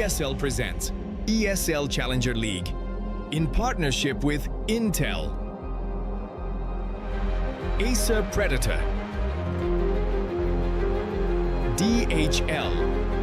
ESL presents ESL Challenger League in partnership with Intel, Acer Predator, DHL,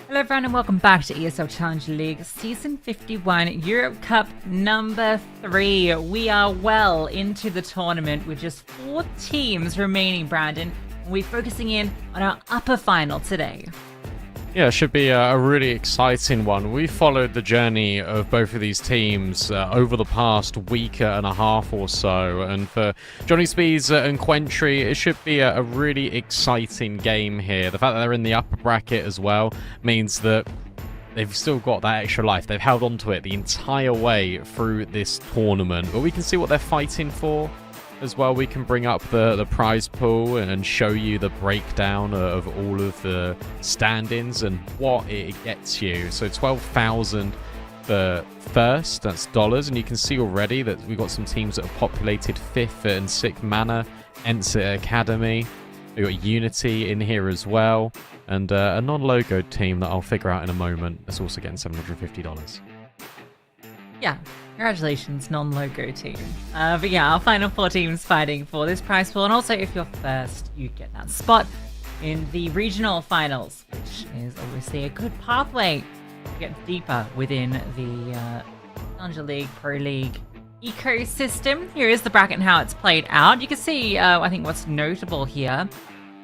Hello everyone and welcome back to ESL Challenger League Season 51 Europe Cup number 3. We are well into the tournament with just 4 teams remaining, Brandon. And we're focusing in on our upper final today. Yeah, it should be a really exciting one. We followed the journey of both of these teams over the past week and a half or so. And for Johnny Speeds and QWENTRY, it should be a really exciting game here. The fact that they're in the upper bracket as well means that they've still got that extra life. They've held on to it the entire way through this tournament. But we can see what they're fighting for as well. We can bring up the prize pool and show you the breakdown of all of the standings and what it gets you. So 12,000 for first, that's dollars, and you can see already that we've got some teams that have populated 5th and 6th Mana, Ensit Academy. We've got Unity in here as well, and a non-logoed team that I'll figure out in a moment that's also getting $750. Yeah, congratulations, non-logo team. But yeah, our final 4 teams fighting for this prize pool, and also if you're first, you get that spot in the regional finals, which is obviously a good pathway to get deeper within the Challenger League, Pro League ecosystem. Here is the bracket and how it's played out. You can see, I think what's notable here,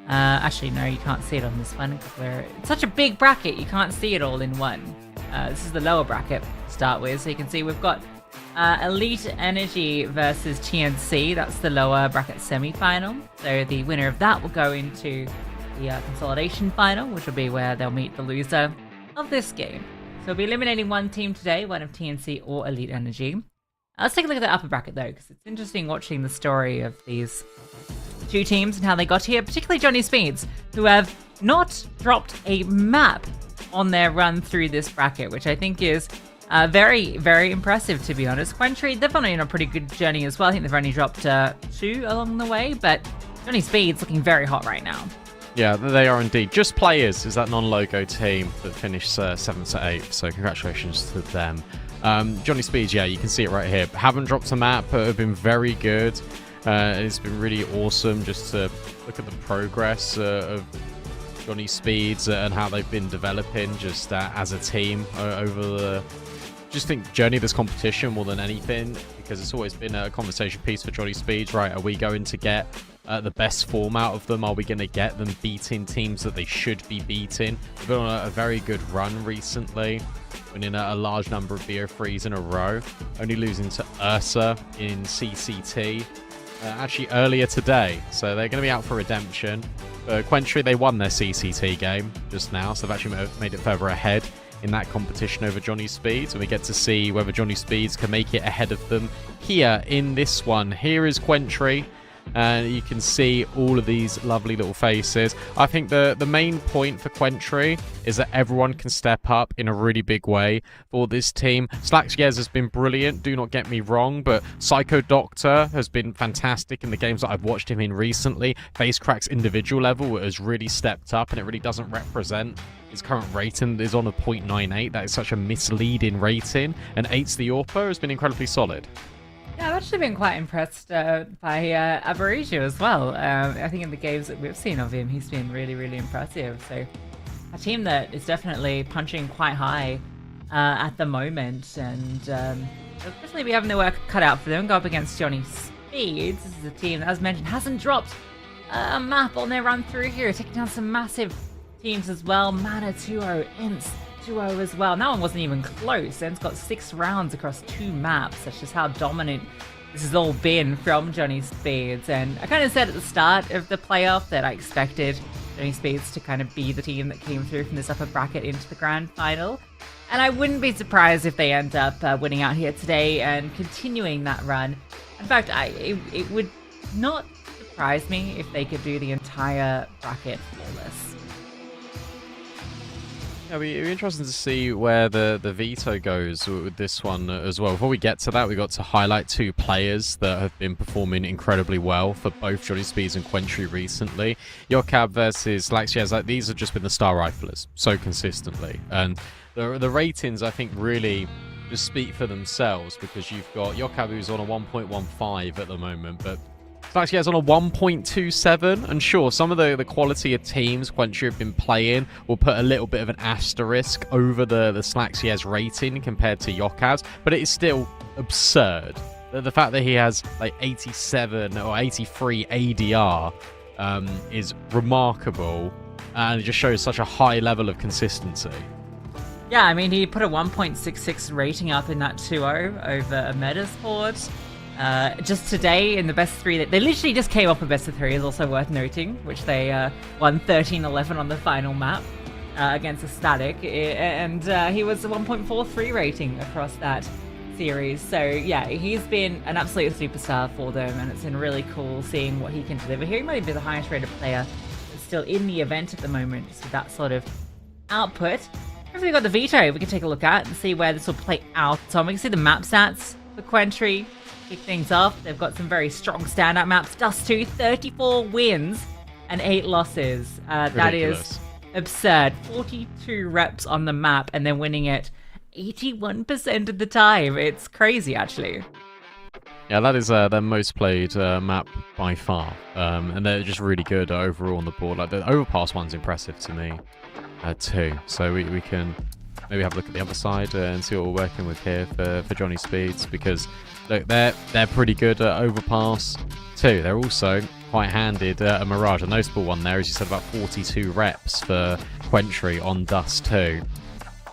actually no, you can't see it on this one because it's such a big bracket, you can't see it all in one. This is the lower bracket to start with, so you can see we've got Elite Energy versus TNC. That's the lower bracket semi-final. So the winner of that will go into the consolidation final, which will be where they'll meet the loser of this game. So we'll be eliminating one team today, one of TNC or Elite Energy. Let's take a look at the upper bracket though, because it's interesting watching the story of these 2 teams and how they got here, particularly Johnny Speeds, who have not dropped a map on their run through this bracket, which I think is very, very impressive, to be honest. QWENTRY, they've been on a pretty good journey as well. I think they've only dropped 2 along the way, but Johnny Speed's looking very hot right now. Yeah, they are indeed. Just Players is that non-logo team that finished 7th to 8th, so congratulations to them. Johnny Speeds, yeah, you can see it right here. Haven't dropped a map, but have been very good. It's been really awesome just to look at the progress of Johnny Speeds and how they've been developing just as a team over the journey of this competition more than anything, because it's always been a conversation piece for Johnny Speeds, right? Are we going to get the best form out of them? Are we going to get them beating teams that they should be beating? They've been on a very good run recently, winning a large number of BO3s in a row, only losing to Ursa in CCT actually earlier today, so they're going to be out for redemption. QWENTRY, they won their CCT game just now, so they've actually made it further ahead in that competition over Johnny Speeds, and we get to see whether Johnny Speeds can make it ahead of them here in this one. Here is QWENTRY, and you can see all of these lovely little faces. I think the main point for QWENTRY is that everyone can step up in a really big way for this team. Slaxyez has been brilliant, do not get me wrong, but Psycho Doctor has been fantastic in the games that I've watched him in recently. Facecrack's individual level has really stepped up, and it really doesn't represent his current rating. Is on a 0.98. That is such a misleading rating, and 8's the Orpo has been incredibly solid. Yeah, I've actually been quite impressed by Avarija as well. I think in the games that we've seen of him, he's been really, really impressive. So a team that is definitely punching quite high at the moment, and they'll definitely be having their work cut out for them. Go up against Johnny Speeds. This is a team that, as mentioned, hasn't dropped a map on their run through here, taking down some massive teams as well. Mana 2-0, Ints 2-0 as well. And that one wasn't even close. It's got 6 rounds across 2 maps. That's just how dominant this has all been from Johnny Speeds. And I kind of said at the start of the playoff that I expected Johnny Speeds to kind of be the team that came through from this upper bracket into the grand final. And I wouldn't be surprised if they end up winning out here today and continuing that run. In fact, it would not surprise me if they could do the entire bracket flawless. Yeah, it'll be interesting to see where the veto goes with this one as well. Before we get to that, we got to highlight 2 players that have been performing incredibly well for both Johnny Speeds and QWENTRY recently. Yokab versus Laxias, like, these have just been the star riflers so consistently. And the ratings, I think, really just speak for themselves, because you've got Yokab, who's on a 1.15 at the moment, but Slaxias on a 1.27, and sure, some of the quality of teams QWENTRY have been playing will put a little bit of an asterisk over the Slaxias rating compared to Yokav's, but it is still absurd. The fact that he has like 87 or 83 ADR is remarkable, and it just shows such a high level of consistency. Yeah, I mean, he put a 1.66 rating up in that 2-0 over a Metasport. Just today in the best 3, they literally just came off a best of 3, is also worth noting, which they won 13-11 on the final map against a Static, and he was a 1.43 rating across that series. So yeah, he's been an absolute superstar for them, and it's been really cool seeing what he can deliver here. He might be the highest rated player still in the event at the moment, just with that sort of output. If we got the veto, we can take a look at and see where this will play out. So we can see the map stats for QWENTRY. Kick things off. They've got some very strong standout maps. Dust 2, 34 wins and 8 losses. That is absurd. 42 reps on the map and they're winning it 81% of the time. It's crazy, actually. Yeah, that is their most played map by far. And they're just really good overall on the board. Like, the Overpass one's impressive to me, too. So we can maybe have a look at the other side and see what we're working with here for Johnny Speeds, because look, they're pretty good at Overpass too. They're also quite handed at Mirage. A notable one there, as you said, about 42 reps for QWENTRY on Dust 2.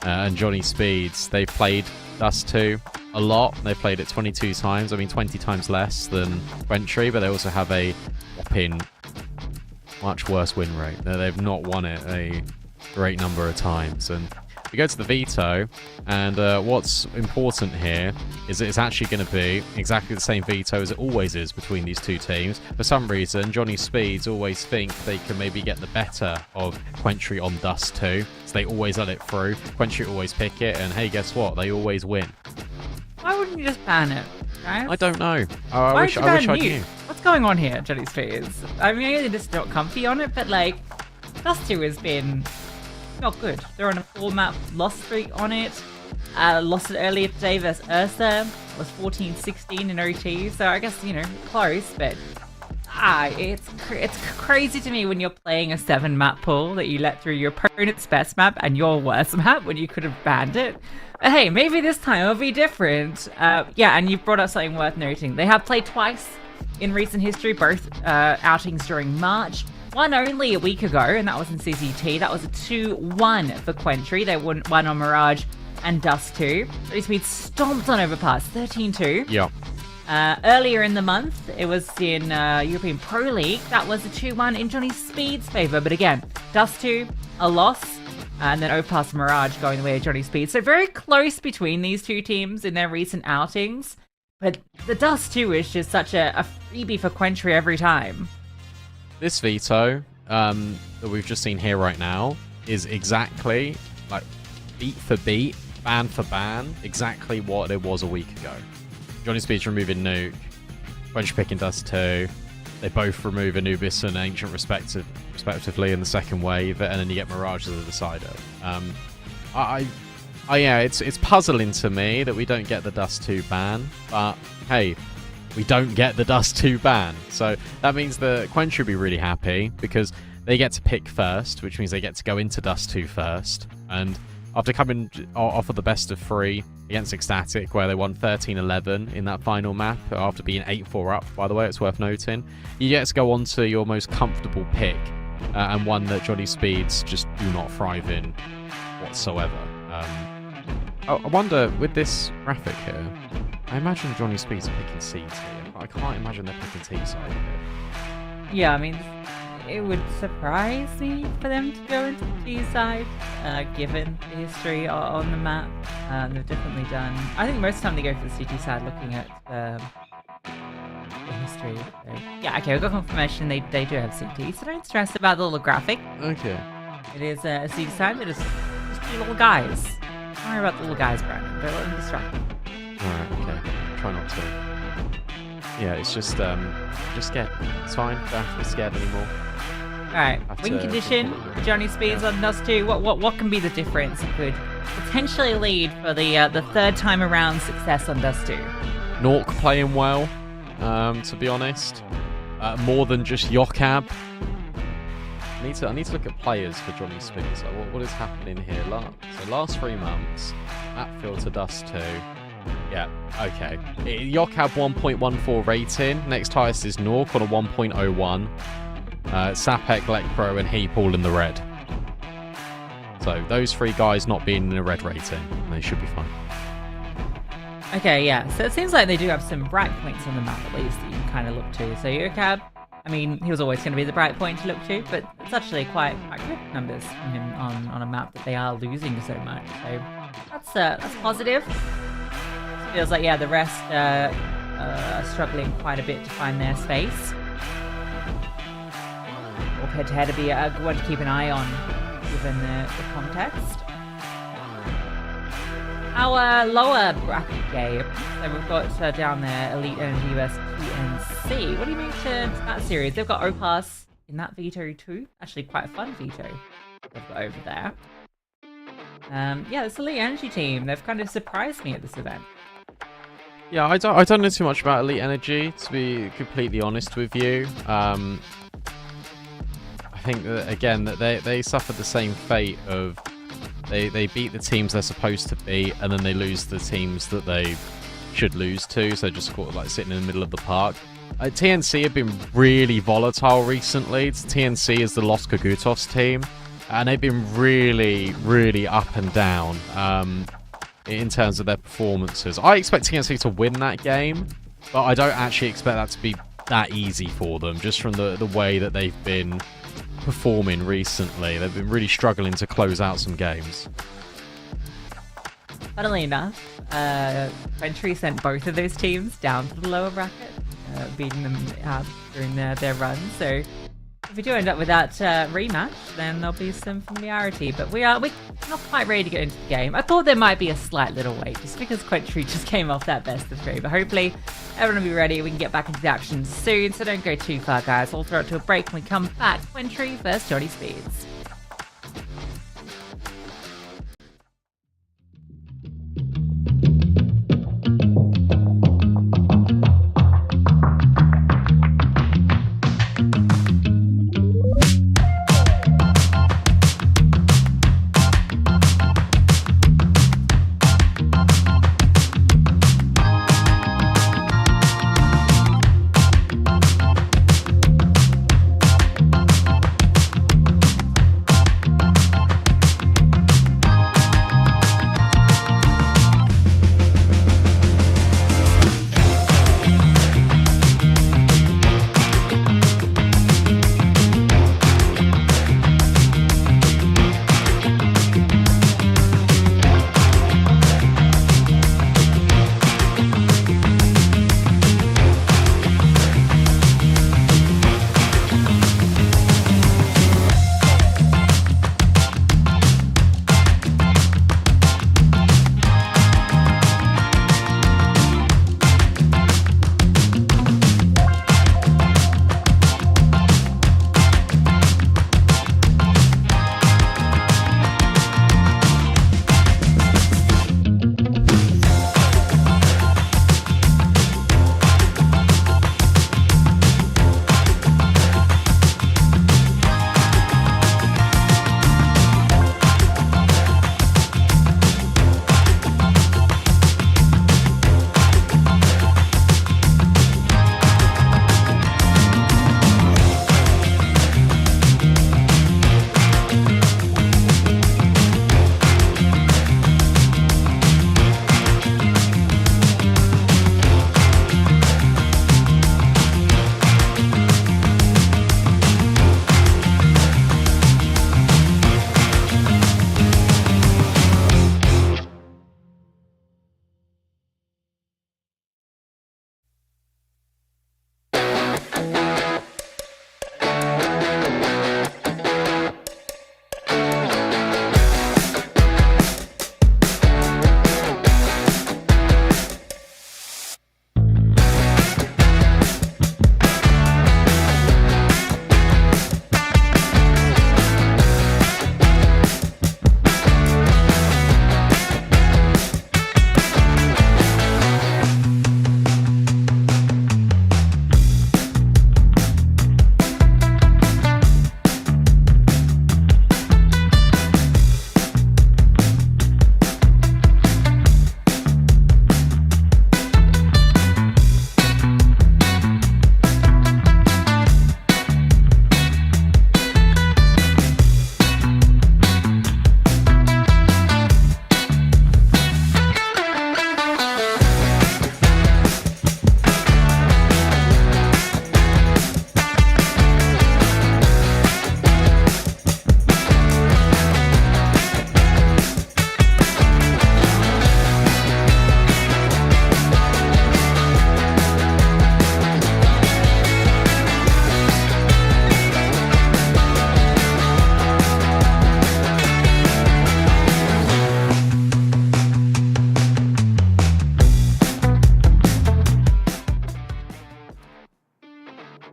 And Johnny Speeds, they've played Dust 2 a lot. They've played it 22 times. I mean, 20 times less than QWENTRY, but they also have a whopping much worse win rate. They've not won it a great number of times. And we go to the veto, and what's important here is that it's actually going to be exactly the same veto as it always is between these 2 teams. For some reason, Johnny Speeds always think they can maybe get the better of QWENTRY on Dust 2, so they always let it through. QWENTRY always pick it, and hey, guess what? They always win. Why wouldn't you just ban it, guys? I don't know. I wish I knew. What's going on here, Johnny Speeds? I mean, they're just not comfy on it, but like, Dust 2 has been not good. They're on a 4-map loss streak on it. Lost it earlier today versus Ursa. Was 14-16 in OT, so I guess, you know, close, but it's crazy to me when you're playing a 7-map pool that you let through your opponent's best map and your worst map when you could have banned it. But hey, maybe this time it'll be different. Yeah, and you've brought up something worth noting. They have played twice in recent history, both outings during March. One only a week ago, and that was in CCT. That was a 2-1 for QWENTRY. They won on Mirage and Dust 2. Johnny Speeds stomped on Overpass, 13-2. Yeah. Earlier in the month, it was in European Pro League. That was a 2-1 in Johnny Speeds' favour. But again, Dust 2, a loss. And then Overpass and Mirage going the way of Johnny Speeds. So very close between these 2 teams in their recent outings. But the Dust 2 is just such a freebie for QWENTRY every time. This veto that we've just seen here right now is exactly, like, beat for beat, ban for ban, exactly what it was a week ago. Johnny Speeds removing Nuke, QWENTRY picking Dust 2. They both remove Anubis and Ancient respectively in the second wave, and then you get Mirage as a decider. Yeah, it's puzzling to me that we don't get the Dust 2 ban, but hey, we don't get the Dust 2 ban. So that means that QWENTRY will be really happy, because they get to pick first, which means they get to go into Dust 2 first. And after coming off of the best of 3 against Ecstatic, where they won 13-11 in that final map, after being 8-4 up, by the way, it's worth noting, you get to go on to your most comfortable pick, and one that Johnny Speeds just do not thrive in whatsoever. I wonder, with this graphic here, I imagine Johnny Speeds are picking C tier, but I can't imagine they're picking T side here. Yeah, I mean, it would surprise me for them to go into the G side, given the history on the map. They've definitely done. I think most of the time they go for the CT side, looking at the history. So, yeah, okay, we've got confirmation they do have CT, so don't stress about the little graphic. Okay. It is a CT side. They're just two little guys. Don't worry about the little guys, Brandon. Don't let them distract you. Alright, okay. Try not to. Yeah, it's just scared. It's fine. Don't have to be scared anymore. Alright, win condition. Johnny Speeds on Dust 2. What can be the difference? It could potentially lead for the third time around success on Dust 2. Nork playing well, to be honest. More than just Yokab. I need to look at players for Johnny Speeds. Like, what is happening here? Last 3 months, Atfield to Dust 2. Yeah, okay. Yokab 1.14 rating. Next highest is Nork on a 1.01. Sapek, Lekpro, and Heap all in the red. So those 3 guys not being in a red rating, they should be fine. Okay, yeah. So it seems like they do have some bright points on the map, at least, that you can kind of look to. So Yokab, I mean, he was always going to be the bright point to look to, but it's actually quite good numbers from him on a map that they are losing so much. So that's positive. Feels like, yeah, the rest are struggling quite a bit to find their space. Or head-to-head to be a good one to keep an eye on, given the context. Our lower bracket game, so we've got down there Elite Energy US PNC. What do you mean to that series? They've got Overpass in that veto too. Actually, quite a fun veto they've got over there. Yeah, this Elite Energy team, they've kind of surprised me at this event. Yeah, I don't know too much about Elite Energy, to be completely honest with you. I think that, again, that they suffered the same fate of they beat the teams they're supposed to beat, and then they lose the teams that they should lose to, so just sort of like sitting in the middle of the park. TNC have been really volatile recently. TNC is the Los Kagutos team, and they've been really, really up and down in terms of their performances. I expect TNC to win that game, but I don't actually expect that to be that easy for them, just from the way that they've been performing recently. They've been really struggling to close out some games. Funnily enough, QWENTRY sent both of those teams down to the lower bracket, beating them during their run. So if we do end up with that rematch, then there'll be some familiarity. But we're not quite ready to get into the game. I thought there might be a slight little wait, just because QWENTRY just came off that best of 3. But hopefully everyone will be ready. We can get back into the action soon, so don't go too far, guys. We'll throw it to a break when we come back. QWENTRY versus Johnny Speeds.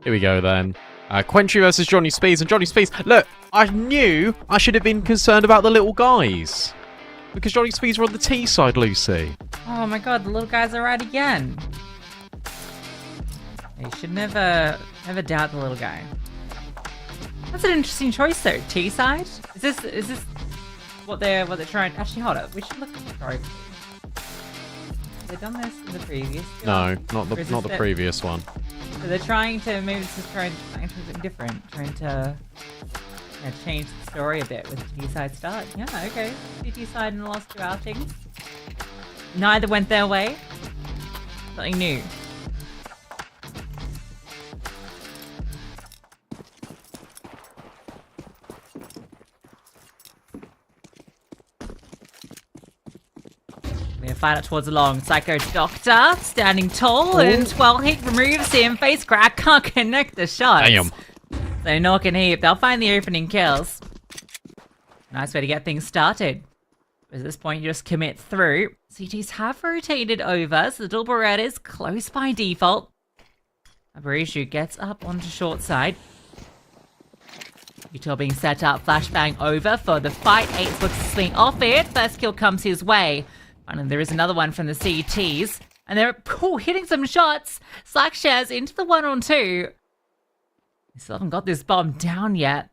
Here we go then. QWENTRY versus Johnny Speeds. And Johnny Speeds, look, I knew I should have been concerned about the little guys. Because Johnny Speeds were on the T side, Lucy. Oh my god, the little guys are right again. You should never doubt the little guy. That's an interesting choice though. T side? Is this what they're trying? Actually, hold up. We should look at the trophy. Have they done this in the previous? No, not the previous one. So they're trying to maybe this is trying something different, trying to change the story a bit with the T side start. Yeah, okay. T side in the last 2 outings. Neither went their way. Something new. Fight out towards the long. Psycho Doctor standing tall and well, he removes him. Face crack, can't connect the shots. Damn. So knock and heap. They'll find the opening kills. Nice way to get things started. At this point, you just commit through. CTs have rotated over, so the double red is close by default. Abarishu gets up onto short side. Util being set up. Flashbang over for the fight. 8 looks to swing off it. First kill comes his way. And there is another one from the CTs. And they're hitting some shots. Slack shares into the 1-on-2. They still haven't got this bomb down yet.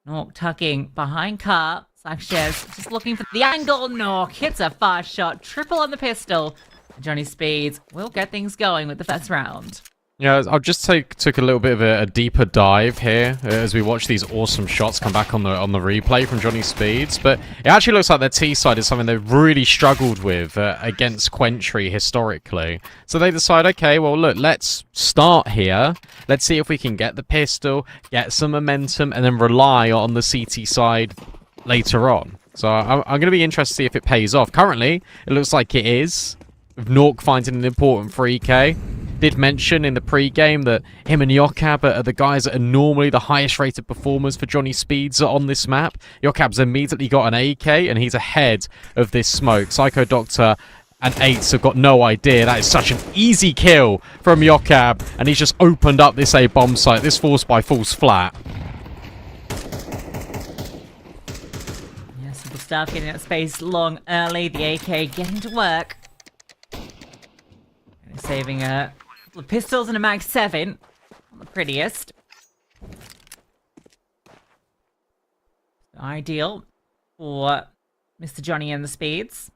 Nork tucking behind car. Slack shares just looking for the angle. Nork hits a fast shot. Triple on the pistol. Johnny Speeds will get things going with the first round. Yeah, I'll just took a little bit of a deeper dive here as we watch these awesome shots come back on the replay from Johnny Speeds. But it actually looks like their T side is something they've really struggled with against QWENTRY historically. So they decide, okay, well look, let's start here. Let's see if we can get the pistol, get some momentum, and then rely on the CT side later on. So I'm going to be interested to see if it pays off. Currently, it looks like it is, with Nork finding an important 3K. Did mention in the pre-game that him and Yokab are the guys that are normally the highest rated performers for Johnny Speeds on this map. Yokab's immediately got an AK and he's ahead of this smoke. Psycho Doctor and 8s have got no idea. That is such an easy kill from Yokab, and he's just opened up this A bomb site. This force by falls flat. Yeah, simple stuff, getting that space long early. The AK getting to work. Saving a couple of pistols and a mag 7. Not the prettiest. Ideal for Mr. Johnny and the Speeds.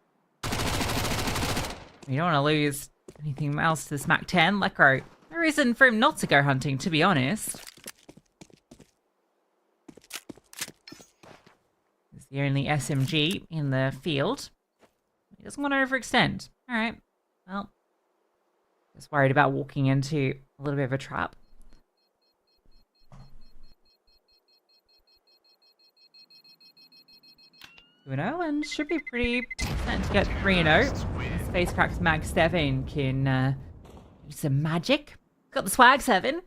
You don't want to lose anything else to this Mac 10. Lecro. No reason for him not to go hunting, to be honest. He's the only SMG in the field. He doesn't want to overextend. Alright. Well. Just worried about walking into a little bit of a trap. 2-0 and should be pretty certain to get 3-0. Space Cracks Mag 7 can do some magic. Got the Swag 7.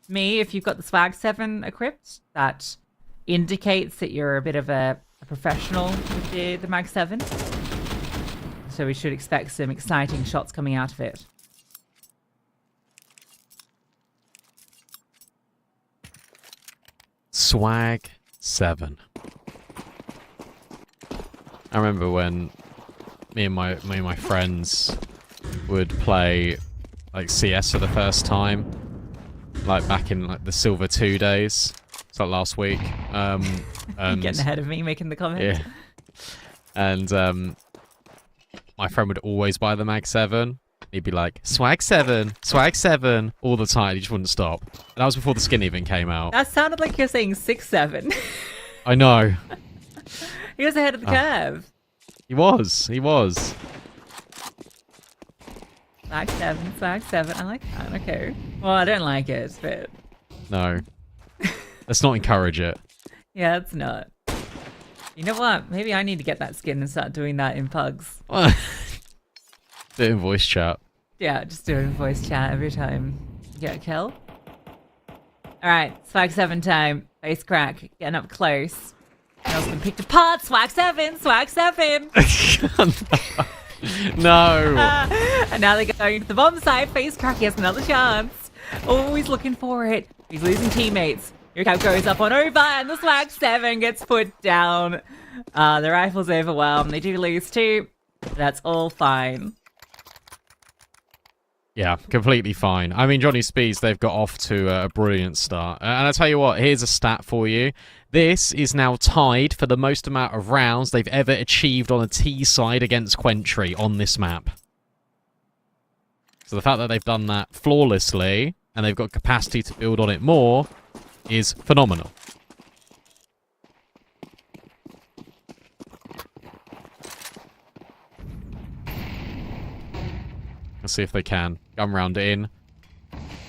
Me, if you've got the Swag 7 equipped, that indicates that you're a bit of a professional with the Mag 7. So we should expect some exciting shots coming out of it. Swag 7. I remember when me and my friends would play like CS for the first time, like back in like the Silver 2 days. It's like last week. And getting ahead of me, making the comment. Yeah. And my friend would always buy the Mag 7. He'd be like, Swag 7, Swag 7, all the time. He just wouldn't stop. And that was before the skin even came out. That sounded like you're saying 6-7. I know. He was ahead of the curve. He was. Swag 7, Swag 7. I like that. Okay. Well, I don't like it, but... No. Let's not encourage it. Yeah, it's not. You know what? Maybe I need to get that skin and start doing that in pugs. Do it in voice chat. Yeah, just do it in voice chat every time you get a kill. Alright, Swag 7 time. Face crack, getting up close. Else been picked apart. Swag 7, Swag 7. No. And now they're going to the bomb site. Face crack, he has another chance. Always looking for it. He's losing teammates. Eurocap goes up on over, and the Swag 7 gets put down. The rifle's overwhelmed. They do lose 2. That's all fine. Yeah, completely fine. I mean, Johnny Speeds, they've got off to a brilliant start. And I tell you what, here's a stat for you. This is now tied for the most amount of rounds they've ever achieved on a T side against QWENTRY on this map. So the fact that they've done that flawlessly, and they've got capacity to build on it more, is phenomenal. Let's see if they can. Gun round in.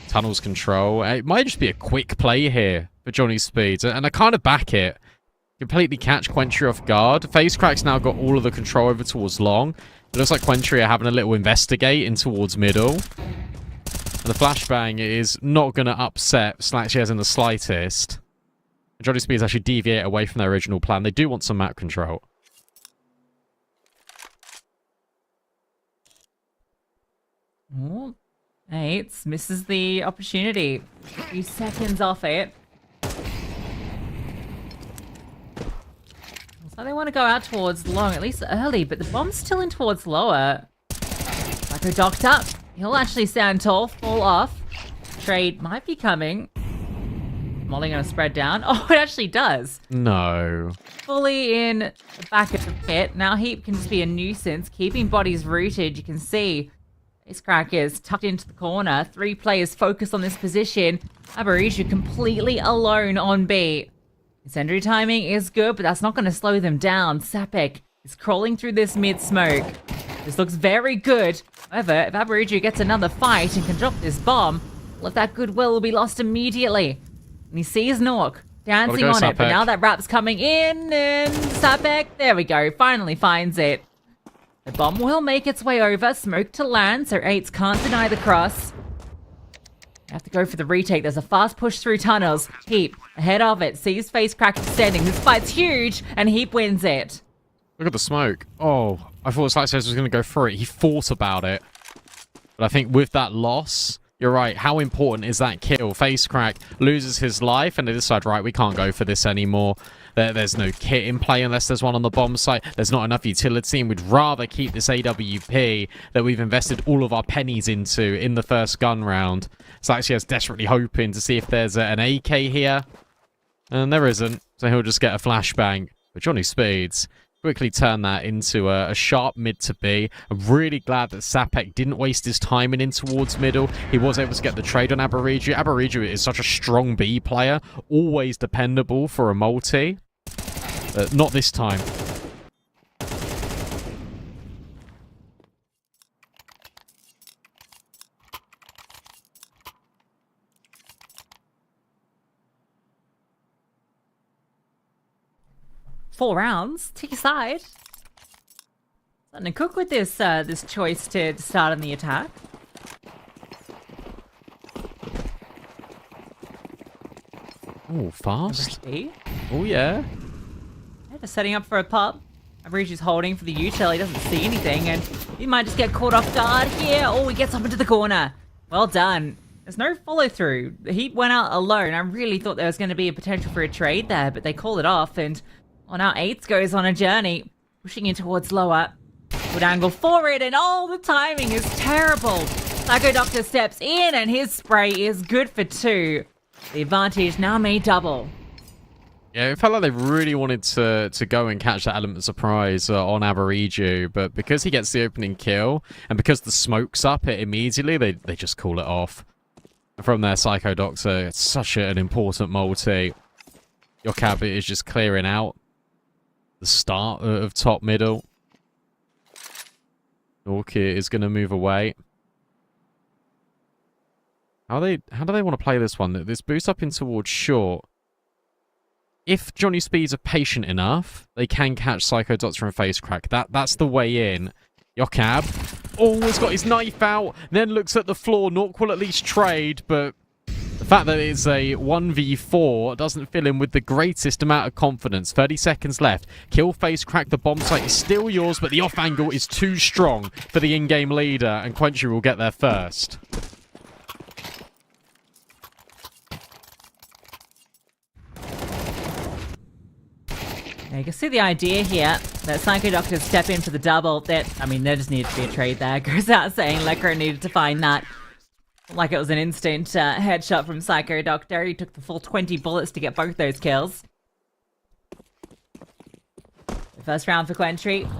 Tunnels control. It might just be a quick play here for Johnny Speeds. And I kind of back it. Completely catch QWENTRY off guard. FaceCrack's now got all of the control over towards long. It looks like QWENTRY are having a little investigate in towards middle. And the flashbang is not going to upset Slackchairs in the slightest. Johnny Speeds actually deviate away from their original plan. They do want some map control. Oh, Eights misses the opportunity. A few seconds off it. So they want to go out towards long, at least early, but the bomb's still in towards lower. Psycho docked up. He'll actually stand tall, fall off. Trade might be coming. Molly gonna spread down. Oh, it actually does. No. Fully in the back of the pit. Now Heap can just be a nuisance, keeping bodies rooted. You can see FaceCrack is tucked into the corner. 3 players focused on this position. Aberiju completely alone on B. Incendiary timing is good, but that's not going to slow them down. Sapek is crawling through this mid-smoke. This looks very good. However, if Aberiju gets another fight and can drop this bomb, all of that goodwill will be lost immediately. And he sees Nork dancing on it, but now that rap's coming in, and Sapek, there we go, finally finds it. The bomb will make its way over, smoke to land, so Eights can't deny the cross. They have to go for the retake. There's a fast push through tunnels. Heap, ahead of it, sees FaceCrack extending. This fight's huge, and Heap wins it. Look at the smoke. Oh, I thought Slackchairs was going to go through it. He thought about it. But I think with that loss, you're right. How important is that kill? FaceCrack loses his life, and they decide, right, we can't go for this anymore. There's no kit in play unless there's one on the bomb site. There's not enough utility, and we'd rather keep this AWP that we've invested all of our pennies into in the first gun round. Slackchairs desperately hoping to see if there's an AK here. And there isn't, so he'll just get a flashbang. But Johnny Speeds quickly turn that into a sharp mid to B. I'm really glad that Sapek didn't waste his time in towards middle. He was able to get the trade on Aberiju. Aberiju is such a strong B player, always dependable for a multi. Not this time. Four rounds, take a side. Starting to cook with this this choice to start on the attack. Oh, fast. Oh, yeah. Yeah, they're setting up for a pop. Aberiju's holding for the util. He doesn't see anything, and he might just get caught off guard here. Oh, he gets up into the corner. Well done. There's no follow-through. He went out alone. I really thought there was going to be a potential for a trade there, but they call it off, and well, now Eights goes on a journey, pushing in towards lower. Good angle for it, and oh, the timing is terrible. Psycho Doctor steps in, and his spray is good for 2. The advantage now may double. Yeah, it felt like they really wanted to go and catch that element of surprise on Aberiju, but because he gets the opening kill, and because the smoke's up it immediately, they just call it off. From their Psycho Doctor, it's such an important multi. Your cab is just clearing out the start of top middle. Orchid is going to move away. How do they want to play this one? This boost up in towards short. If Johnny Speeds are patient enough, they can catch Psycho Doctor and FaceCrack. That's the way in. Yokab. Oh, has got his knife out. Then looks at the floor. Nork will at least trade, but the fact that it's a 1v4 doesn't fill him with the greatest amount of confidence. 30 seconds left. Kill FaceCrack. The bomb site is still yours, but the off angle is too strong for the in-game leader, and QWENTRY will get there first. Yeah, you can see the idea here that Psycho Doctor step in for the double. I mean, there just needed to be a trade there. Goes out saying Lekro needed to find that. Like it was an instant headshot from Psycho Doctor. He took the full 20 bullets to get both those kills. The first round for QWENTRY.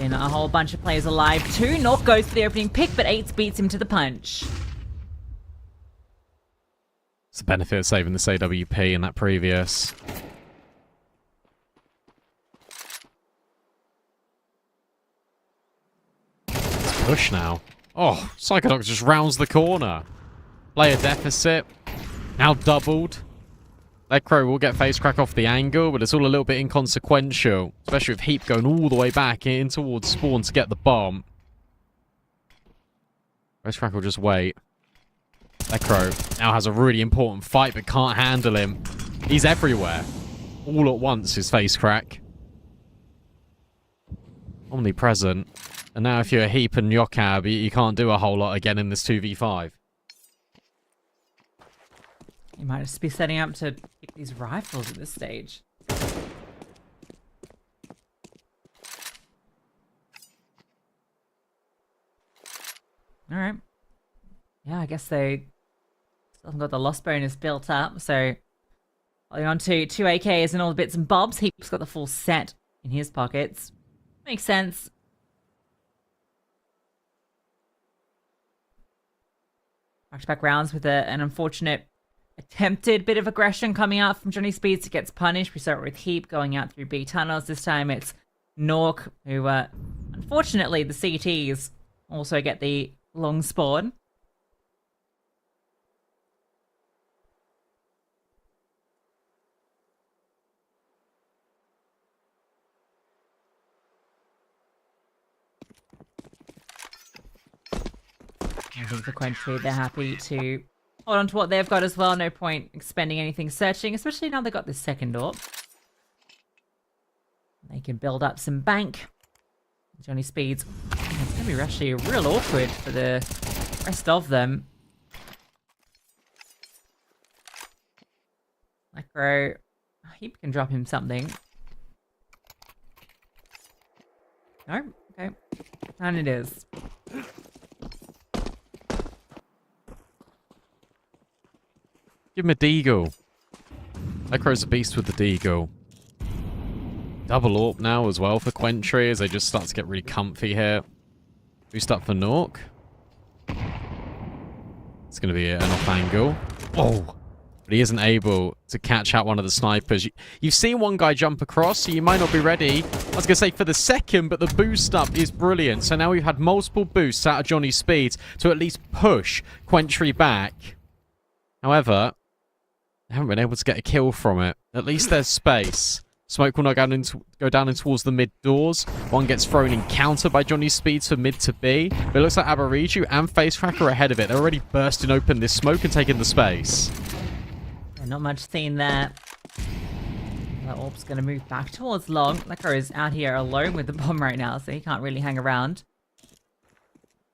And a whole bunch of players alive too. Nork goes for the opening pick, but 8 beats him to the punch. It's the benefit of saving this AWP in that previous. Let's push now. Oh, Psycho Doctor just rounds the corner. Player deficit. Now doubled. Lekro will get face crack off the angle, but it's all a little bit inconsequential. Especially with Heap going all the way back in towards spawn to get the bomb. Face crack will just wait. Lekro now has a really important fight, but can't handle him. He's everywhere. All at once, his face crack. Omnipresent. And now if you're a Heap and Yokab, you can't do a whole lot again in this 2v5. You might just be setting up to pick these rifles at this stage. Alright. Yeah, I guess they still haven't got the loss bonus built up, so holding on to 2 AKs and all the bits and bobs. He's got the full set in his pockets. Makes sense. Back-to-back rounds with an unfortunate attempted bit of aggression coming out from Johnny Speeds. It gets punished. We saw it with Heap going out through B tunnels. This time it's Nork, who, unfortunately, the CTs also get the long spawn. I think for QWENTRY, they're happy to hold on to what they've got as well. No point expending anything searching, especially now they've got this second AWP. They can build up some bank. Johnny Speeds. It's going to be actually real awkward for the rest of them. Lekro. Heap can drop him something. No? Okay. And it is. Give him a deagle. Lekro's a beast with the deagle. Double AWP now as well for QWENTRY as they just start to get really comfy here. Boost up for Nork. It's going to be an off angle. Oh! But he isn't able to catch out one of the snipers. You've seen one guy jump across, so you might not be ready. I was going to say for the second, but the boost up is brilliant. So now we've had multiple boosts out of Johnny Speeds to at least push QWENTRY back. However, they haven't been able to get a kill from it. At least there's space. Smoke will not go down in towards the mid doors. One gets thrown in counter by Johnny Speeds for mid to B. But it looks like Abariju and Facecracker are ahead of it. They're already bursting open this smoke and taking the space. Yeah, not much seen there. The AWP's going to move back towards long. Lekro is out here alone with the bomb right now, so he can't really hang around.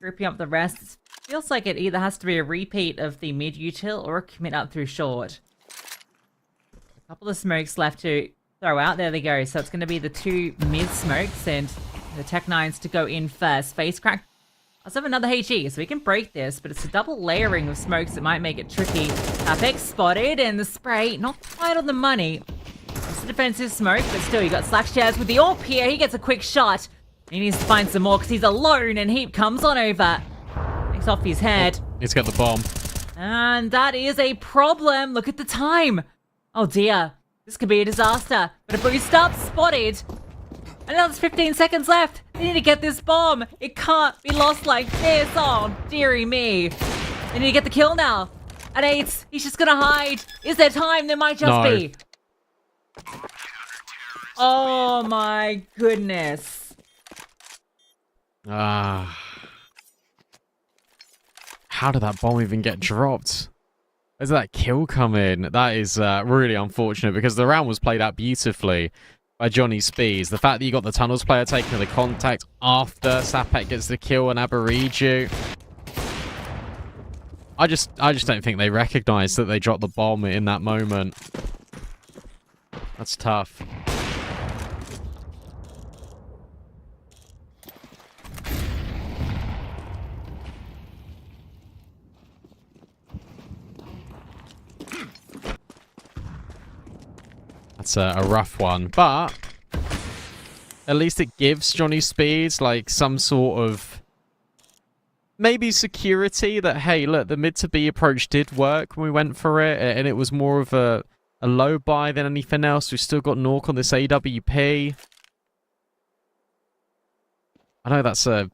Grouping up the rest. Feels like it either has to be a repeat of the mid util or a commit up through short. A couple of smokes left to throw out. There they go. So it's going to be the 2 mid smokes and the Tech-9s to go in first. Face crack. I also have another HE, so we can break this, but it's a double layering of smokes that might make it tricky. Apex spotted and the spray not quite on the money. It's a defensive smoke, but still you got Slackshaz with the AWP here. He gets a quick shot. He needs to find some more because he's alone and Heap comes on over. Takes off his head. He's got the bomb. And that is a problem. Look at the time. Oh dear. This could be a disaster. But a boost up spotted. And now there's 15 seconds left. They need to get this bomb. It can't be lost like this. Oh, dearie me. They need to get the kill now. At 8, he's just gonna hide. Is there time? There might just be. Oh my goodness. How did that bomb even get dropped? Where's that kill come in? That is really unfortunate because the round was played out beautifully by Johnny Speeds. The fact that you got the tunnels player taking the contact after Sapek gets the kill on Abariju. I just don't think they recognized that they dropped the bomb in that moment. That's tough. That's a rough one, but at least it gives Johnny Speeds like some sort of maybe security that, hey, look, the mid to B approach did work when we went for it, and it was more of a low buy than anything else. We've still got Nork on this AWP. I know that's a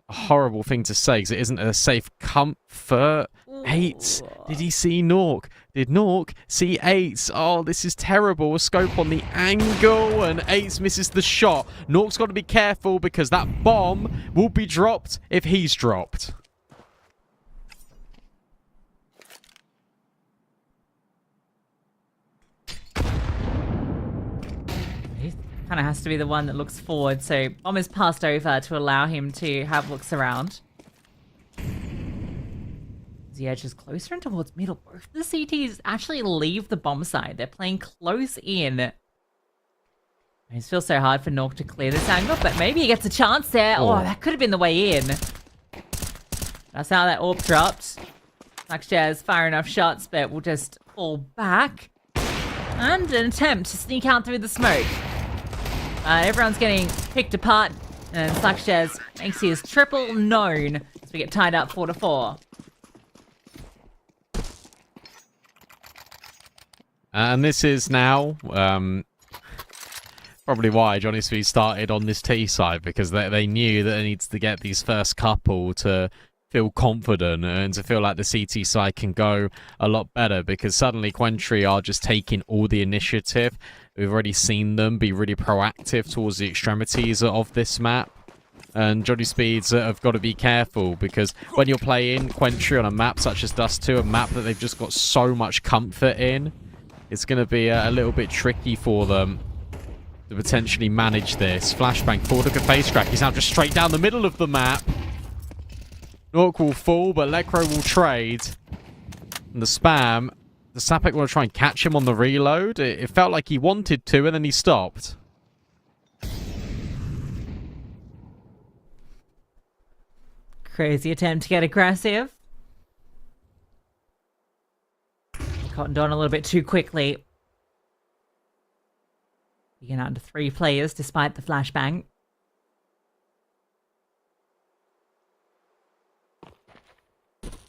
horrible thing to say because it isn't a safe comfort. 8. Did he see Nork? Did Nork see 8? Oh, this is terrible. A scope on the angle, and 8 misses the shot. Nork's got to be careful because that bomb will be dropped if he's dropped. Kind of has to be the one that looks forward, so bomb is passed over to allow him to have looks around. The edge is closer and towards middle. Both the CTs actually leave the bomb side. They're playing close in. It feels so hard for Nork to clear this angle, but maybe he gets a chance there. Oh, that could have been the way in. That's how that AWP dropped. Shares fire enough shots, but will just fall back. And an attempt to sneak out through the smoke. Everyone's getting picked apart, and Slackshares makes his triple known as we get tied up 4-4. And this is now probably why Johnny Speed started on this T side, because they knew that they needs to get these first couple to feel confident and to feel like the CT side can go a lot better, because suddenly QWENTRY are just taking all the initiative. We've already seen them be really proactive towards the extremities of this map. And Johnny Speeds have got to be careful, because when you're playing QWENTRY on a map such as Dust 2, a map that they've just got so much comfort in, it's going to be a little bit tricky for them to potentially manage this. Flashbang forward, look at face crack. He's now just straight down the middle of the map. Nork will fall, but Lekro will trade. And the spam, the Sapek will try and catch him on the reload. It felt like he wanted to, and then he stopped. Crazy attempt to get aggressive. Cottoned on a little bit too quickly. We get out to 3 players despite the flashbang.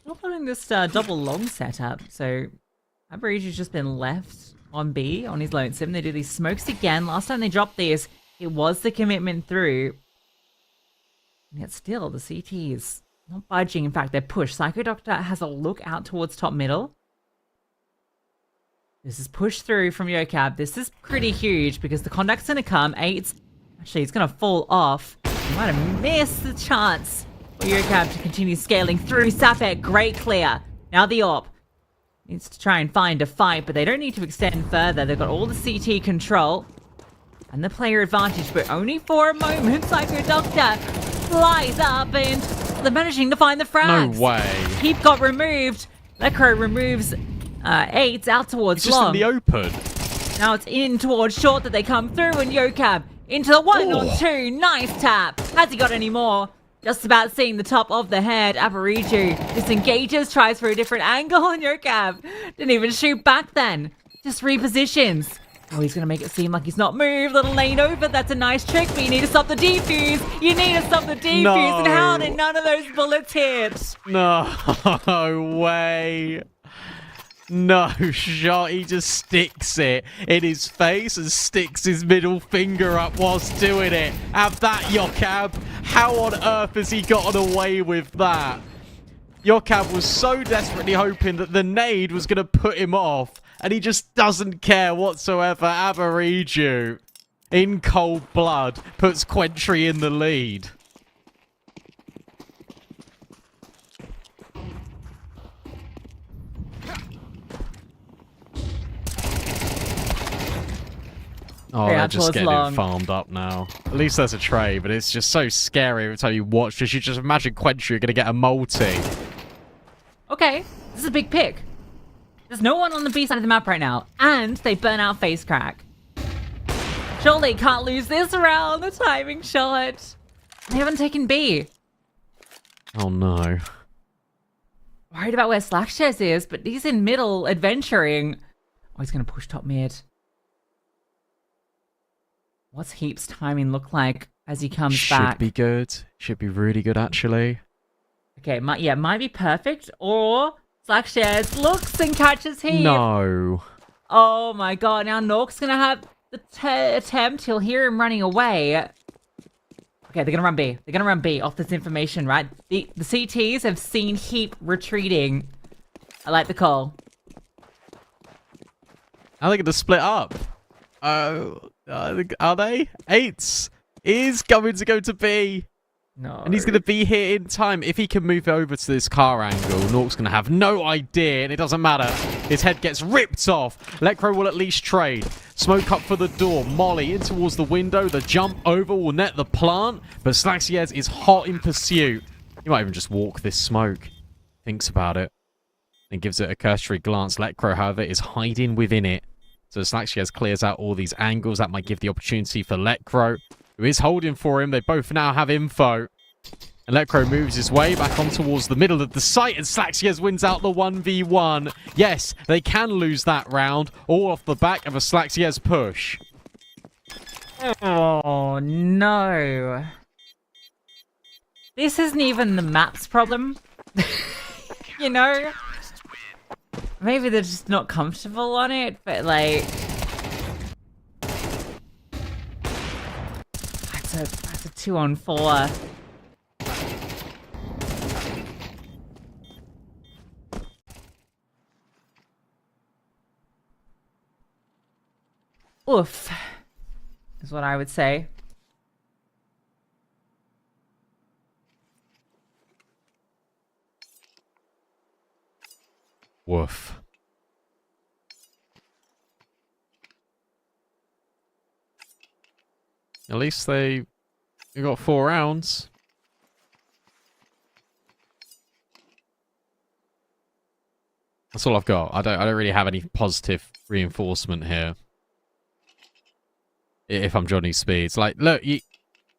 Not following this double long setup, so Aborigin's just been left on B on his lonesome. They do these smokes again. Last time they dropped this, it was the commitment through. And yet still, the CT is not budging. In fact, they're pushed. Psycho Doctor has a look out towards top middle. This is pushed through from Yocab. This is pretty huge because the contact's going to come. 8. Actually, it's going to fall off. You might have missed the chance for Yocab to continue scaling through. Sapek, great clear. Now the AWP needs to try and find a fight, but they don't need to extend further. They've got all the CT control and the player advantage, but only for a moment. Psycho Doctor flies up and they're managing to find the frags. No way. Keep got removed. Lekro removes 8 out towards it's long. Just in the open. Now it's in towards short that they come through, and Yocab into the 1-on-2. Nice tap. Has he got any more? Just about seeing the top of the head. Aboriju disengages, tries for a different angle, and Yocab didn't even shoot back then. Just repositions. Oh, he's going to make it seem like he's not moved. Little lane over. That's a nice trick, but you need to stop the defuse. You need to stop the defuse. No. And how did none of those bullets hit? No way. No shot. He just sticks it in his face and sticks his middle finger up whilst doing it. Have that, Yocab. How on earth has he gotten away with that? Yocab was so desperately hoping that the nade was going to put him off, and he just doesn't care whatsoever. Aboriju, in cold blood, puts QWENTRY in the lead. Oh, they're just getting it farmed up now. At least there's a trade, but it's just so scary every time you watch this. You just imagine QWENTRY are going to get a multi. Okay, this is a big pick. There's no one on the B side of the map right now, and they burn out face crack. Surely can't lose this round. The timing shot. They haven't taken B. Oh no. Worried about where Slackshares is, but he's in middle adventuring. Oh, he's going to push top mid. What's Heap's timing look like as he comes back? Should be good. Should be really good, actually. Okay, might be perfect. Or Slackshares looks and catches Heap. No. Oh my god, now Nork's going to have the attempt. He'll hear him running away. Okay, they're going to run B. They're going to run B off this information, right? The CTs have seen Heap retreating. I like the call. Are they going to split up? Are they? 8 is going to go to B. No. And he's going to be here in time. If he can move over to this car angle, Nork's going to have no idea, and it doesn't matter. His head gets ripped off. Lecro will at least trade. Smoke up for the door. Molly in towards the window. The jump over will net the plant, but Slaxiez is hot in pursuit. He might even just walk this smoke. Thinks about it and gives it a cursory glance. Lecro, however, is hiding within it. So Slaxiez clears out all these angles. That might give the opportunity for Lecro, who is holding for him. They both now have info. And Lecro moves his way back on towards the middle of the site, and Slaxiez wins out the 1v1. Yes, they can lose that round, all off the back of a Slaxiez push. Oh, no. This isn't even the map's problem. You know? Maybe they're just not comfortable on it, but like... That's a 2-on-4. Oof, is what I would say. Woof. At least they got 4 rounds. That's all I've got. I don't really have any positive reinforcement here. If I'm Johnny Speeds, like, look,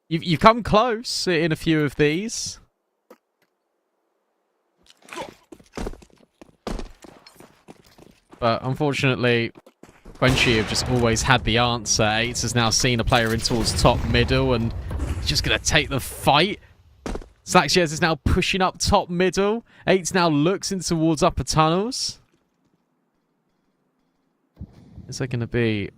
you've come close in a few of these. But unfortunately, QWENTRY have just always had the answer. 8 has now seen a player in towards top middle, and he's just going to take the fight. Slaxiez is now pushing up top middle. 8 now looks in towards upper tunnels. Is there going to be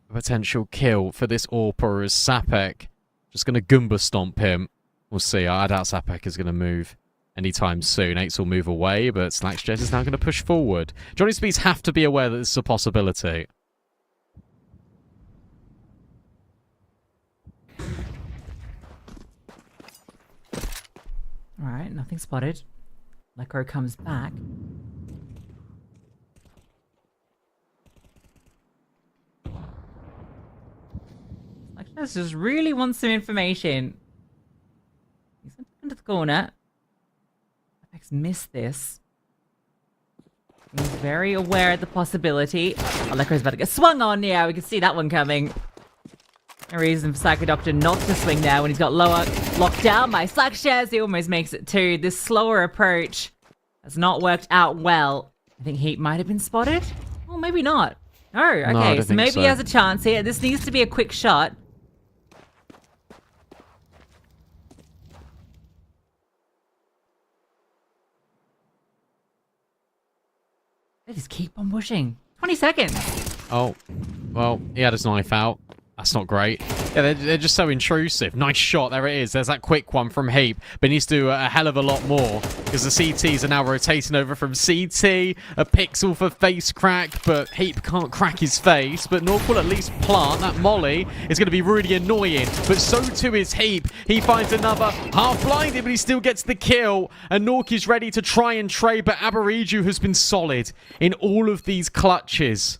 a potential kill for this AWP, or is Sapek just going to Goomba stomp him? We'll see. I doubt Sapek is going to move anytime soon. 8 will move away, but Slaxiez is now going to push forward. Johnny Speeds have to be aware that this is a possibility. Alright, nothing spotted. Lecro comes back. Slaxiez just really wants some information. He's into the corner. Apex missed this. He's very aware of the possibility. Oh, Lecro's about to get swung on. Yeah, we can see that one coming. No reason for Psychodoctor not to swing there when he's got lower locked down by Slaxiez. He almost makes it 2. This slower approach has not worked out well. I think Heat might have been spotted. Well, maybe not. No, okay, No, so maybe he has a chance here. This needs to be a quick shot. They just keep on pushing. 20 seconds. Oh, well, he had his knife out. That's not great. Yeah, they're just so intrusive. Nice shot. There it is. There's that quick one from Heap. But he needs to do a hell of a lot more, because the CTs are now rotating over from CT. A pixel for face crack, but Heap can't crack his face. But Nork will at least plant. That molly is going to be really annoying. But so too is Heap. He finds another half-blinded, but he still gets the kill. And Nork is ready to try and trade, but Aberiju has been solid in all of these clutches.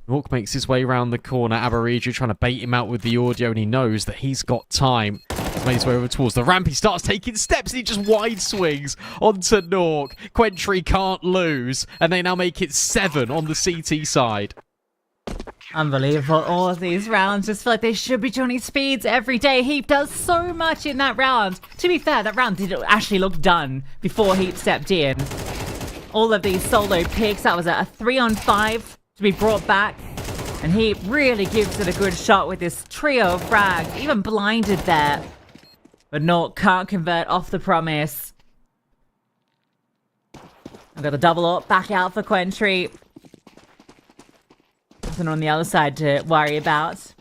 Nork makes his way around the corner. Aberiju trying to bait him out with the audio, and he knows that he's got time. He's made his way over towards the ramp. He starts taking steps, and he just wide swings onto Nork. QWENTRY can't lose, and they now make it 7 on the CT side. Unbelievable. All of these rounds just feel like they should be Johnny Speeds every day. Heap does so much in that round. To be fair, that round did actually look done before Heap stepped in. All of these solo picks, that was a 3-on-5 to be brought back. And Heap really gives it a good shot with this trio of frags. Even blinded there. But no, can't convert off the promise. I've got the double up back out for QWENTRY. Nothing on the other side to worry about.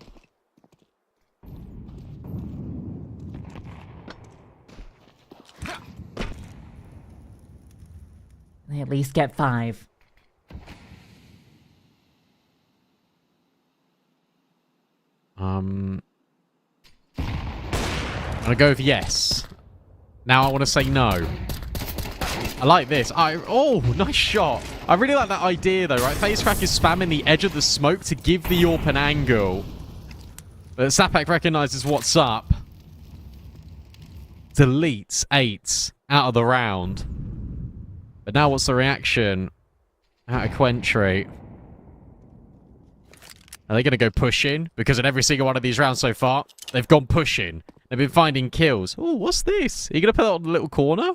They at least get 5. I'm gonna go with yes. Now I want to say no. I like this. Oh, nice shot. I really like that idea, though, right? FaZe is spamming the edge of the smoke to give the AWP an angle. But Sapek recognizes what's up. Deletes 8 out of the round. But now what's the reaction out of QWENTRY? Are they going to go pushing? Because in every single one of these rounds so far, they've gone pushing. They've been finding kills. Oh, what's this? Are you going to put that on the little corner?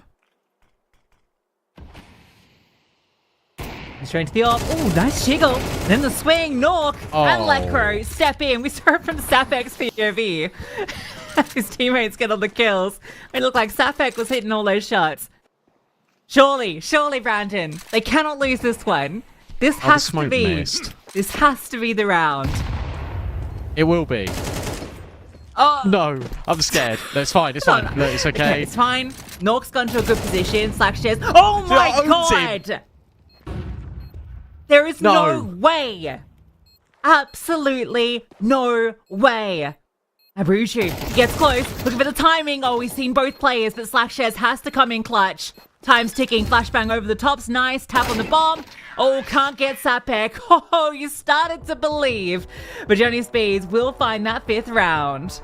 Straight to the AWP. Oh, nice jiggle. Then the swing. Nork and Lecro step in. We saw it from Sapek's POV. His teammates get all the kills. It looked like Sapek was hitting all those shots. Surely, Brandon. They cannot lose this one. This has to be. Missed. This has to be the round. It will be. Oh no! I'm scared. No, it's fine. It's fine. No, it's okay. It's fine. Nork's gone to a good position. Slackshares. Oh my god! There is no way. Absolutely no way. Abruzhu, he gets close. Looking for the timing. Oh, we've seen both players, but Slackshares has to come in clutch. Time's ticking. Flashbang over the tops. Nice. Tap on the bomb. Oh, can't get Sapek. Oh, you started to believe. But Johnny Speeds will find that 5th round.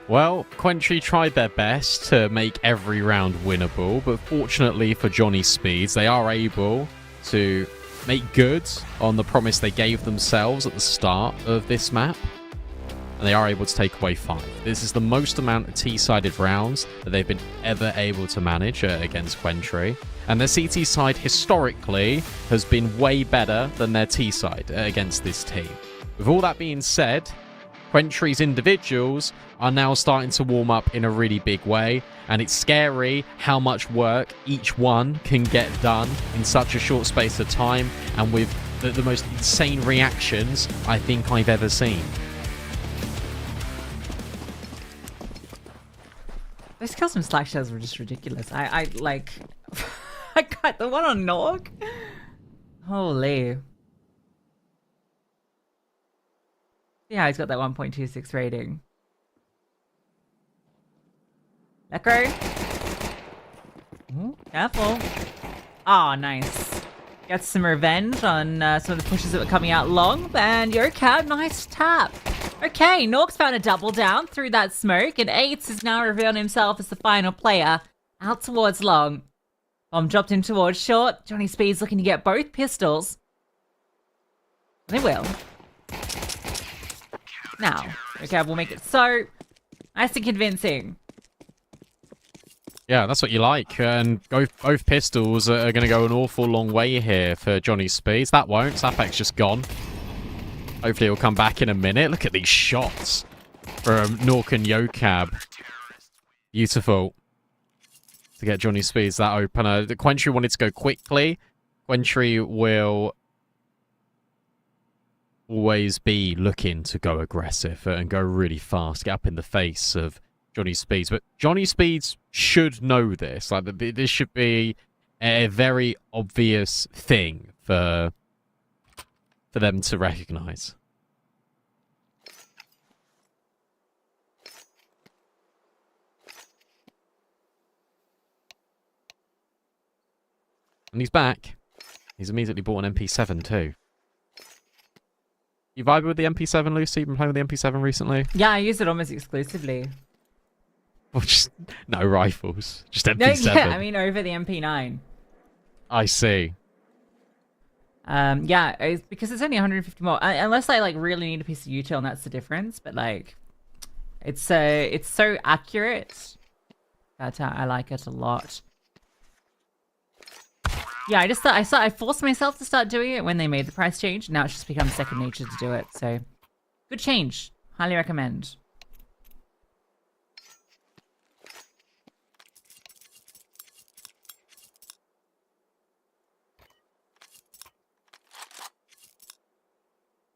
Well, QWENTRY tried their best to make every round winnable, but fortunately for Johnny Speeds, they are able to make good on the promise they gave themselves at the start of this map. And they are able to take away 5. This is the most amount of T-sided rounds that they've been ever able to manage against QWENTRY. And their CT side historically has been way better than their T side against this team. With all that being said, QWENTRY's individuals are now starting to warm up in a really big way, and it's scary how much work each one can get done in such a short space of time, and with the most insane reactions I think I've ever seen. Those kills from Slack Shells were just ridiculous. I like... I got the one on Nog. Holy. Yeah, he's got that 1.26 rating. Echo. Ooh, careful. Ah, nice. Gets some revenge on some of the pushes that were coming out long. And YoCab, nice tap. Okay, Nork's found a double down through that smoke, and Eights has now revealed himself as the final player out towards long. Bomb dropped in towards short. Johnny Speed's looking to get both pistols. They will. Now, YoCab will make it so nice and convincing. Yeah, that's what you like. And both pistols are going to go an awful long way here for Johnny Speeds. That won't. Zapak's just gone. Hopefully he'll come back in a minute. Look at these shots from Nork and YoCab. Beautiful. To get Johnny Speeds that opener. The QWENTRY wanted to go quickly. QWENTRY will always be looking to go aggressive and go really fast. Get up in the face of Johnny Speeds. But Johnny Speeds should know this. Like, this should be a very obvious thing for them to recognize. And he's back. He's immediately bought an MP7 too. You vibe with the MP7, Lucy? You've been playing with the MP7 recently? Yeah, I use it almost exclusively. Well, just no rifles. Just MP7. No, yeah, I mean over the MP9. I see. Yeah, it's because it's only 150 more. Unless I like really need a piece of util, and that's the difference. But like, it's so accurate that I like it a lot. Yeah, I forced myself to start doing it when they made the price change. Now it's just become second nature to do it. So, good change. Highly recommend.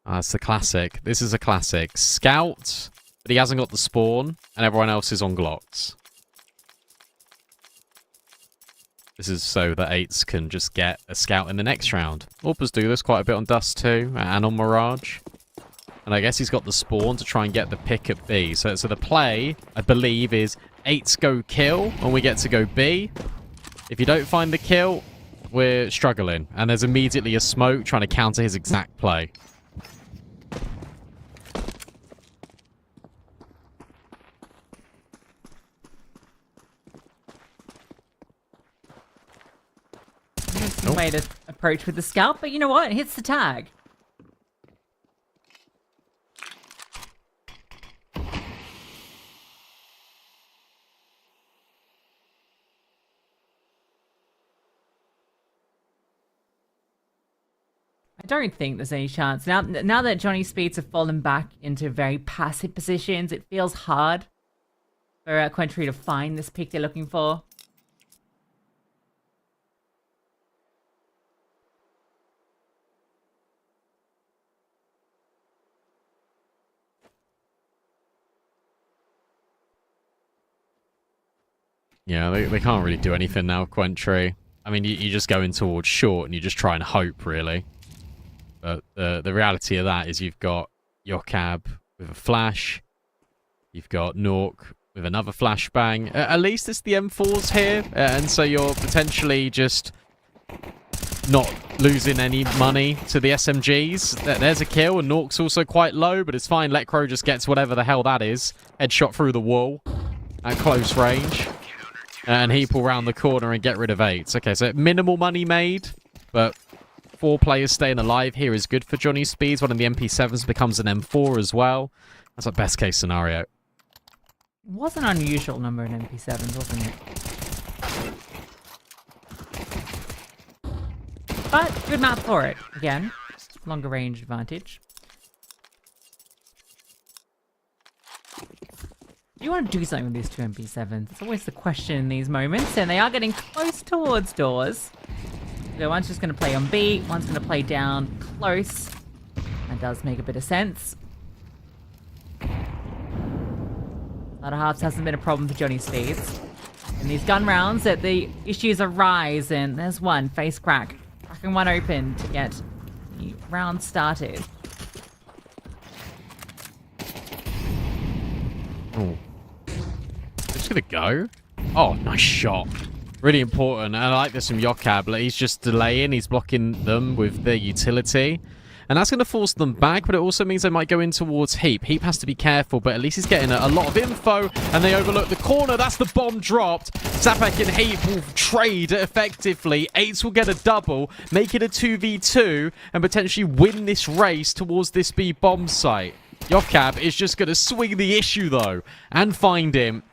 That's the classic. This is a classic. Scout, but he hasn't got the spawn, and everyone else is on Glocks. This is so that Eights can just get a scout in the next round. Orpas do this quite a bit on Dust 2 and on Mirage. And I guess he's got the spawn to try and get the pick at B. So the play, I believe, is Eights go kill when we get to go B. If you don't find the kill, we're struggling. And there's immediately a smoke trying to counter his exact play. Some way to approach with the scalp, but you know what? It hits the tag. I don't think there's any chance. Now that Johnny Speeds have fallen back into very passive positions, it feels hard for QWENTRY to find this pick they're looking for. Yeah, they can't really do anything now, QWENTRY. I mean, you just go in towards short and you just try and hope, really. But the reality of that is you've got YoCab with a flash. You've got Nork with another flashbang. At least it's the M4s here. And so you're potentially just not losing any money to the SMGs. There's a kill, and Nork's also quite low, but it's fine. Letcrow just gets whatever the hell that is. Headshot through the wall at close range. And he pull round the corner and get rid of Eights. Okay, so minimal money made, but 4 players staying alive here is good for Johnny Speeds. One of the MP7s becomes an M4 as well. That's a best case scenario. It was an unusual number in MP7s, wasn't it? But good map for it. Again, longer range advantage. Do you want to do something with these 2 MP7s? It's always the question in these moments, and they are getting close towards doors. So one's just going to play on B, one's going to play down close. That does make a bit of sense. Ladder halves hasn't been a problem for Johnny Speeds. In these gun rounds, that the issues arise, and there's one face crack, cracking one open to get the round started. Oh. Just gonna go. Oh, nice shot. Really important. And I like this from Yokab. Like, he's just delaying. He's blocking them with their utility. And that's going to force them back, but it also means they might go in towards Heap. Heap has to be careful, but at least he's getting a lot of info, and they overlook the corner. That's the bomb dropped. Zapek and Heap will trade effectively. Eights will get a double, make it a 2v2, and potentially win this race towards this B bomb site. Yokab is just going to swing the issue, though, and find him.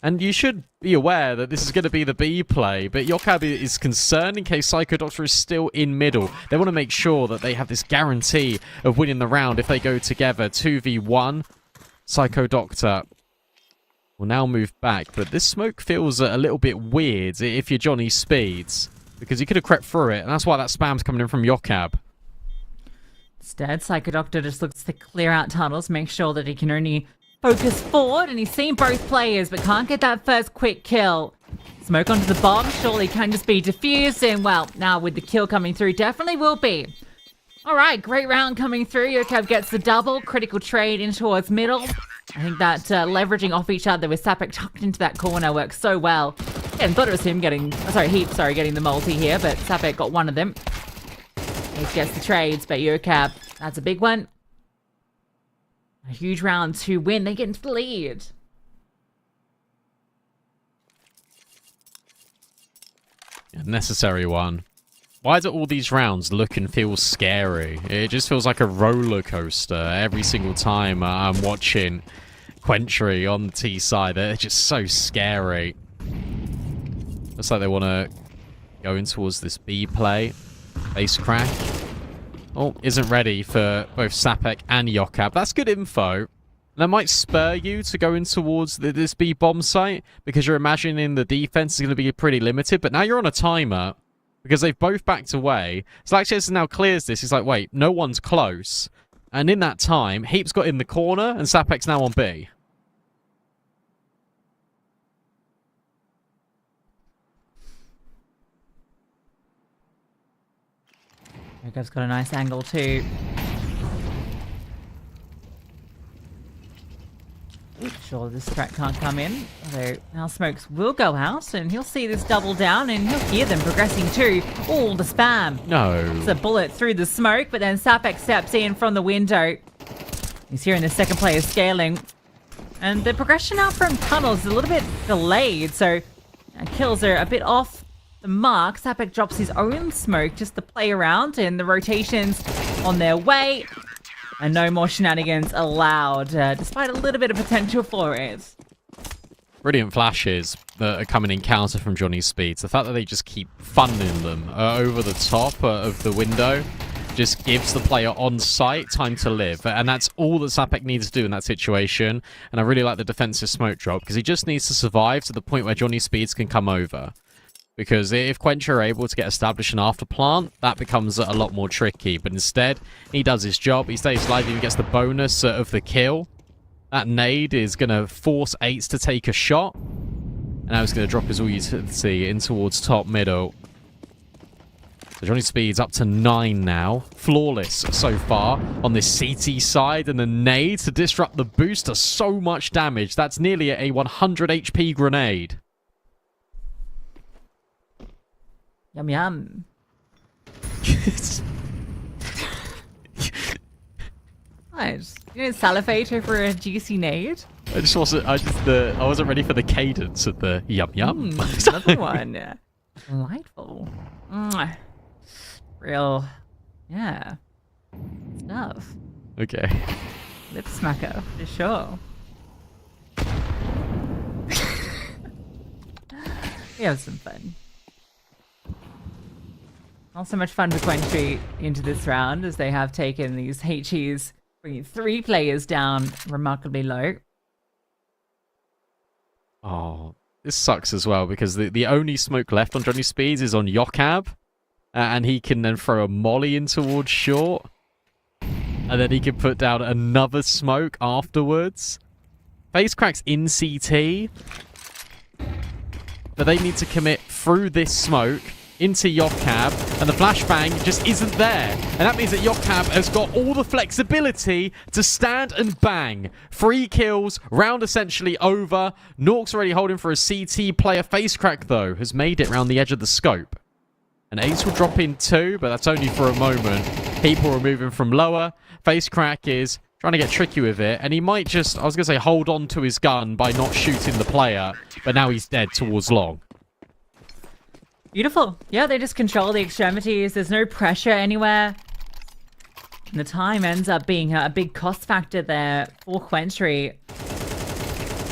And you should be aware that this is going to be the B play, but Yokab is concerned in case Psycho Doctor is still in middle. They want to make sure that they have this guarantee of winning the round if they go together. 2v1. Psycho Doctor will now move back, but this smoke feels a little bit weird if you're Johnny Speeds, because he could have crept through it, and that's why that spam's coming in from Yokab. Instead, Psycho Doctor just looks to clear out tunnels, make sure that he can only focus forward, and he's seen both players, but can't get that first quick kill. Smoke onto the bomb, surely can just be diffused, and well, now with the kill coming through, definitely will be. Alright, great round coming through. Yokab gets the double, critical trade in towards middle. I think that leveraging off each other with Sapek tucked into that corner works so well. And thought it was him getting, Heap, getting the multi here, but Sapek got one of them. He gets the trades, but Yokab, that's a big one. A huge round to win. They get into the lead. A necessary one. Why do all these rounds look and feel scary? It just feels like a roller coaster every single time I'm watching QWENTRY on the T side. They're just so scary. Looks like they want to go in towards this B play. Base crack. Oh, isn't ready for both Sapek and Yokab. That's good info. That might spur you to go in towards this B bomb site, because you're imagining the defense is going to be pretty limited. But now you're on a timer, because they've both backed away. So actually, now clears this. He's like, wait, no one's close. And in that time, Heap's got in the corner, and Sapek's now on B. Yokab's got a nice angle too. Sure, this threat can't come in. Although now Smokes will go out, and he'll see this double down, and he'll hear them progressing too. Oh, the spam. No. It's a bullet through the smoke, but then Sapek steps in from the window. He's hearing the second player scaling. And the progression out from tunnels is a little bit delayed, so kills are a bit off the mark. Sapek drops his own smoke just to play around, and the rotations on their way. And no more shenanigans allowed, despite a little bit of potential for it. Brilliant flashes that are coming in counter from Johnny Speeds. The fact that they just keep funding them over the top of the window just gives the player on site time to live. And that's all that Sapek needs to do in that situation. And I really like the defensive smoke drop, because he just needs to survive to the point where Johnny Speeds can come over. Because if QWENTRY are able to get established an after plant, that becomes a lot more tricky. But instead, he does his job. He stays alive. He gets the bonus of the kill. That nade is going to force Eights to take a shot. And now he's going to drop his all utility in towards top middle. So Johnny Speed's up to 9 now. Flawless so far on this CT side. And the nade to disrupt the boost does so much damage. That's nearly a 100 HP grenade. Yum yum. Nice. You didn't salivate over a juicy nade? I wasn't ready for the cadence of the yum yum. Another one. Delightful. Real Yeah. Stuff. Okay. Lip smacker, for sure. We have some fun. Not so much fun for QWENTRY into this round, as they have taken these HEs, bringing 3 players down remarkably low. Oh, this sucks as well, because the only smoke left on Johnny Speeds is on Yokab, and he can then throw a molly in towards short, and then he can put down another smoke afterwards. Face crack's in CT, but they need to commit through this smoke into Yokab, and the flashbang just isn't there. And that means that Yokab has got all the flexibility to stand and bang. 3 kills, round essentially over. Nork's already holding for a CT player. Facecrack, though, has made it round the edge of the scope. And Ace will drop in 2, but that's only for a moment. People are moving from lower. Facecrack is trying to get tricky with it, and he might just, I was going to say, hold on to his gun by not shooting the player, but now he's dead towards long. Beautiful. Yeah, they just control the extremities. There's no pressure anywhere. And the time ends up being a big cost factor there for QWENTRY.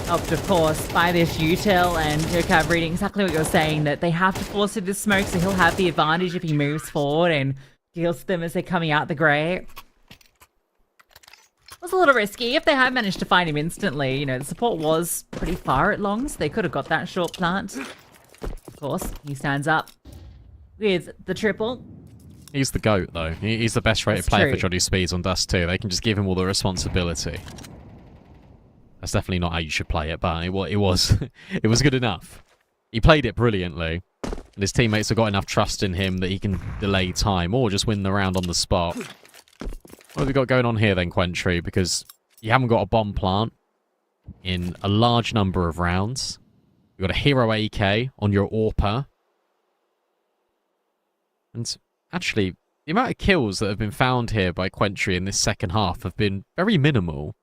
Helped, of course, by this util, and Yokab reading exactly what you're saying, that they have to force through the smoke, so he'll have the advantage if he moves forward and deals them as they're coming out the grey. It was a little risky. If they had managed to find him instantly, you know, the support was pretty far at long, so they could have got that short plant. Of course, he stands up with the triple. He's the GOAT, though. He's the best rated player for Johnny Speeds on Dust 2. They can just give him all the responsibility. That's definitely not how you should play it, but it was it was good enough. He played it brilliantly, and his teammates have got enough trust in him that he can delay time or just win the round on the spot. What have we got going on here then, QWENTRY? Because you haven't got a bomb plant in a large number of rounds. You've got a hero AK on your AWPer. And actually, the amount of kills that have been found here by QWENTRY in this second half have been very minimal.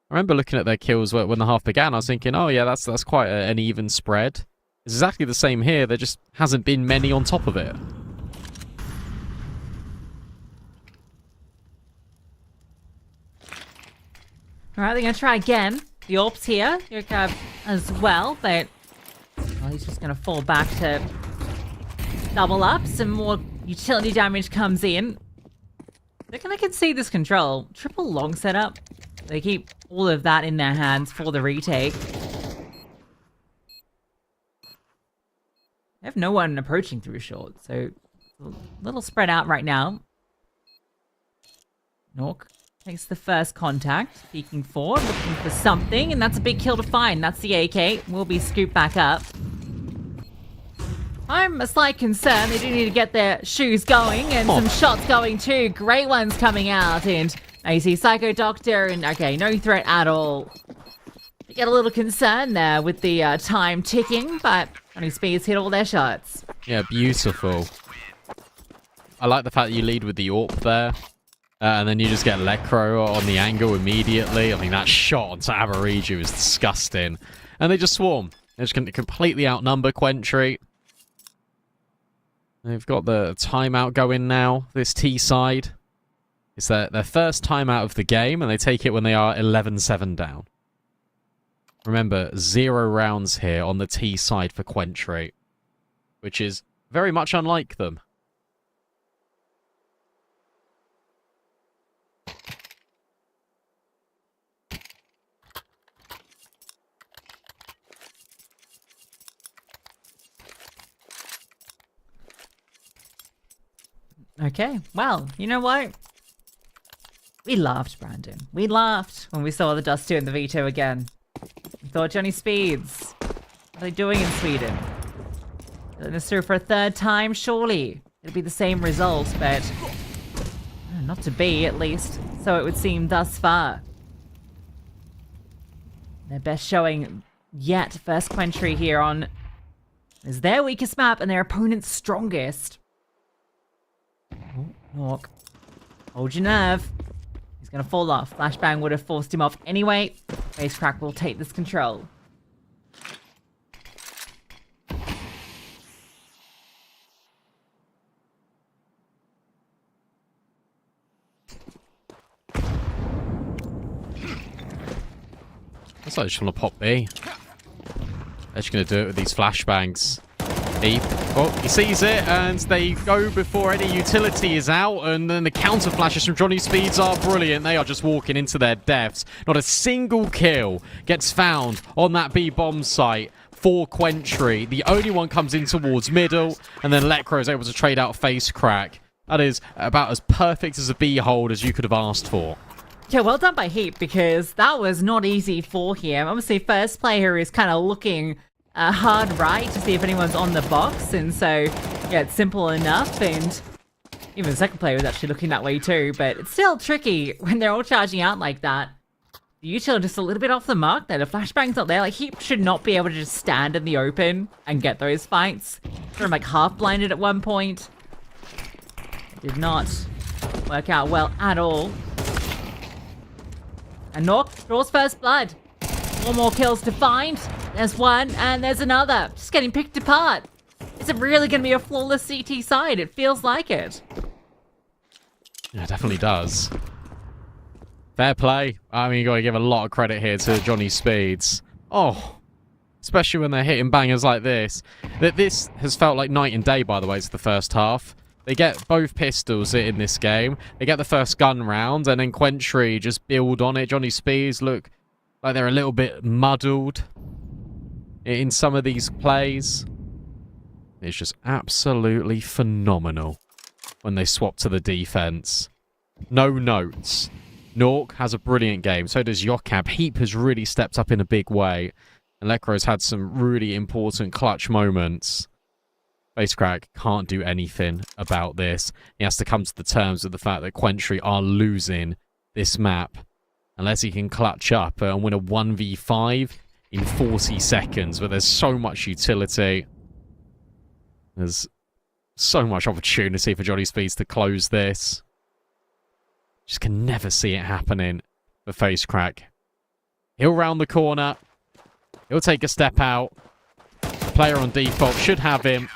I remember looking at their kills when the half began, I was thinking, oh yeah, that's quite an even spread. It's exactly the same here, there just hasn't been many on top of it. Alright, they're going to try again. The AWP's here. Yokab as well, but well, he's just going to fall back to double up. Some more utility damage comes in. They're going to concede this control. Triple long setup. They keep all of that in their hands for the retake. They have no one approaching through short, so a little spread out right now. Nork takes the first contact, peeking forward, looking for something, and that's a big kill to find. That's the AK. Will be scooped back up. I'm a slight concern. They do need to get their shoes going, and some shots going too. Great ones coming out, and now you see Psycho Doctor, and okay, no threat at all. You get a little concerned there with the time ticking, but Johnny Speeds hit all their shots. Yeah, beautiful. I like the fact that you lead with the AWP there. And then you just get Lecro on the angle immediately. I mean, that shot onto Aboriju is disgusting. And they just swarm. They're just going to completely outnumber QWENTRY. They've got the timeout going now, this T side. It's their first timeout of the game, and they take it when they are 11-7 down. Remember, 0 rounds here on the T side for QWENTRY, which is very much unlike them. Okay, well, you know what? We laughed, Brandon. We laughed when we saw the Dust 2 and the Veto again. We thought, Johnny Speeds, what are they doing in Sweden? Doing this through for a third time, surely. It'll be the same result, but not to be, at least. So it would seem thus far. Their best showing yet. First QWENTRY here on is their weakest map and their opponent's strongest. Oh, Nork. Hold your nerve. He's going to fall off. Flashbang would have forced him off anyway. Facecrack will take this control. Looks like I just want to pop B. They're just going to do it with these flashbangs. Oh, he sees it, and they go before any utility is out, and then the counter flashes from Johnny Speeds are brilliant. They are just walking into their deaths. Not a single kill gets found on that B bomb site for QWENTRY. The only one comes in towards middle, and then Lekro is able to trade out face crack. That is about as perfect as a B hold as you could have asked for. Yeah, well done by Heap, because that was not easy for him. Obviously, first player is kind of looking hard right to see if anyone's on the box, and so, yeah, it's simple enough, and even the second player was actually looking that way too, but it's still tricky when they're all charging out like that. The util just a little bit off the mark there. The flashbang's not there. Like, Heap should not be able to just stand in the open and get those fights. Sort of like half blinded at one point. Did not work out well at all. And Nork draws first blood. 4 more kills to find. There's one, and there's another. Just getting picked apart. Is it really going to be a flawless CT side? It feels like it. Yeah, it definitely does. Fair play. I mean, you got to give a lot of credit here to Johnny Speeds. Oh, especially when they're hitting bangers like this. This has felt like night and day, by the way, to the first half. They get both pistols in this game. They get the first gun round, and then QWENTRY just build on it. Johnny Speeds look like they're a little bit muddled in some of these plays. It's just absolutely phenomenal when they swap to the defense. No notes. Nork has a brilliant game. So does Yokab. Heap has really stepped up in a big way. And Lekro's had some really important clutch moments. Facecrack can't do anything about this. He has to come to the terms with the fact that QWENTRY are losing this map. Unless he can clutch up and win a 1v5 in 40 seconds. But there's so much utility. There's so much opportunity for Johnny Speeds to close this. Just can never see it happening for Facecrack. He'll round the corner. He'll take a step out. Player on default should have him.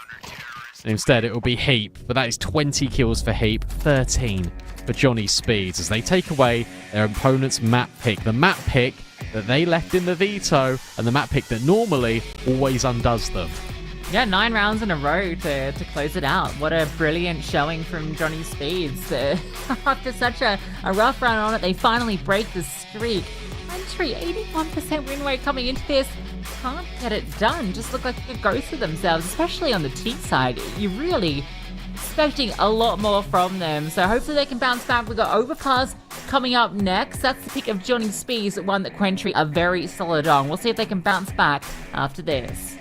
And instead, it will be Heap. But that is 20 kills for Heap, 13 for Johnny Speeds, as they take away their opponent's map pick. The map pick that they left in the veto, and the map pick that normally always undoes them. Yeah, 9 rounds in a row to close it out. What a brilliant showing from Johnny Speeds. After such a rough run on it, they finally break the streak. QWENTRY, 81% win rate coming into this. Can't get it done. Just look like a ghost of themselves, especially on the T side. You're really expecting a lot more from them. So hopefully they can bounce back. We've got Overpass coming up next. That's the pick of Johnny Speeds, one that QWENTRY are very solid on. We'll see if they can bounce back after this.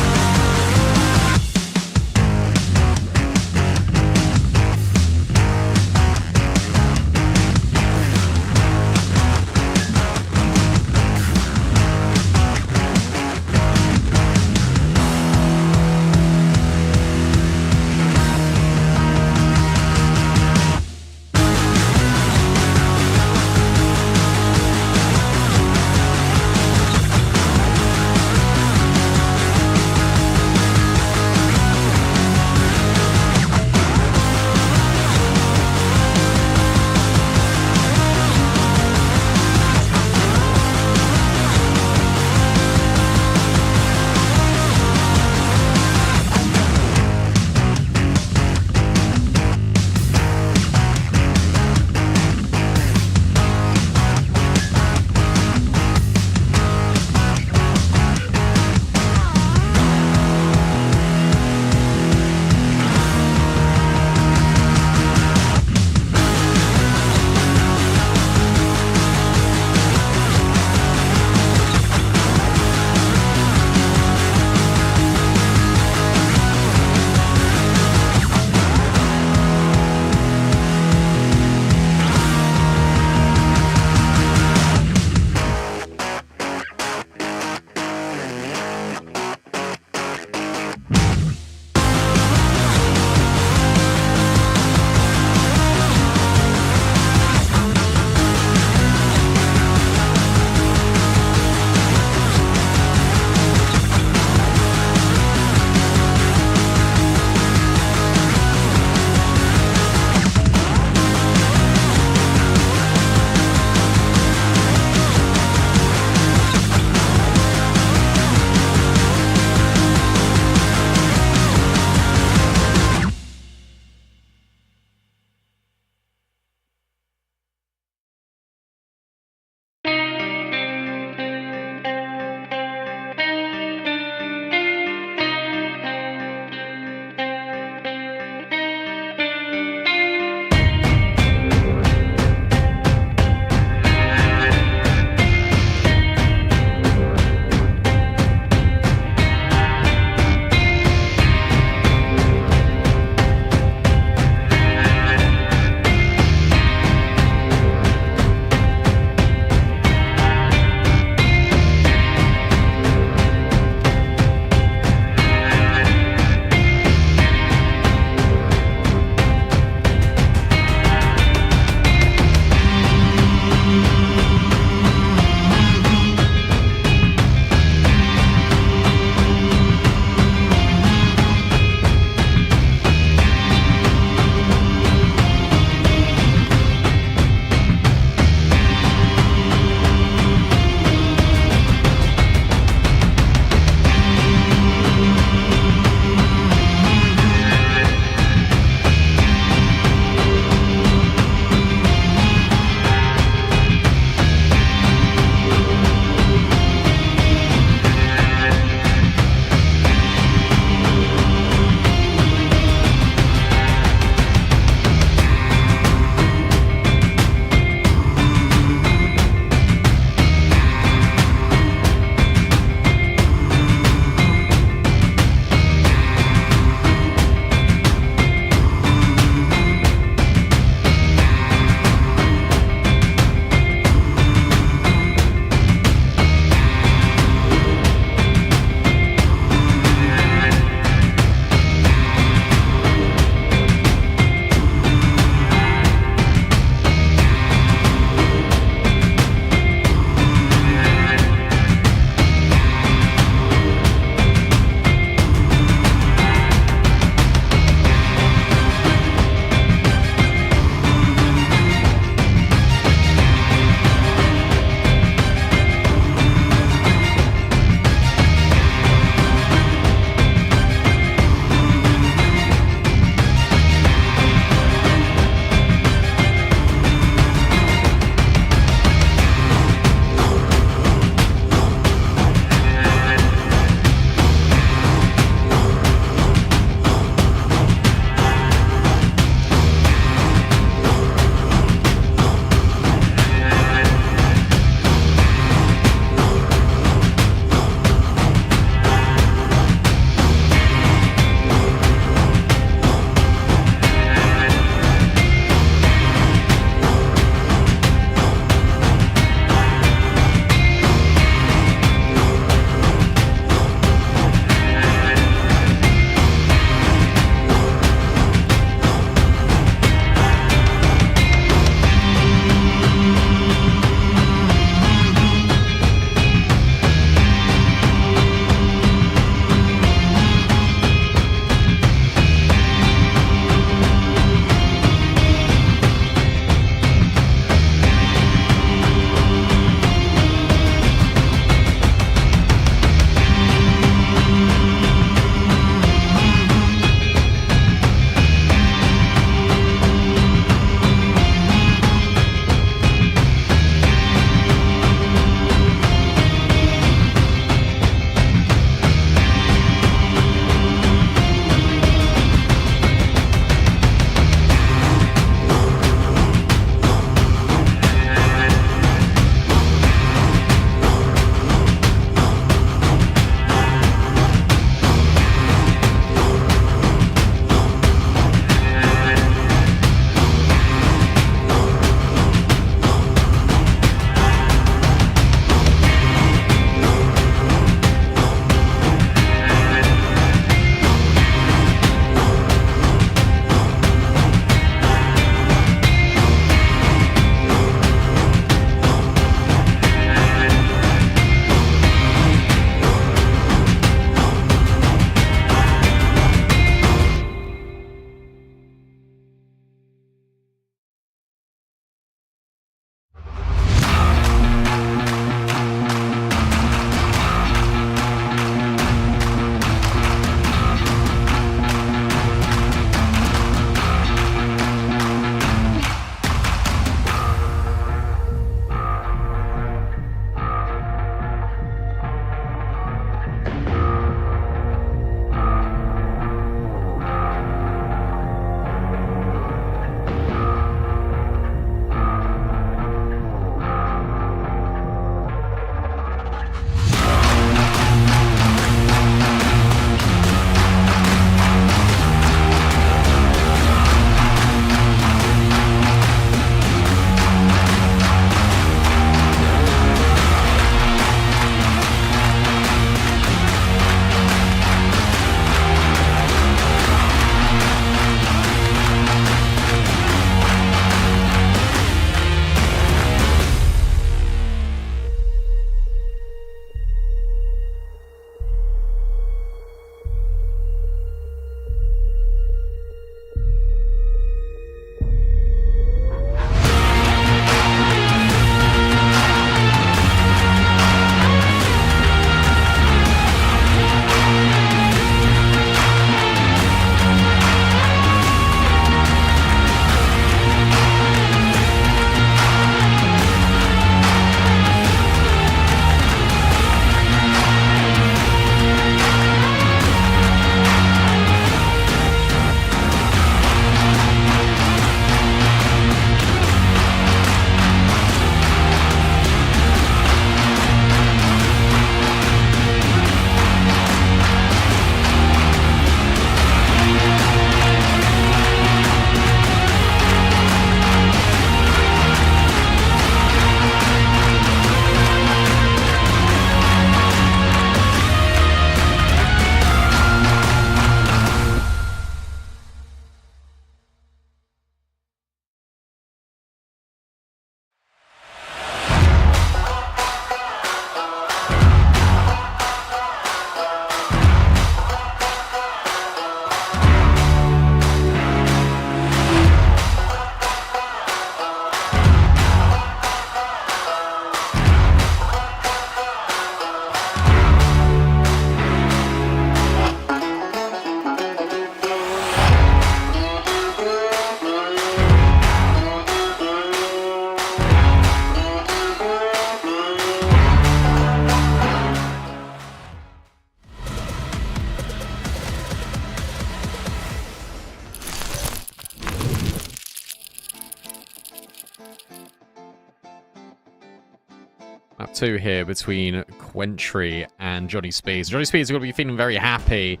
Map 2 here between QWENTRY and Johnny Speeds. Johnny Speeds are going to be feeling very happy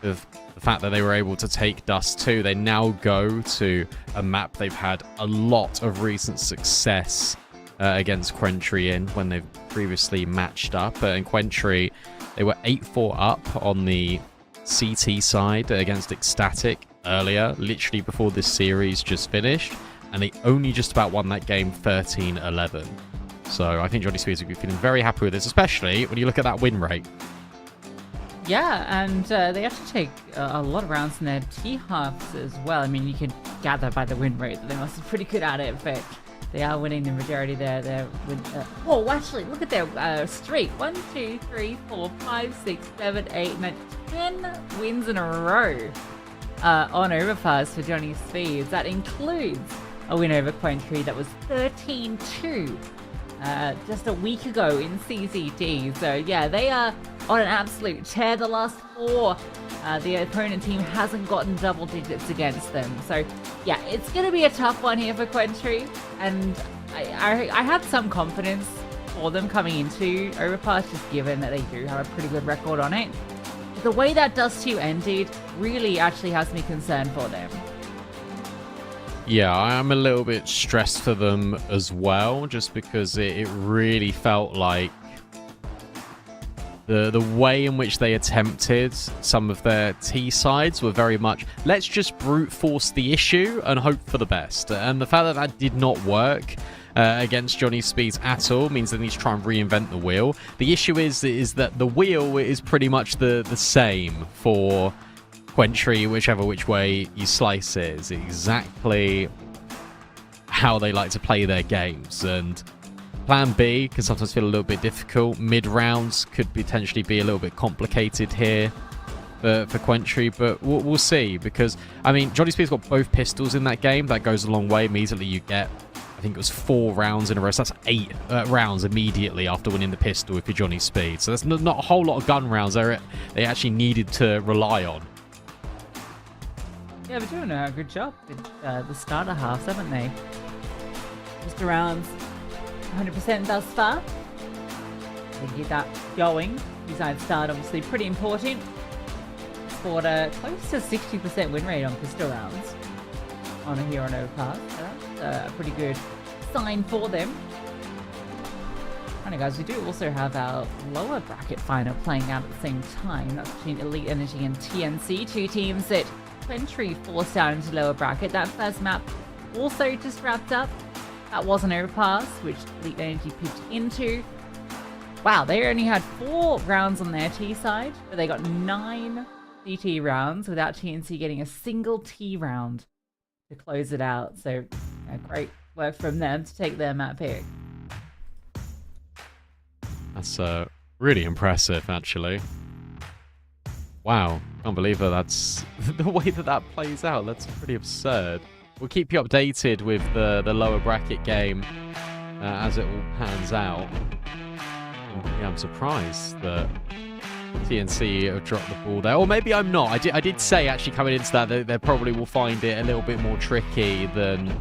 with the fact that they were able to take Dust 2. They now go to a map they've had a lot of recent success against QWENTRY in when they've previously matched up. In QWENTRY, they were 8-4 up on the CT side against Ecstatic earlier, literally before this series just finished, and they only just about won that game 13-11. So I think Johnny Spears will be feeling very happy with this, especially when you look at that win rate. Yeah, and they actually take a lot of rounds in their T-halves as well. I mean, you could gather by the win rate that they must be pretty good at it, but they are winning the majority there. Oh, actually, look at their streak. 1, 2, 3, 4, 5, 6, 7, 8, 9, 10 wins in a row on Overpass for Johnny Speeds. That includes a win over QWENTRY that was 13-2 just a week ago in CCT. So yeah, they are on an absolute tear. The last 4, the opponent team hasn't gotten double digits against them. So yeah, it's going to be a tough one here for QWENTRY, and I had some confidence for them coming into Overpass, just given that they do have a pretty good record on it. The way that Dust 2 ended really actually has me concerned for them. Yeah, I'm a little bit stressed for them as well, just because it really felt like the way in which they attempted some of their T sides were very much, let's just brute force the issue and hope for the best. And the fact that that did not work against Johnny Speeds at all means they need to try and reinvent the wheel. The issue is that the wheel is pretty much the same for QWENTRY, which way you slice it. Is exactly how they like to play their games. And plan B can sometimes feel a little bit difficult. Mid rounds could potentially be a little bit complicated here for QWENTRY, but we'll see, because I mean, Johnny Spears got both pistols in that game. That goes a long way. Immediately you get, I think it was 4 rounds in a row, so that's 8 rounds immediately after winning the pistol if you're Johnny Speed. So that's not a whole lot of gun rounds there they actually needed to rely on. Yeah, they're doing a good job with the starter halves, haven't they? Just around 100% thus far. They get that going. Besides start, obviously pretty important. Scored a close to 60% win rate on pistol rounds here on Overpass. So that's a pretty good sign for them. Alright guys, we do also have our lower bracket final playing out at the same time. That's between Elite Energy and TNC, 2 teams that QWENTRY forced down into the lower bracket. That first map also just wrapped up. That was an Overpass, which Elite Energy picked into. Wow, they only had 4 rounds on their T side, but they got 9 CT rounds without TNC getting a single T round to close it out. So great work from them to take their map pick. That's really impressive, actually. Wow, can't believe that's the way that plays out. That's pretty absurd. We'll keep you updated with the lower bracket game as it all pans out. And, yeah, I'm surprised that TNC have dropped the ball there. Or maybe I'm not. I did say, actually, coming into that, they probably will find it a little bit more tricky than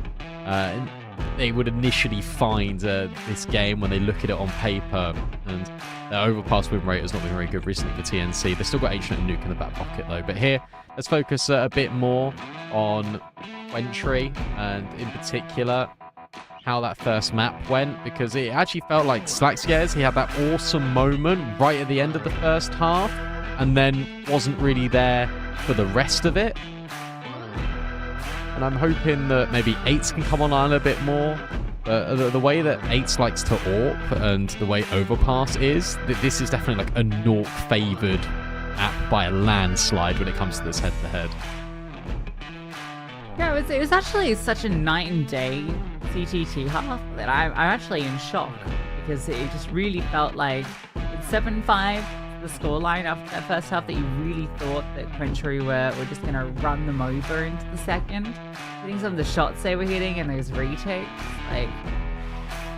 they would initially find this game when they look at it on paper. And their Overpass win rate has not been very good recently for TNC. They've still got Ancient and Nuke in the back pocket, though. But here, let's focus a bit more on QWENTRY, and in particular how that first map went, because it actually felt like Slackscares, he had that awesome moment right at the end of the first half and then wasn't really there for the rest of it. And I'm hoping that maybe 8s can come online a bit more. The way that 8s likes to AWP and the way Overpass is, this is definitely like a Nork favoured app by a landslide when it comes to this head-to-head. Yeah, it was actually such a night and day CTT half that I'm actually in shock, because it just really felt like it's 7-5 the scoreline after that first half, that you really thought that QWENTRY were just going to run them over into the second. Hitting some of the shots they were hitting and those retakes, like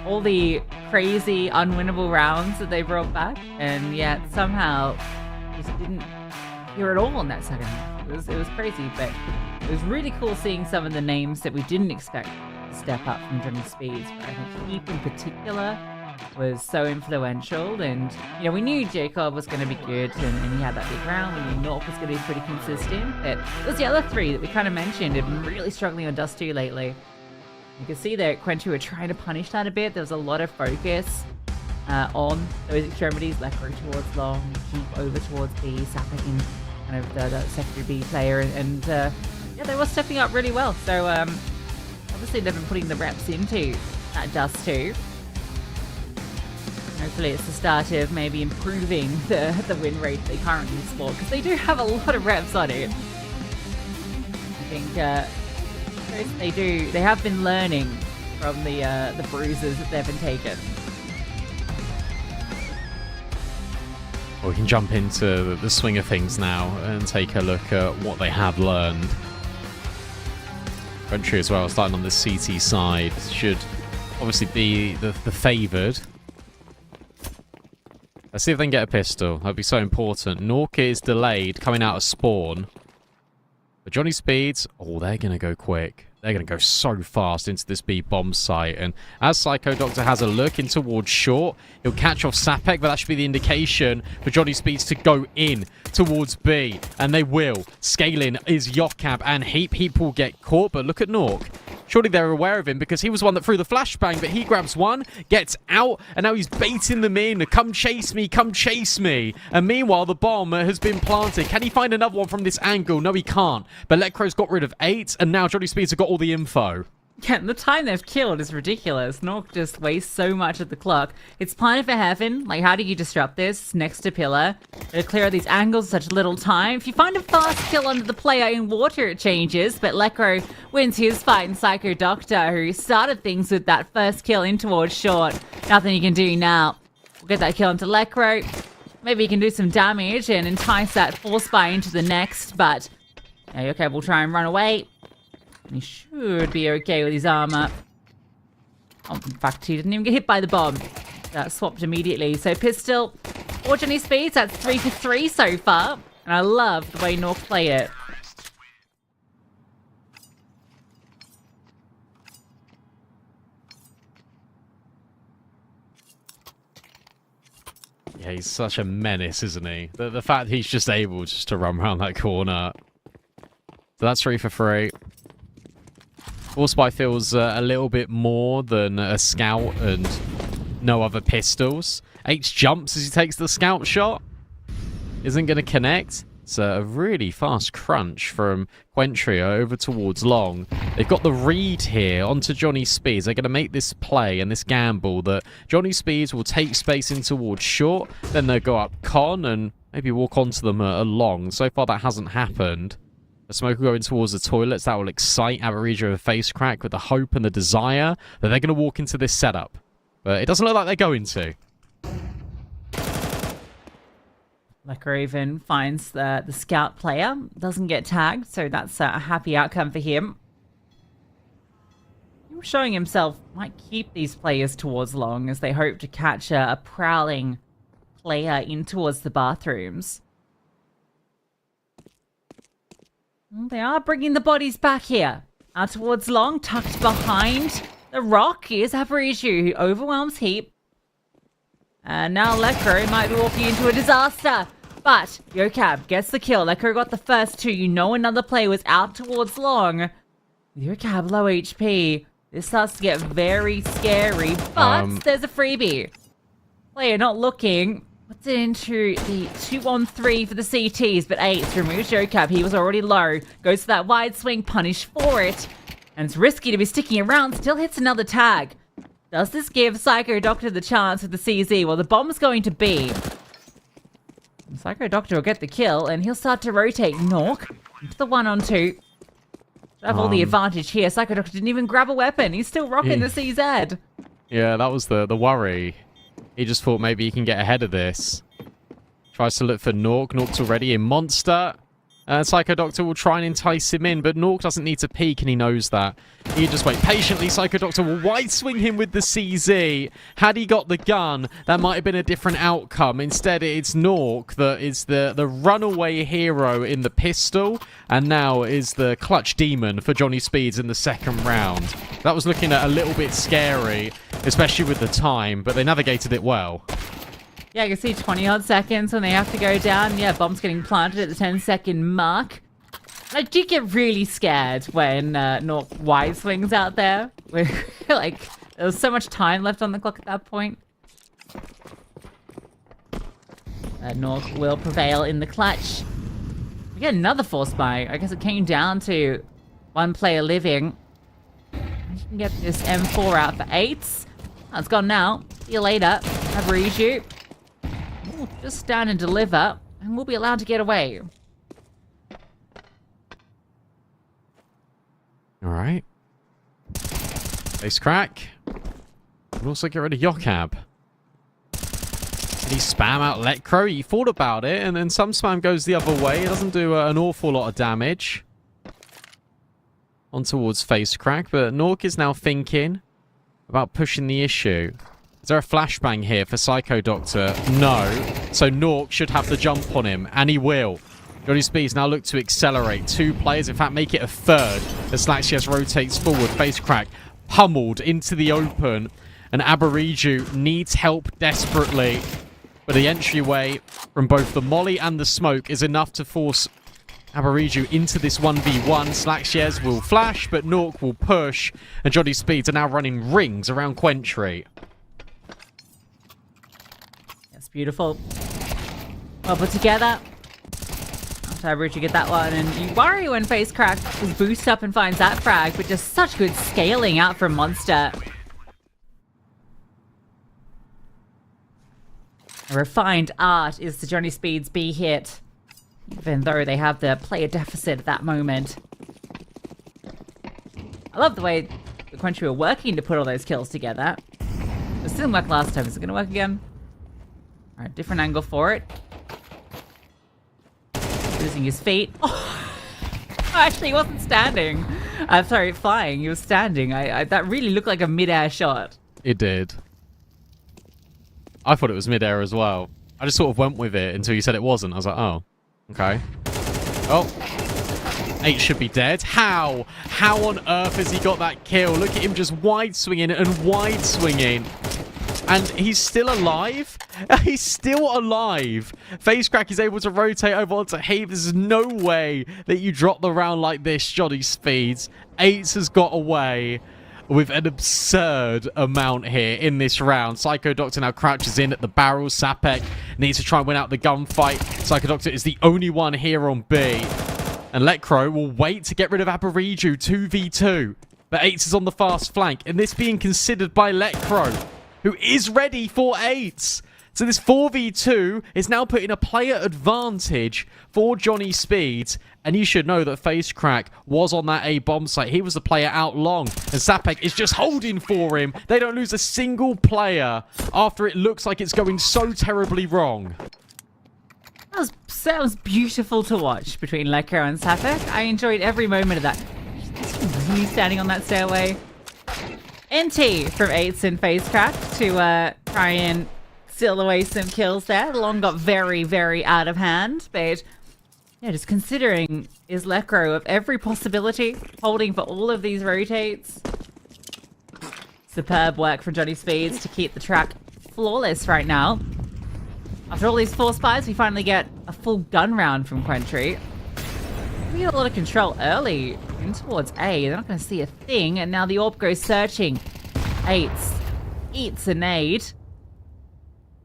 all the crazy unwinnable rounds that they brought back, and yet somehow just didn't hear it all in that second half. It was crazy, but it was really cool seeing some of the names that we didn't expect step up from Johnny Speeds, but I think Heap in particular was so influential. And, you know, we knew Jacob was going to be good, and he had that big round. We knew Nork was going to be pretty consistent. But it was the other three that we kind of mentioned have been really struggling on Dust 2 lately. You can see that QWENTRY were trying to punish that a bit. There was a lot of focus on those extremities, Lekro towards long, Heap over towards B, Sapek in kind of the secondary B player, and yeah, they were stepping up really well. So obviously they've been putting the reps into that Dust 2. Hopefully it's the start of maybe improving the win rate they currently sport, because they do have a lot of reps on it. I think they have been learning from the bruises that they've been taking. Well, we can jump into the swing of things now and take a look at what they have learned. QWENTRY as well, starting on the CT side, should obviously be the favoured. Let's see if they can get a pistol. That'd be so important. Nork is delayed coming out of spawn. But Johnny Speeds, oh, they're going to go quick. They're going to go so fast into this B bomb site. And as Psycho Doctor has a look in towards short, he'll catch off Sapek, but that should be the indication for Johnny Speeds to go in towards B. And they will. Scaling is Yokab and Heap. Heap will get caught, but look at Nork. Surely they're aware of him because he was one that threw the flashbang, but he grabs one, gets out, and now he's baiting them in. Come chase me, come chase me. And meanwhile, the bomb has been planted. Can he find another one from this angle? No, he can't. But Lekro's got rid of 8, and now Johnny Speeds have got all the info. Yeah, the time they've killed is ridiculous. Nork just wastes so much of the clock. It's planted for heaven. Like, how do you disrupt this? Next to pillar. To clear these angles in such little time. If you find a fast kill under the player in water, it changes. But Lekro wins his fight in Psycho Doctor, who started things with that first kill in towards short. Nothing you can do now. We'll get that kill into Lekro. Maybe he can do some damage and entice that force buy into the next. But, yeah, okay, we'll try and run away. He should be okay with his armor. Oh, in fact, he didn't even get hit by the bomb. That swapped immediately. So pistol or Johnny Speeds, that's 3 for 3 so far. And I love the way Nork play it. Yeah, he's such a menace, isn't he? The fact he's just able just to run around that corner. So that's 3 for 3. Force-Buy feels a little bit more than a scout and no other pistols. H jumps as he takes the scout shot. Isn't going to connect. It's a really fast crunch from QWENTRY over towards long. They've got the read here onto Johnny Speeds. They're going to make this play and this gamble that Johnny Speeds will take space in towards short. Then they'll go up con and maybe walk onto them long. So far that hasn't happened. The smoke will go in towards the toilets. That will excite Aborigine with a face crack with the hope and the desire that they're going to walk into this setup. But it doesn't look like they're going to. Lekro even finds the scout player. Doesn't get tagged, so that's a happy outcome for him. He was showing himself might keep these players towards long as they hope to catch a prowling player in towards the bathrooms. They are bringing the bodies back here. Out towards long, tucked behind the rock is Aborigine, who overwhelms Heap. And now Lekro might be walking into a disaster. But Yokab gets the kill. Lekro got the first 2. You know another player was out towards long. Yokab low HP. This starts to get very scary, but there's a freebie. Player not looking. Puts it into the 2-on-3 for the CTs, but 8 removes Yokab. He was already low. Goes for that wide swing, punish for it. And it's risky to be sticking around. Still hits another tag. Does this give Psycho Doctor the chance with the CZ? Well, the bomb's going to be. Psycho Doctor will get the kill, and he'll start to rotate Nork into the 1-on-2. Should have all the advantage here. Psycho Doctor didn't even grab a weapon. He's still rocking the CZ. Yeah, that was the worry. He just thought maybe he can get ahead of this. Tries to look for Nork. Nork's already in Monster. Psycho Doctor will try and entice him in, but Nork doesn't need to peek, and he knows that. He just wait patiently. Psycho Doctor will wide swing him with the CZ. Had he got the gun, that might have been a different outcome. Instead, it's Nork that is the runaway hero in the pistol, and now is the clutch demon for Johnny Speeds in the second round. That was looking a little bit scary, especially with the time, but they navigated it well. Yeah, you can see 20-odd seconds when they have to go down. Yeah, bombs getting planted at the 10-second mark. I do get really scared when Nork wide swings out there. Like, there was so much time left on the clock at that point. Nork will prevail in the clutch. We get another force buy. I guess it came down to one player living. You can get this M4 out for 8s. Oh, it's gone now. See you later. Have a reshoot. We'll just stand and deliver, and we'll be allowed to get away. Alright. Face crack. We'll also get rid of Yokab. Did he spam out Letcro? He thought about it, and then some spam goes the other way. It doesn't do an awful lot of damage. On towards face crack, but Nork is now thinking about pushing the issue. Is there a flashbang here for Psycho Doctor? No. So Nork should have the jump on him, and he will. Johnny Speeds now look to accelerate. 2 players, in fact, make it a third. As Slaxias rotates forward, face crack, pummeled into the open. And Aboriju needs help desperately. But the entryway from both the molly and the smoke is enough to force Aboriju into this 1v1. Slaxias will flash, but Nork will push. And Johnny Speeds are now running rings around QWENTRY. Beautiful. Well put together. After Aboriju get that one, and you worry when face crack is boost up and finds that frag, but just such good scaling out from Monster. A refined art is the Johnny Speeds B hit, even though they have the player deficit at that moment. I love the way the QWENTRY were working to put all those kills together. It didn't work last time. Is it going to work again? Alright, different angle for it. Using his feet. Oh, actually, he wasn't standing. I'm sorry, flying. He was standing. That really looked like a mid-air shot. It did. I thought it was mid-air as well. I just sort of went with it until you said it wasn't. I was like, oh, okay. Oh. 8 should be dead. How? How on earth has he got that kill? Look at him just wide swinging and wide swinging. And he's still alive? He's still alive. Face crack is able to rotate over onto Heath. There's no way that you drop the round like this, Johnny Speeds. 8s has got away with an absurd amount here in this round. Psycho Doctor now crouches in at the barrel. Sapek needs to try and win out the gunfight. Psycho Doctor is the only one here on B. And Letcro will wait to get rid of Aboriju 2v2. But 8s is on the fast flank. And this being considered by Letcro, who is ready for 8s. So this 4v2 is now putting a player advantage for Johnny Speeds. And you should know that Face Crack was on that A bomb site. He was the player out long. And Sapek is just holding for him. They don't lose a single player after it looks like it's going so terribly wrong. That was beautiful to watch between Letcro and Sapek. I enjoyed every moment of that. He's standing on that stairway. NT from 8s and Face Crack to try and steal away some kills there. The long got very, very out of hand, but yeah, just considering is Letcro of every possibility, holding for all of these rotates. Superb work from Johnny Speeds to keep the track flawless right now. After all these force fires, we finally get a full gun round from QWENTRY. We get a lot of control early in towards A. They're not going to see a thing, and now the orb goes searching. 8s eats a nade.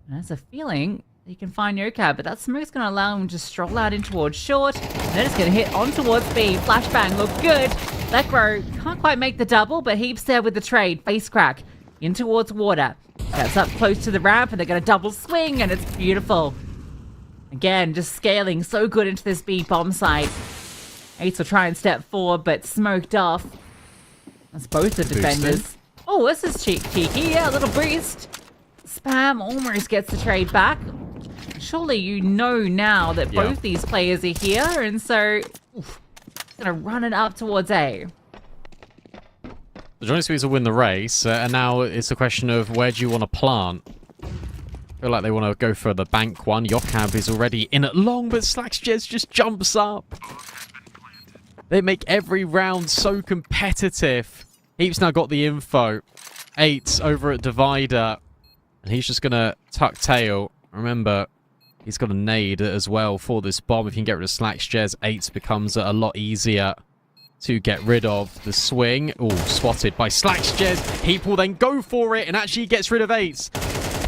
And there's a feeling that you can find Yokab, but that smoke's going to allow him to stroll out in towards short. And then it's going to hit on towards B. Flashbang look good. Letcro can't quite make the double, but Heap's there with the trade. Face crack in towards water. That's up close to the ramp, and they're going to double swing, and it's beautiful. Again, just scaling so good into this B bomb site. 8s will try and step forward, but smoked off. That's both the defenders. Oh, this is cheeky. Yeah, a little boost. Spam almost gets the trade back. surely you know now that Yeah. both these players are here, and so gonna run it up towards A. The Johnny Speeds will win the race, and now it's a question of where do you want to plant? I feel like they want to go for the bank one. Yokab is already in at long, but Slaxjez just jumps up. They make every round so competitive. Heap's now got the info. 8 over at Divider. And he's just going to tuck tail. Remember, he's got a nade as well for this bomb. If you can get rid of Slaxjez, 8 becomes a lot easier to get rid of. The swing. Oh, spotted by Slaxjez. Heap will then go for it and actually gets rid of 8.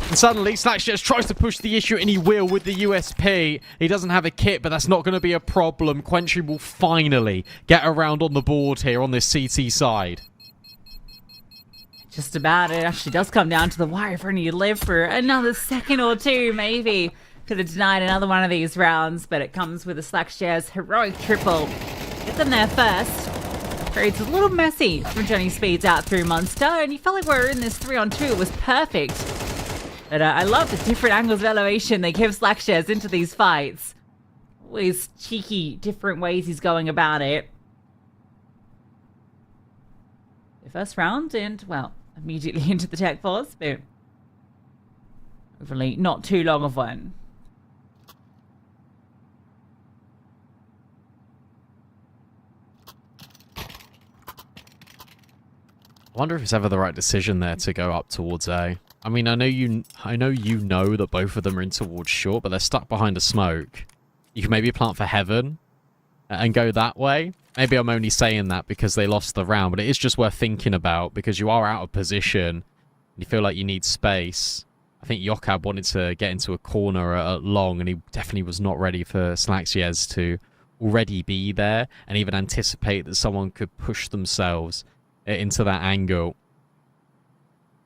And suddenly, Slaxjez tries to push the issue, and he will with the USP. He doesn't have a kit, but that's not going to be a problem. QWENTRY will finally get around on the board here on this CT side. Just about. It actually does come down to the wire if only you live for another second or two, maybe. Could have denied another one of these rounds, but it comes with a Slaxjez heroic triple. Get them there first. It's a little messy from Johnny Speeds out through Monster, and you felt like we were in this 3-on-2. It was perfect. But I love the different angles of elevation they give Slaxjez into these fights. Always cheeky, different ways he's going about it. The first round, and, well, immediately into the tech force, but hopefully not too long of one. I wonder if it's ever the right decision there to go up towards A. I mean, I know you know that both of them are in towards short, but they're stuck behind a smoke. You can maybe plant for heaven and go that way. Maybe I'm only saying that because they lost the round, but it is just worth thinking about because you are out of position and you feel like you need space. I think Yokab wanted to get into a corner at long, and he definitely was not ready for Slaxjez to already be there and even anticipate that someone could push themselves into that angle.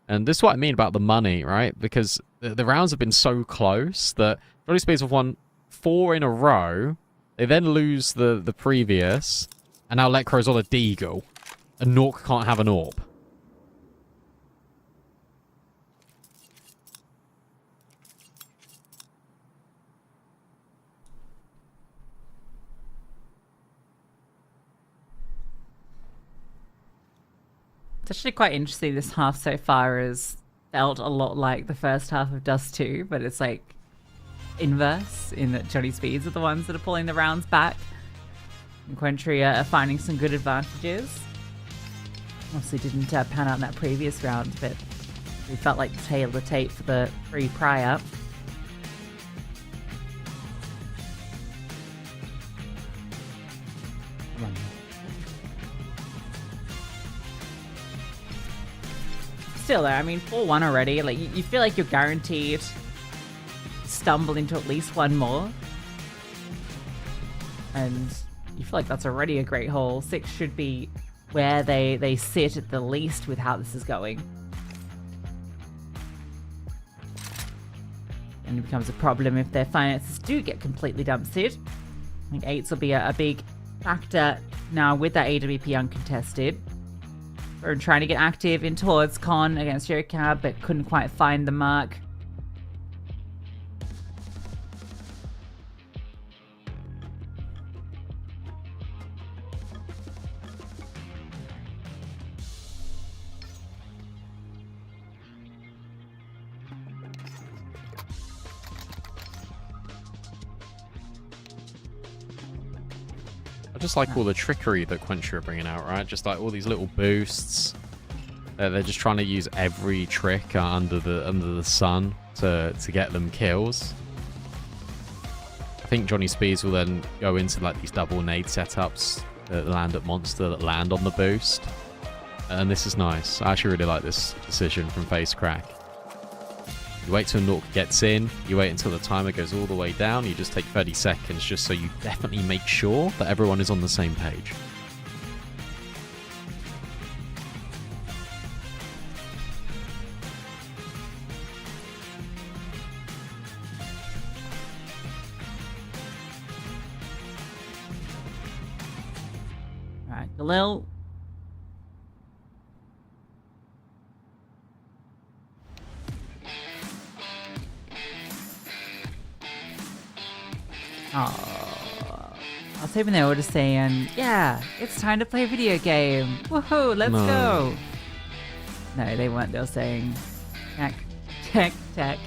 And this is what I mean about the money, right? Because the rounds have been so close that Johnny Speeds have won 4 in a row. They then lose the previous. And now Lekro's on a Deagle. And Nork can't have an AWP. It's actually quite interesting. This half so far has felt a lot like the first half of Dust 2, but it's like inverse in that Johnny Speeds are the ones that are pulling the rounds back. And QWENTRY are finding some good advantages. Obviously didn't pan out in that previous round, but we felt like the tail of the tape for the 3 prior. Still though, I mean, 4-1 already. Like, you feel like you're guaranteed to stumble into at least one more. And you feel like that's already a great haul. 6 should be where they sit at the least with how this is going. And it becomes a problem if their finances do get completely dumpstered. I think 8s will be a big factor now with that AWP uncontested. We're trying to get active in towards Con against Yokab, but couldn't quite find the mark. I just like all the trickery that QWENTRY are bringing out, right? Just like all these little boosts. They're just trying to use every trick under the sun to get them kills. I think Johnny Speeds will then go into like these double nade setups that land at Monster that land on the boost. And this is nice. I actually really like this decision from FaceCrack. You wait till Nork gets in, you wait until the timer goes all the way down, you just take 30 seconds just so you definitely make sure that everyone is on the same page. Alright, Galil. Oh, I was hoping they were just saying, yeah, it's time to play a video game. Woohoo, let's go. No, they weren't. They were saying, tech, tech, tech.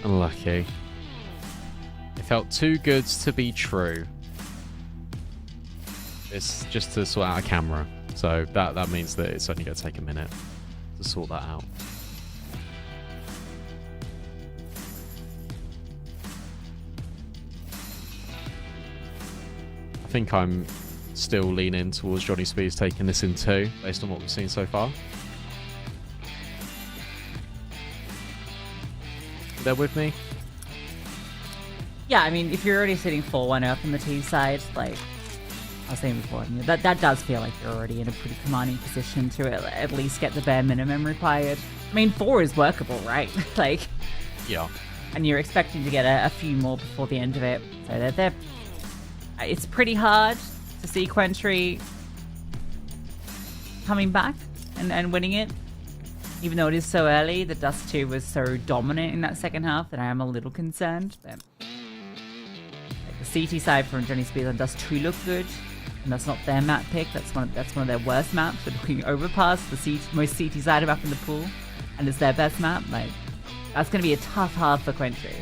Unlucky. It felt too good to be true. It's just to sort out a camera. So that means that it's only going to take a minute to sort that out. I think I'm still leaning towards Johnny Spears taking this in 2, based on what we've seen so far. They're with me? Yeah, I mean, if you're already sitting 4-1 up on the T side, like I was saying before, that does feel like you're already in a pretty commanding position to at least get the bare minimum required. I mean, 4 is workable, right? Like, yeah. And you're expecting to get a few more before the end of it. So they're it's pretty hard to see QWENTRY coming back and winning it. Even though it is so early, the Dust 2 was so dominant in that second half that I am a little concerned. But the CT side from Johnny Spears and Dust 2 look good, and that's not their map pick. That's one of their worst maps. They're looking Overpass, the most CT side map in the pool, and it's their best map. Like, that's going to be a tough half for QWENTRY.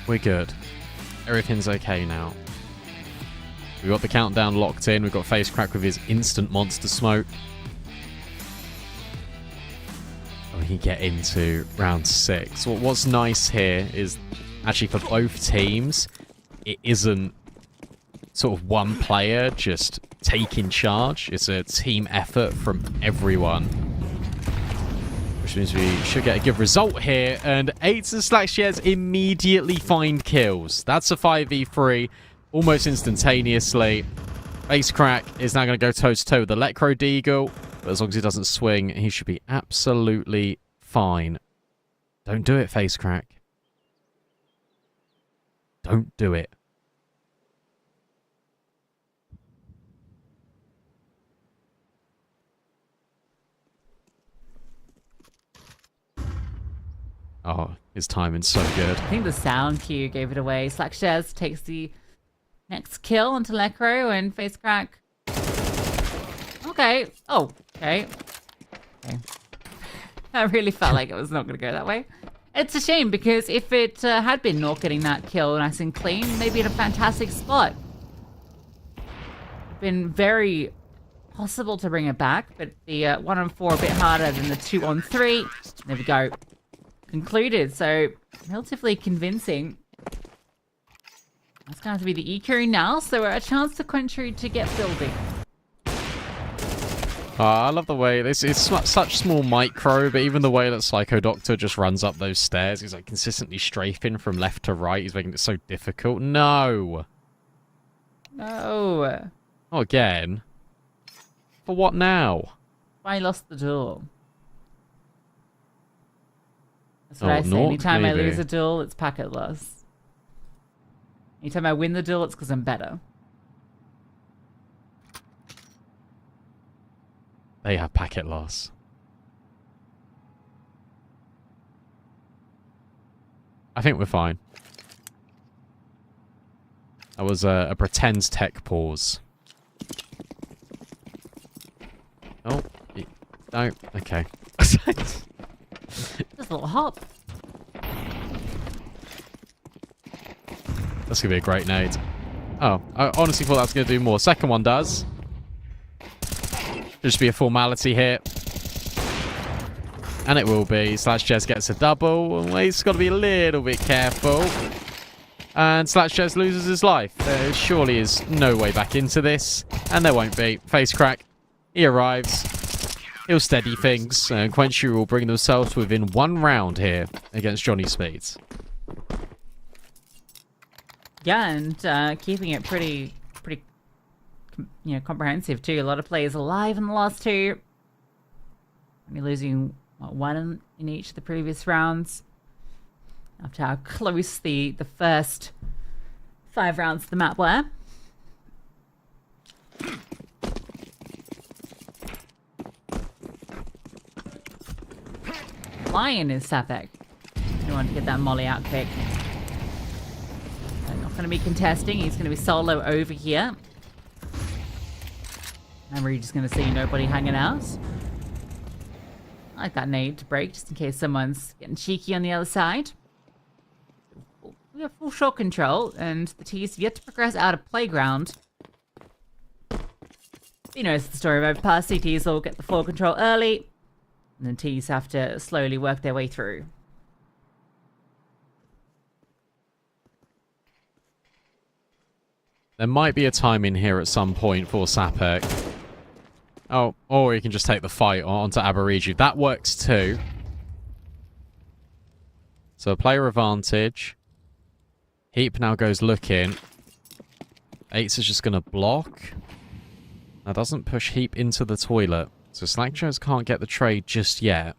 We're good. Everything's okay now. We've got the countdown locked in. We've got Face Crack with his instant monster smoke. And we can get into round 6. What's nice here is actually for both teams, it isn't sort of one player just taking charge. It's a team effort from everyone. Which means we should get a good result here. And 8s and Slackshares immediately find kills. That's a 5v3. Almost instantaneously. Face Crack is now going to go toe-to-toe with the Electro Deagle. But as long as he doesn't swing, he should be absolutely fine. Don't do it, Face Crack. Don't do it. Oh, his timing's so good. I think the sound cue gave it away. Slackshares takes the next kill onto Electro and Face Crack. Okay. Oh, okay. I really felt like it was not going to go that way. It's a shame because if it had been Nork getting that kill nice and clean, maybe in a fantastic spot. Been very possible to bring it back, but the 1-on-4 a bit harder than the 2-on-3. There we go. Concluded, so relatively convincing. That's going to have to be the EQ now, so a chance for QWENTRY to get building. I love the way it's such small micro, but even the way that Psycho Doctor just runs up those stairs, he's like consistently strafing from left to right. He's making it so difficult. No. No. Not again. For what now? I lost the duel. That's what I say. Nork, Anytime maybe. I lose a duel, it's packet loss. Anytime I win the duel, it's because I'm better. They have packet loss. I think we're fine. That was a pretend tech pause. Oh, no, okay. Just a little hop. That's going to be a great nade. Oh, I honestly thought that was going to do more. Second one does. Just be a formality here. And it will be. Slackshares gets a double. Well, he's got to be a little bit careful. And Slackshares loses his life. There surely is no way back into this. And there won't be. Face Crack. He arrives. He'll steady things. And QWENTRY will bring themselves within 1 round here against Johnny Speeds. Yeah, and keeping it pretty, comprehensive too. A lot of players alive in the last 2. Only losing 1 in each of the previous rounds. After how close the first 5 rounds of the map were. Lion is Sapek. You want to get that molly out quick. They're not going to be contesting. He's going to be solo over here. And we're just going to see nobody hanging out. I like that nade to break just in case someone's getting cheeky on the other side. We have full shot control, and the T's have yet to progress out of playground. You know, it's the story of Overpass. CTs will get the full control early, and the T's have to slowly work their way through. There might be a time in here at some point for Sapek. Oh, or you can just take the fight onto Aboriju. That works too. So player advantage. Heap now goes looking. Eights is just going to block. That doesn't push Heap into the toilet. So Slackjones can't get the trade just yet.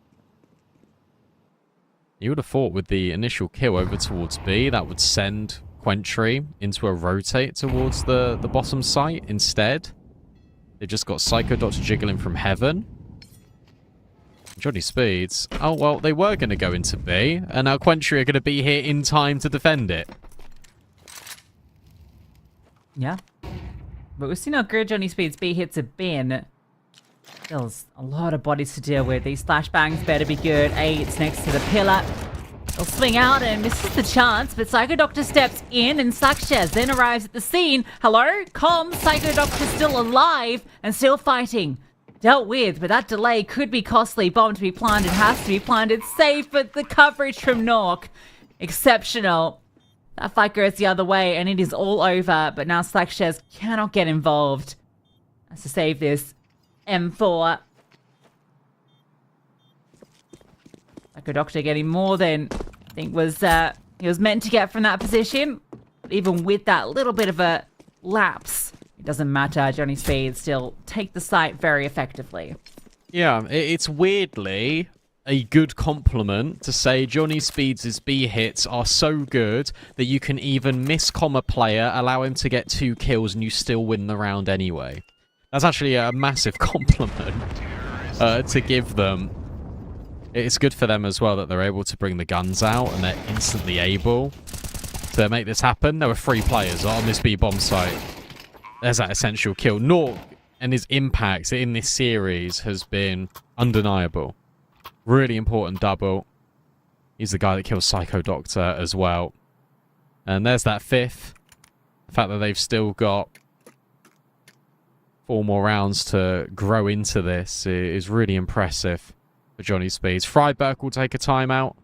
You would have thought with the initial kill over towards B, that would send QWENTRY into a rotate towards the bottom site instead. They just got Psycho Doctor jiggling from heaven. Johnny Speeds. Oh, well, they were going to go into B, and now QWENTRY are going to be here in time to defend it. Yeah. But we've seen how good Johnny Speed's B hits have been. There's a lot of bodies to deal with. These flashbangs better be good. Eights next to the pillar. They'll swing out and misses the chance, but Psycho Doctor steps in and Slackshaz then arrives at the scene. Hello? Comms, Psycho Doctor still alive and still fighting. Dealt with, but that delay could be costly. Bomb to be planted, has to be planted. Safe, but the coverage from Nork. Exceptional. That fight goes the other way and it is all over, but now Slackshaz cannot get involved. Has to save this M4. Psycho Doctor getting more than I think was he was meant to get from that position. But even with that little bit of a lapse, it doesn't matter. Johnny Speed still take the site very effectively. Yeah, it's weirdly a good compliment to say Johnny Speeds' B hits are so good that you can even miscomm a player, allow him to get 2 kills, and you still win the round anyway. That's actually a massive compliment to give them. It's good for them as well that they're able to bring the guns out and they're instantly able to make this happen. There were 3 players on this B bomb site. There's that essential kill. Nork and his impact in this series has been undeniable. Really important double. He's the guy that kills Psycho Doctor as well. And there's that 5th. The fact that they've still got 4 more rounds to grow into this is really impressive for Johnny Speeds. Freiberg will take a timeout.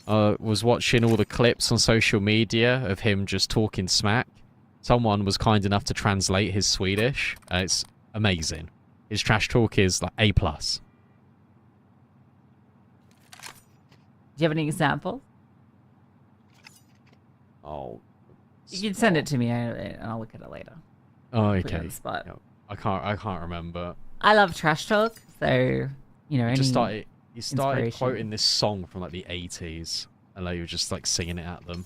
Was watching all the clips on social media of him just talking smack. Someone was kind enough to translate his Swedish. It's amazing. His trash talk is like A+. Do you have any examples? Oh, you can send it to me and I'll look at it later. Oh, okay. Put it on the spot. No, I can't remember. I love trash talk, so you know. He started quoting this song from like the 80s, and like you were just like singing it at them.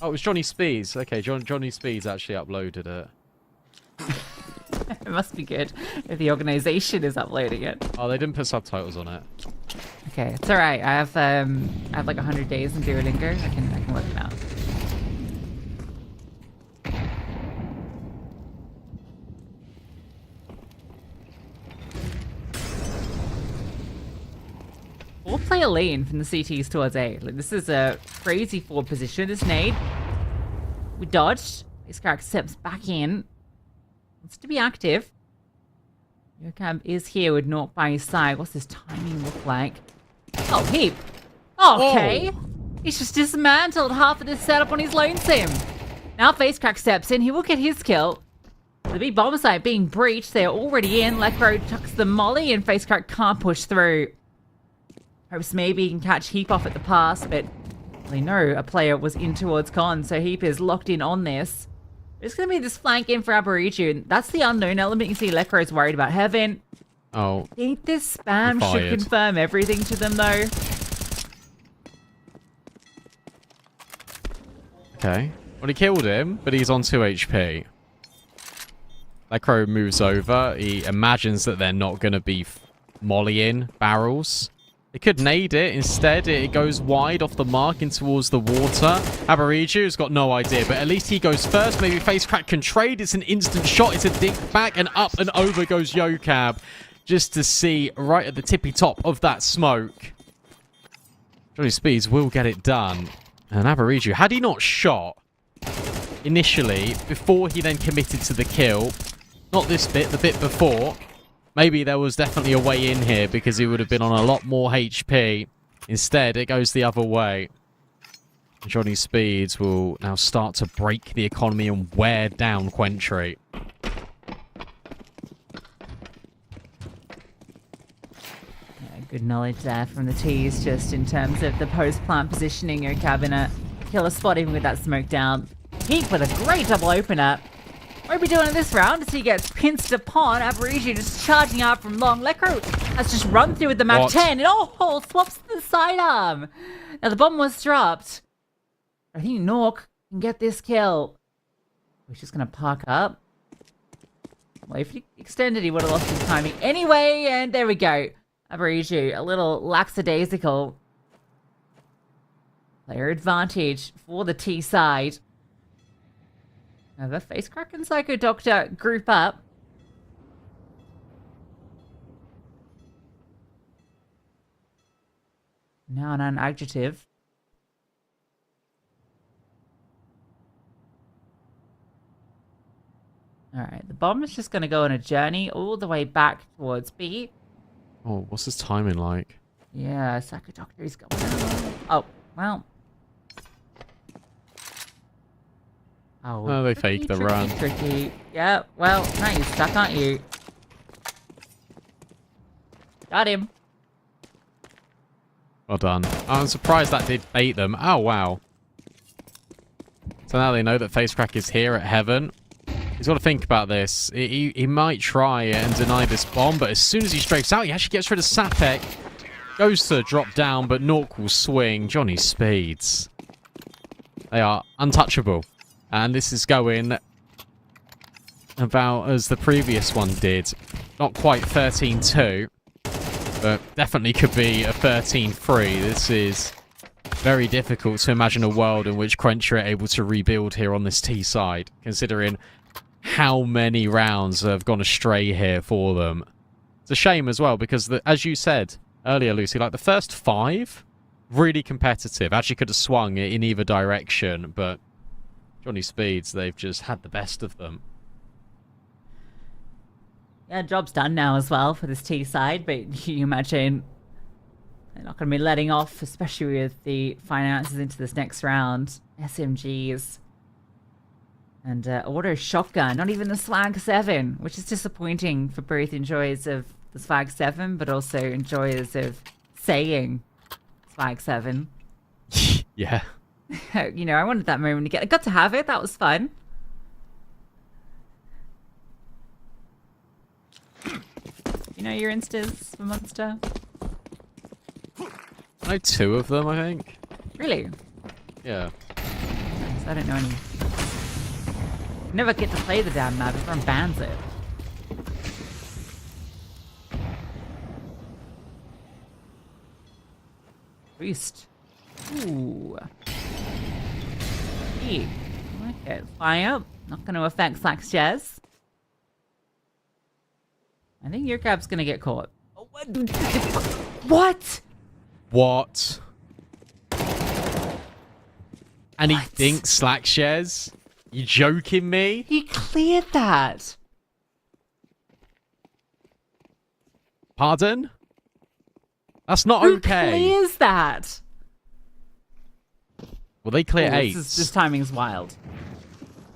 Oh, it was Johnny Speeds. Okay, Johnny Speeds actually uploaded it. It must be good if the organization is uploading it. Oh, they didn't put subtitles on it. Okay, it's all right. I have like 100 days in Duolingo. I can work it out. We'll play a lane from the CTs towards A. Like, this is a crazy forward position. This nade, we dodged. This guy steps back in. Wants to be active. Yokab is here with Nork by his side. What's his timing look like? Oh, Heap. Okay. Whoa. He's just dismantled half of this setup on his lonesome. Now Facecrack steps in. He will get his kill. The big bomber site being breached. They're already in. Lecro tucks the molly and Facecrack can't push through. Hopes maybe he can catch Heap off at the pass, but they know a player was in towards Con, so Heap is locked in on this. It's going to be this flank in for Aboriju. That's the unknown element. You see Lecro is worried about Heaven. Oh. I think this spam should confirm everything to them, though. Okay. Well, he killed him, but he's on 2 HP. Lecro moves over. He imagines that they're not going to be mollying barrels. They could nade it. Instead, it goes wide off the mark in towards the water. Aborigu's got no idea, but at least he goes first. Maybe Facecrack can trade. It's an instant shot. It's a dink back, and up and over goes Yocab. Just to see right at the tippy top of that smoke. Johnny Speeds will get it done. And Aborigu, had he not shot initially, before he then committed to the kill, not this bit, the bit before, maybe there was definitely a way in here because he would have been on a lot more HP. Instead, it goes the other way. Johnny Speeds will now start to break the economy and wear down QWENTRY. Good knowledge there from the tees, just in terms of the post-plant positioning. Yocab in a killer spot, even with that smoke down. Peak with a great double opener. What are we doing in this round as he gets pinched upon? Aborigu just charging out from long. Lecro has just run through with the Mac 10. It all swaps to the sidearm. Now the bomb was dropped. I think Nork can get this kill. He's just going to park up. Well, if he extended, he would have lost his timing anyway. And there we go. Aborigu, a little lackadaisical. Player advantage for the T side. Now the Facecrack and Psycho Doctor group up. Now an adjective. Alright, the bomb is just going to go on a journey all the way back towards B. Oh, what's his timing like? Yeah, Psycho Doctor is going on. Oh, well. Oh, they faked the run. Tricky. Yeah, well, now you're stuck, aren't you? Got him. Well done. I'm surprised that did bait them. Oh, wow. So now they know that Facecrack is here at Heaven. He's got to think about this. He might try and deny this bomb, but as soon as he strafes out, he actually gets rid of Sapek. Goes to drop down, but Nork will swing. Johnny Speeds. They are untouchable. And this is going about as the previous one did. Not quite 13-2, but definitely could be a 13-3. This is very difficult to imagine a world in which QWENTRY are able to rebuild here on this T side, considering how many rounds have gone astray here for them. It's a shame as well, because as you said earlier, Lucy, like the first 5, really competitive. Actually could have swung in either direction, but Johnny Speeds, they've just had the best of them. Yeah, job's done now as well for this T side, but you imagine they're not going to be letting off, especially with the finances into this next round. SMGs. And auto shotgun, not even the Swag 7, which is disappointing for both enjoyers of the Swag 7, but also enjoyers of saying Swag 7. Yeah. You know, I wanted that moment to get. I got to have it. That was fun. You know your instas for Monster? I know 2 of them, I think. Really? Yeah. I don't know any. Never get to play the damn map. Everyone bans it. Boost. Ooh. Hey. Okay, fire. Not going to affect Slack's chest. I think your cap's going to get caught. Oh, what? What? And he thinks Slack shares? You joking me? He cleared that. Pardon? That's not Who okay. Who clears that? Well, they clear 8. This timing is wild.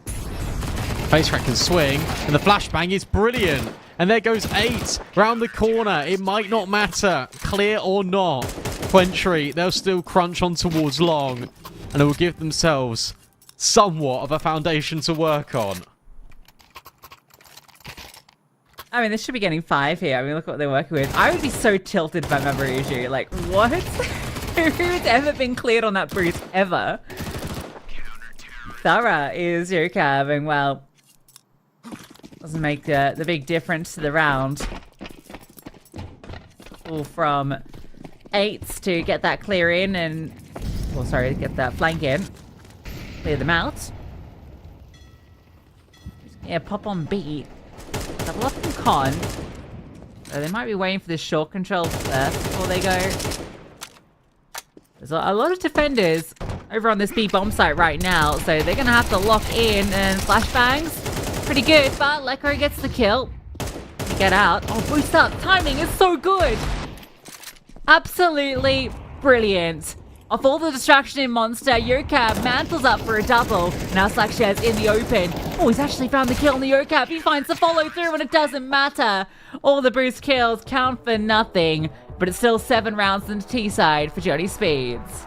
Facecrack can swing, and the flashbang is brilliant. And there goes 8 round the corner. It might not matter, clear or not. QWENTRY, they'll still crunch on towards long, and it will give themselves somewhat of a foundation to work on. I mean, they should be getting 5 here. I mean, look what they're working with. I would be so tilted by Mabaruju. Like, what? Who's ever been cleared on that boost ever? thorough is Yokav, and well, doesn't make the big difference to the round. All from 8s to get that clear in and, well, sorry, get that flank in. Clear them out. Yeah, pop on B. Double up and con. So they might be waiting for the short control first before they go. There's a lot of defenders over on this B bomb site right now, so they're going to have to lock in, and flashbangs. Pretty good, but Lecco gets the kill. Get out. Oh, boost up. Timing is so good. Absolutely brilliant. Off all the distraction in Monster, Yokab mantles up for a double. Now Slackshare's in the open. Oh, he's actually found the kill on the Yokab. He finds the follow through and it doesn't matter. All the boost kills count for nothing. But it's still 7 rounds in the T side for Johnny Speeds.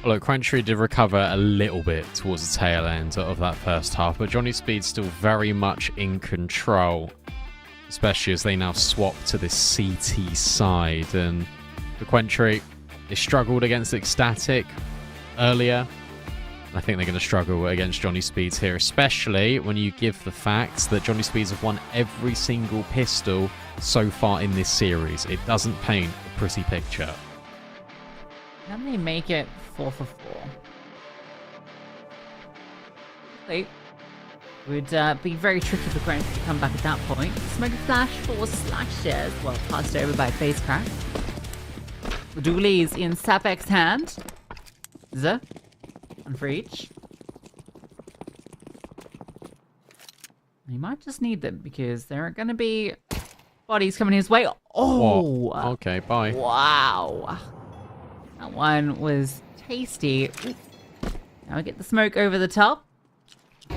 Look, QWENTRY did recover a little bit towards the tail end of that first half, but Johnny Speed's still very much in control, especially as they now swap to this CT side. And for QWENTRY, they struggled against Ecstatic earlier. I think they're going to struggle against Johnny Speeds here, especially when you give the fact that Johnny Speeds have won every single pistol so far in this series. It doesn't paint a pretty picture. Can they make it 4 for 4? It would be very tricky for QWENTRY to come back at that point. Smoke flash for Slackshares. Well, passed over by Face Crack. The dualies in Sapek's hand. One for each. He might just need them because there are going to be bodies coming his way. Oh! What? Okay, bye. Wow. That one was tasty. Ooh. Now we get the smoke over the top.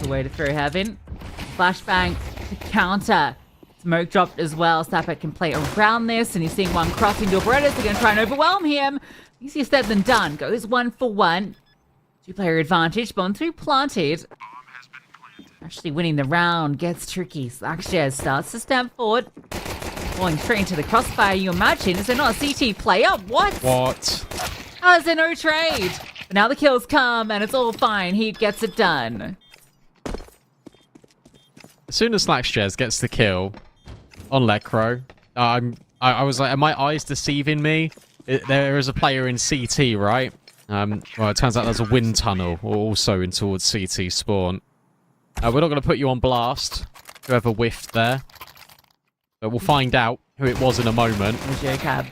The way to throw Heaven. Flashbang to counter. Smoke dropped as well. Sapek can play around this, and he's seeing one crossing to Berettas. They're going to try and overwhelm him. Easier said than done. Goes 1 for 1. 2-player advantage. Bomb 3 planted. Actually winning the round gets tricky. Slackshare starts to step forward. falling straight into the crossfire, you imagine. Is there not a CT player? What? What? How is there no trade? But now the kills come and it's all fine. He gets it done. As soon as Slackstairs gets the kill on Lecro, I was like, are my eyes deceiving me? There is a player in CT, right? Well, it turns out there's a wind tunnel also in towards CT spawn. We're not going to put you on blast, whoever whiffed there. But we'll find out who it was in a moment. It was Yocab.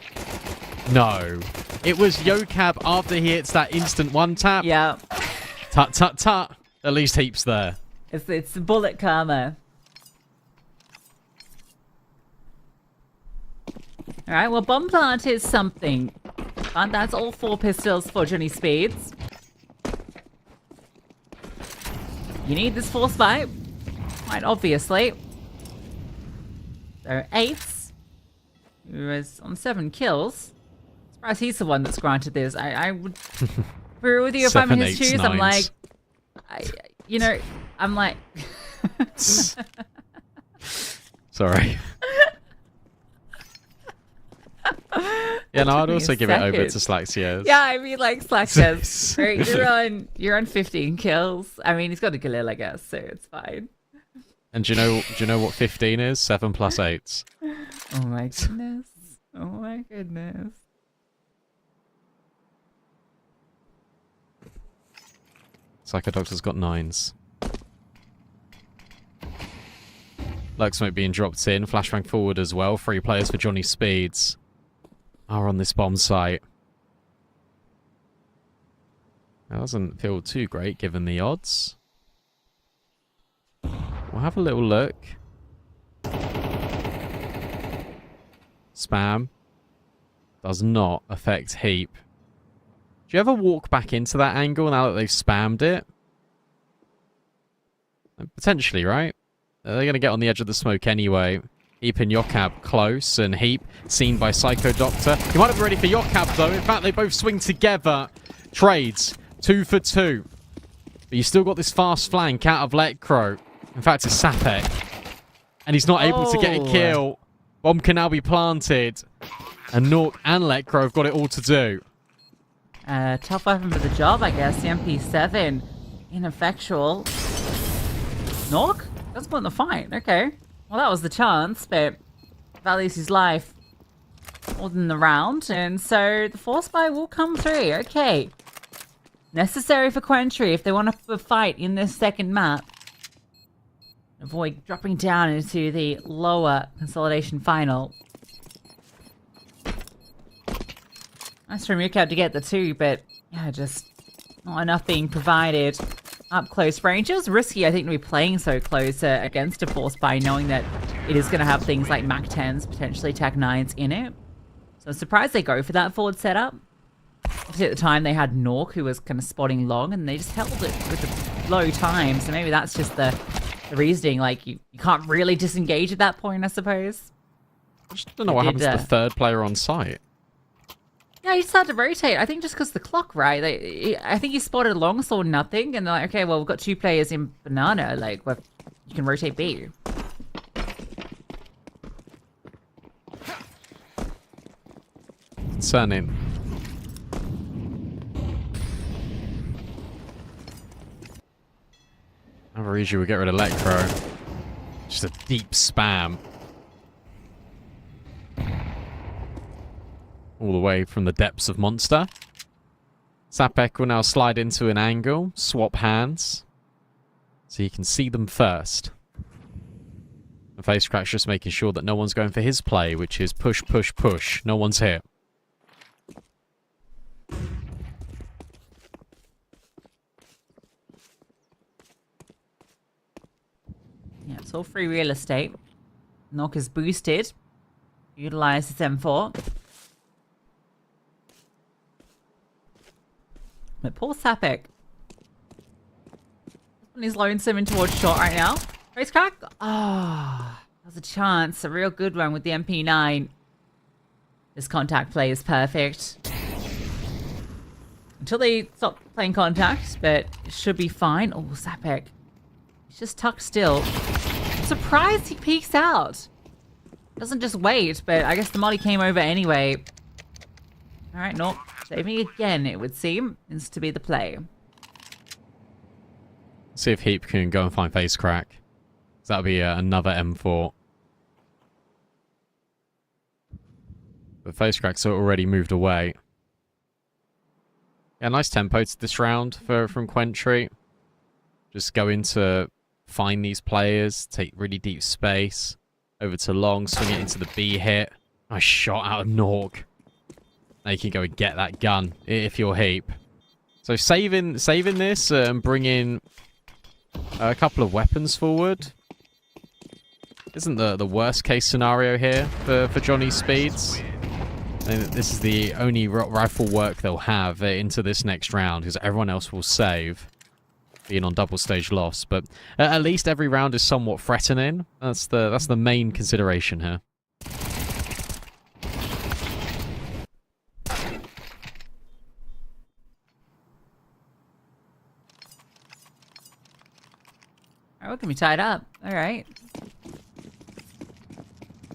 No. It was Yocab after he hits that instant one tap. Yeah. Tut, tut, tut. At least Heap's there. It's the bullet karma. Alright, well, bomb plant is something. And that's all 4 pistols for Johnny Speeds. You need this force fight. Quite obviously. So, Eights, who is on 7 kills. Surprised he's the one that's granted this. I would agree with you if I'm in his shoes. I'm like, I'm like... Sorry. Yeah, no, I'd also give it over to Slackstairs. Yeah, I mean, like, Slackstairs. Right, you're on 15 kills. I mean, he's got a Galil, I guess, so it's fine. And do you know what 15 is? 7 plus 8s. Oh my goodness. Oh my goodness. Psycho Doctor's got 9s. Lurk Smoke being dropped in. Flashbang forward as well. 3 players for Johnny Speeds are on this bomb site. That doesn't feel too great given the odds. We'll have a little look. Spam does not affect Heap. Do you ever walk back into that angle now that they've spammed it? Potentially, right? They're going to get on the edge of the smoke anyway. Heap and Yocab close, and Heap seen by Psycho Doctor. He might have been ready for Yocab, though. In fact, they both swing together. Trades. 2 for 2. But you still got this fast flank out of Letcrow. In fact, it's Sapek. And he's not able to get a kill. Bomb can now be planted. And Nork and Letcrow have got it all to do. Tough weapon for the job, I guess. The MP7. Ineffectual. Nork? That's won the fight. Okay. Well, that was the chance, but values his life more than the round. And so the force buy will come through. Okay. Necessary for QWENTRY if they want to fight in this second map. Avoid dropping down into the lower consolidation final. Nice from Yukab to get the 2, but yeah, just not enough being provided up close range. It was risky, I think, to be playing so close against a force buy, knowing that it is going to have things like Mac 10s, potentially Tag 9s in it. So I'm surprised they go for that forward setup. Obviously, at the time, they had Nork, who was kind of spotting long, and they just held it with the low time. So maybe that's just the reasoning. Like, you can't really disengage at that point, I suppose. I just don't know what happens to the third player on site. Yeah, he started to rotate. I think just because the clock, right? I think he spotted long, saw nothing, and they're like, okay, well, we've got 2 players in banana. Like, you can rotate B. Concerning. Average will get rid of Electro. Just a deep spam. All the way from the depths of Monster. Sapek will now slide into an angle, swap hands, so you can see them first. The face crack's just making sure that no one's going for his play, which is push, push, push. No one's here. Yeah, it's all free real estate. Knock is boosted. Utilize his M4. But poor Sapek. He's lonesome in towards shot right now. Face crack. Ah, that was a chance. A real good one with the MP9. This contact play is perfect. Until they stop playing contact, but it should be fine. Oh, Sapek. He's just tucked still. I'm surprised he peeks out. doesn't just wait, but I guess the molly came over anyway. Alright, nope. Saving again, it would seem. Is to be the play. See if Heap can go and find Face Crack. That'll be another M4. But Face Crack's already moved away. Yeah, nice tempo to this round from QWENTRY. Just go in to find these players, take really deep space. Over to long, swing it into the B hit. Nice shot out of Nork. Now you can go and get that gun if you're Heap. So saving this and bringing a couple of weapons forward isn't the worst case scenario here for Johnny Speeds. And this is the only rifle work they'll have into this next round because everyone else will save, being on double stage loss. But at least every round is somewhat threatening. That's the main consideration here. Oh, it can be tied up. Alright.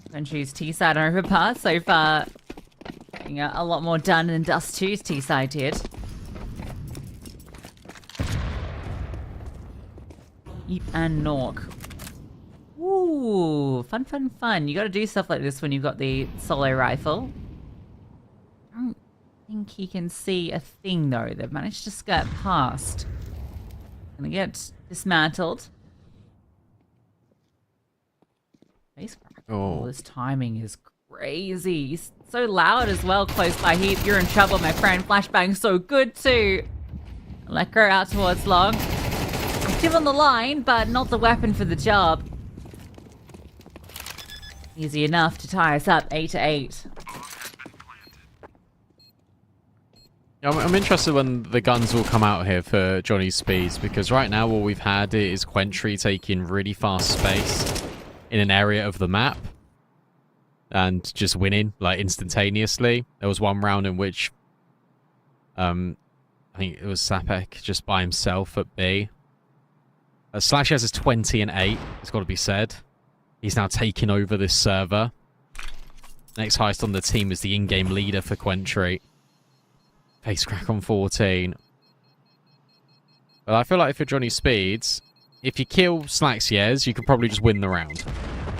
QWENTRY's T-side on Overpass so far. Getting a lot more done than Dust 2's T-side did. Eep and Nork. Ooh, fun, fun, fun. You gotta do stuff like this when you've got the solo rifle. I don't think he can see a thing though. They've managed to skirt past. Gonna get dismantled. Face crack. Oh, this timing is crazy. He's so loud as well, close by Heap. You're in trouble, my friend. Flashbang so good too. Let go out towards long. Active on the line, but not the weapon for the job. Easy enough to tie us up 8-8. I'm interested when the guns will come out here for Johnny Speeds, because right now all we've had is QWENTRY taking really fast space in an area of the map and just winning like instantaneously. There was one round in which I think it was Sapek just by himself at B. Slashers is 20-8, it's got to be said. He's now taking over this server. Next highest on the team is the in-game leader for QWENTRY. Face crack on 14. But I feel like for Johnny Speeds, if you kill Slaxiers, you could probably just win the round.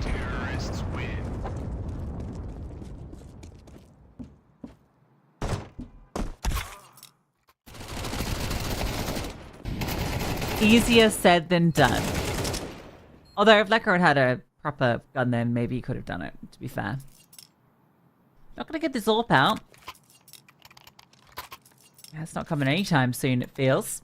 Terrorists win. Easier said than done. Although if Lecker had a proper gun then maybe he could have done it, to be fair. Not gonna get this AWP out. Yeah, it's not coming anytime soon, it feels.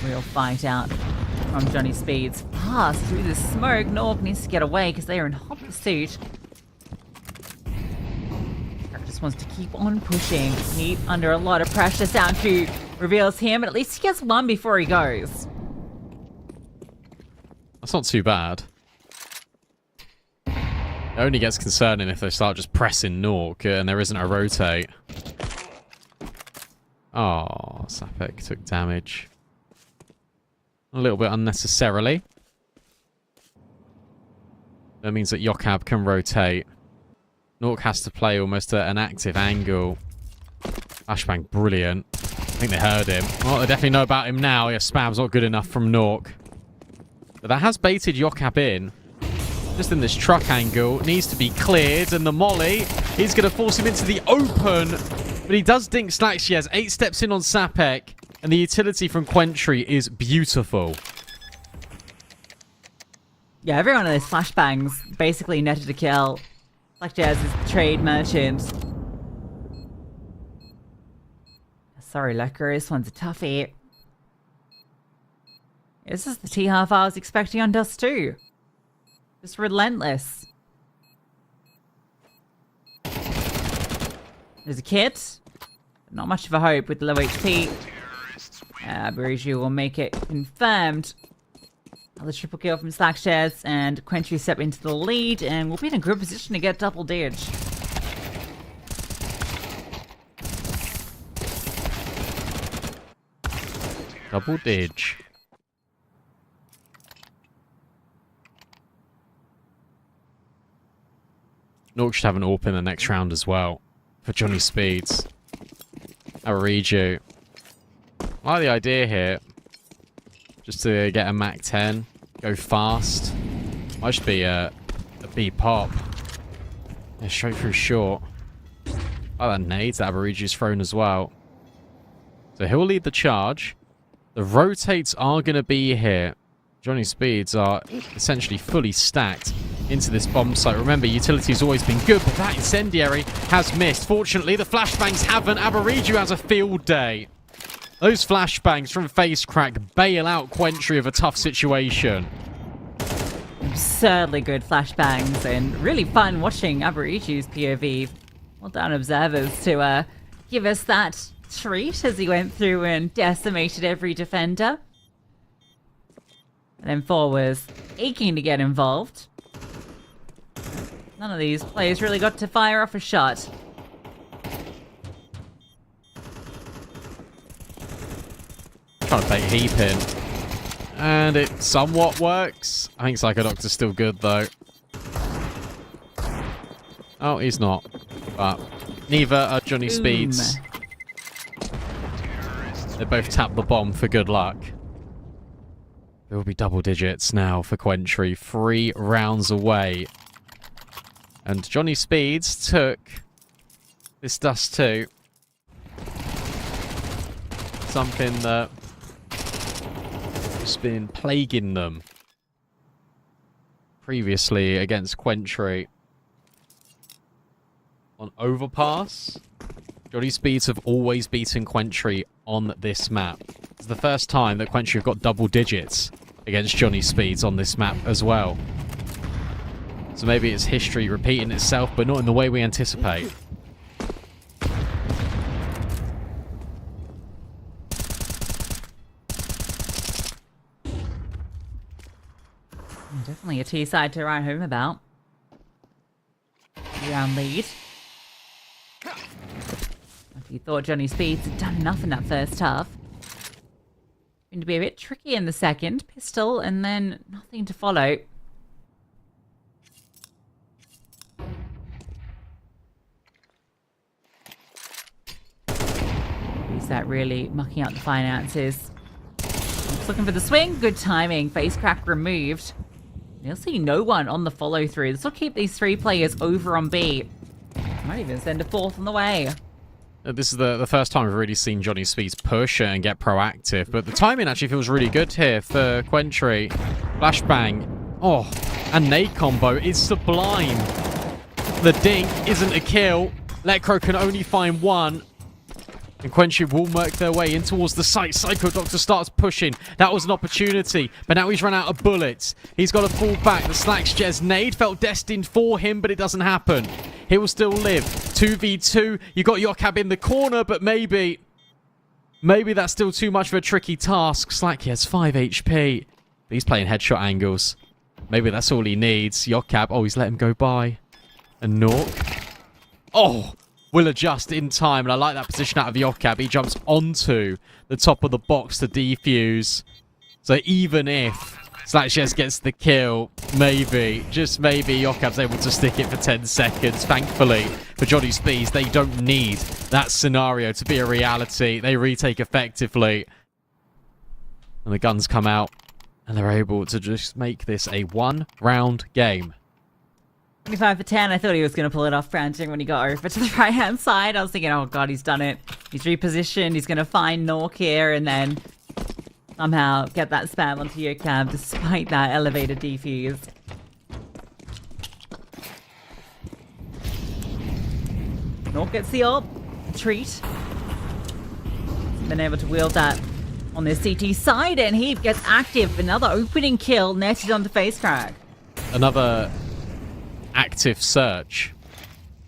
Real fight out from Johnny Speeds. Fast through the smoke. Nork needs to get away because they are in hot pursuit. Just wants to keep on pushing. Heap under a lot of pressure. Sound Q reveals him, but at least he gets one before he goes. That's not too bad. It only gets concerning if they start just pressing Nork and there isn't a rotate. Oh, Sapek took damage. A little bit unnecessarily. That means that Yokab can rotate. Nork has to play almost at an active angle. Flashbang, brilliant. I think they heard him. Well, they definitely know about him now. Yeah, spam's not good enough from Nork. But that has baited Yokab in. Just in this truck angle. Needs to be cleared. And the molly is going to force him into the open. But he does dink Slacks. He has 8 steps in on Sapek. And the utility from QWENTRY is beautiful. Yeah, every one of those flashbangs basically netted a kill. Like Jazz is the trade merchant. Sorry, Lecker. This one's a toughie. This is the T-half I was expecting on Dust 2. Just relentless. There's a kit. Not much of a hope with the low HP. Bariju will make it confirmed. Another triple kill from Slackshares, and QWENTRY step into the lead, and we'll be in a good position to get double dig. Double dig. Nork should have an AWP in the next round as well. For Johnny Speeds. Averiju. I like the idea here. Just to get a Mac 10. Go fast. Might just be a B pop. Yeah, straight through short. Oh, that nades that Aberiju's thrown as well. So he'll lead the charge. The rotates are going to be here. Johnny Speeds are essentially fully stacked into this bomb site. Remember, utility's always been good, but that incendiary has missed. Fortunately, the flashbangs haven't. Aberiju has a field day. Those flashbangs from Face Crack bail out QWENTRY of a tough situation. Absurdly good flashbangs and really fun watching Aberiju's POV. Well done, observers, to give us that treat as he went through and decimated every defender. And then 4 was aching to get involved. None of these players really got to fire off a shot. Trying to bait Heap in. And it somewhat works. I think Psycho Doctor's still good, though. Oh, he's not. But neither are Johnny Speeds. They both tap the bomb for good luck. There will be double digits now for QWENTRY. 3 rounds away. And Johnny Speeds took this dust too. Something that has been plaguing them previously against QWENTRY. On Overpass, Johnny Speeds have always beaten QWENTRY on this map. It's the first time that QWENTRY have got double digits against Johnny Speeds on this map as well. So maybe it's history repeating itself, but not in the way we anticipate. Definitely a T-side to write home about. 3-round lead. If you thought Johnny Speeds had done enough in that first half. Going to be a bit tricky in the second. Pistol and then nothing to follow. Is that really mucking up the finances? Just looking for the swing. Good timing. Face crack removed. You'll see no one on the follow through. This will keep these 3 players over on B. Might even send a 4th on the way. This is the first time we've really seen Johnny Speeds push and get proactive, but the timing actually feels really good here for QWENTRY. Flashbang. Oh, and nade combo is sublime. The dink isn't a kill. Lecro can only find 1. And QWENTRY will work their way in towards the site. Psycho Doctor starts pushing. That was an opportunity, but now he's run out of bullets. He's got to fall back. The Slacks Jez nade felt destined for him, but it doesn't happen. He will still live. 2v2. You got Yokab in the corner, but maybe that's still too much of a tricky task. Slacky has 5 HP. But he's playing headshot angles. Maybe that's all he needs. Yokab. Oh, he's let him go by. And Nork. Oh! Will adjust in time, and I like that position out of Yokab. He jumps onto the top of the box to defuse. So even if Slacks gets the kill, maybe, just maybe, Yokab's able to stick it for 10 seconds. Thankfully, for Johnny Speeds, they don't need that scenario to be a reality. They retake effectively. And the guns come out, and they're able to just make this a 1-round game. 25 for 10. I thought he was going to pull it off branching when he got over to the right-hand side. I was thinking, oh god, he's done it. He's repositioned. He's going to find Nork here and then somehow get that spam onto Yokab despite that elevated defuse. Nork gets the ult. Treat. Been able to wield that on the CT side, and he gets active. Another opening kill netted onto Face Crack. Another active search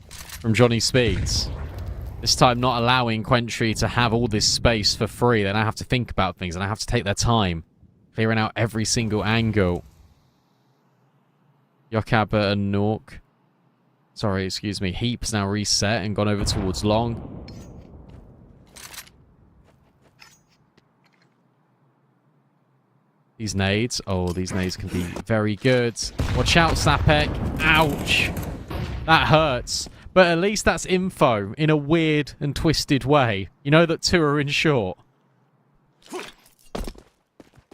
from Johnny Speeds. This time not allowing QWENTRY to have all this space for free. They now have to think about things and they have to take their time. Clearing out every single angle. Yokaba and Nork. Sorry, excuse me. Heap's now reset and gone over towards long. These nades. Oh, these nades can be very good. Watch out, Sapek. Ouch. That hurts. But at least that's info in a weird and twisted way. You know that 2 are in short.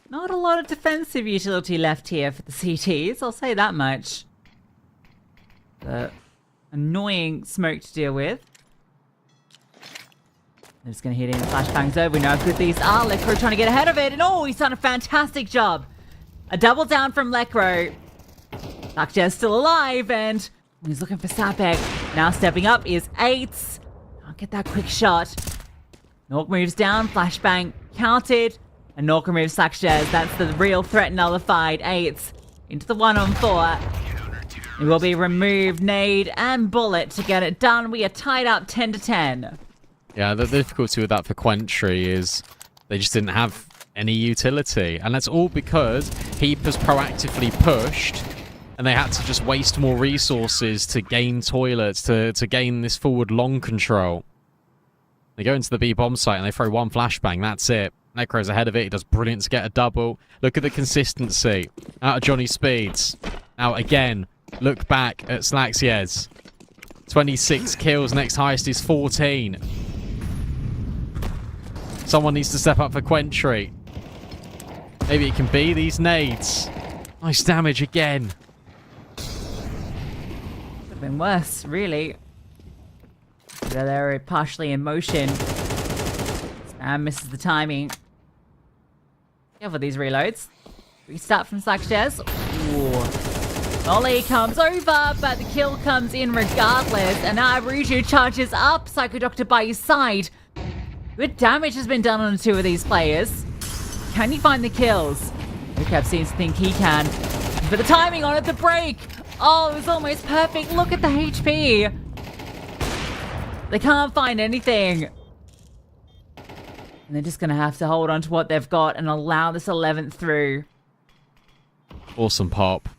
Not a lot of defensive utility left here for the CTs, I'll say that much. The annoying smoke to deal with. They're just going to hit in. Flashbang's over. We know how good these are. Lekro trying to get ahead of it. And oh, he's done a fantastic job. A double down from Lekro. Blackjack's still alive. And he's looking for Sapek. Now stepping up is Eights. Can't get that quick shot. Nork moves down. Flashbang counted. And Nork removes Sakshez. That's the real threat nullified. Eights into the 1-on-4. It will be removed. Nade and bullet to get it done. We are tied up 10-10. Yeah, the difficulty with that for QWENTRY is they just didn't have any utility. And that's all because Heap has proactively pushed and they had to just waste more resources to gain toilets, to gain this forward long control. They go into the B bomb site and they throw 1 flashbang, that's it. Necro's ahead of it, he does brilliant to get a double. Look at the consistency out of Johnny Speeds. Now again, look back at Slaxiez. 26 kills, next highest is 14. Someone needs to step up for QWENTRY. Maybe it can be these nades. Nice damage again. Could have been worse, really. They're partially in motion. Spam misses the timing. Careful these reloads. Restart from Sakshez. Molly comes over, but the kill comes in regardless. And now Aruju charges up. Psycho Doctor by his side. Good damage has been done on 2 of these players. Can he find the kills? Lucap seems to think he can. But the timing on it, the break. Oh, it was almost perfect. Look at the HP. They can't find anything. And they're just going to have to hold on to what they've got and allow this 11th through. Awesome pop.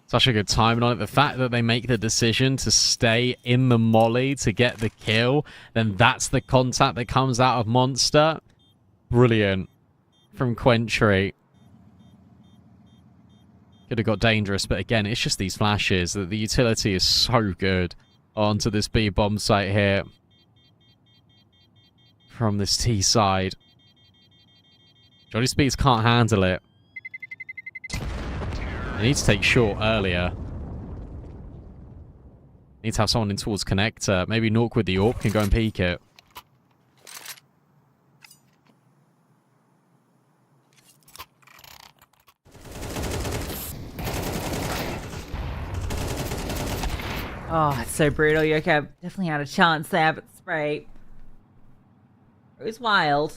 Such a good timing on it. The fact that they make the decision to stay in the molly to get the kill, then that's the contact that comes out of Monster. Brilliant from QWENTRY. Could have got dangerous, but again, it's just these flashes. The utility is so good onto this B bomb site here. From this T side. Johnny Speeds can't handle it. They need to take short earlier. Need to have someone in towards connector. Maybe Nork with the AWP can go and peek it. Oh, it's so brutal. Yoka definitely had a chance there, but spray. It was wild.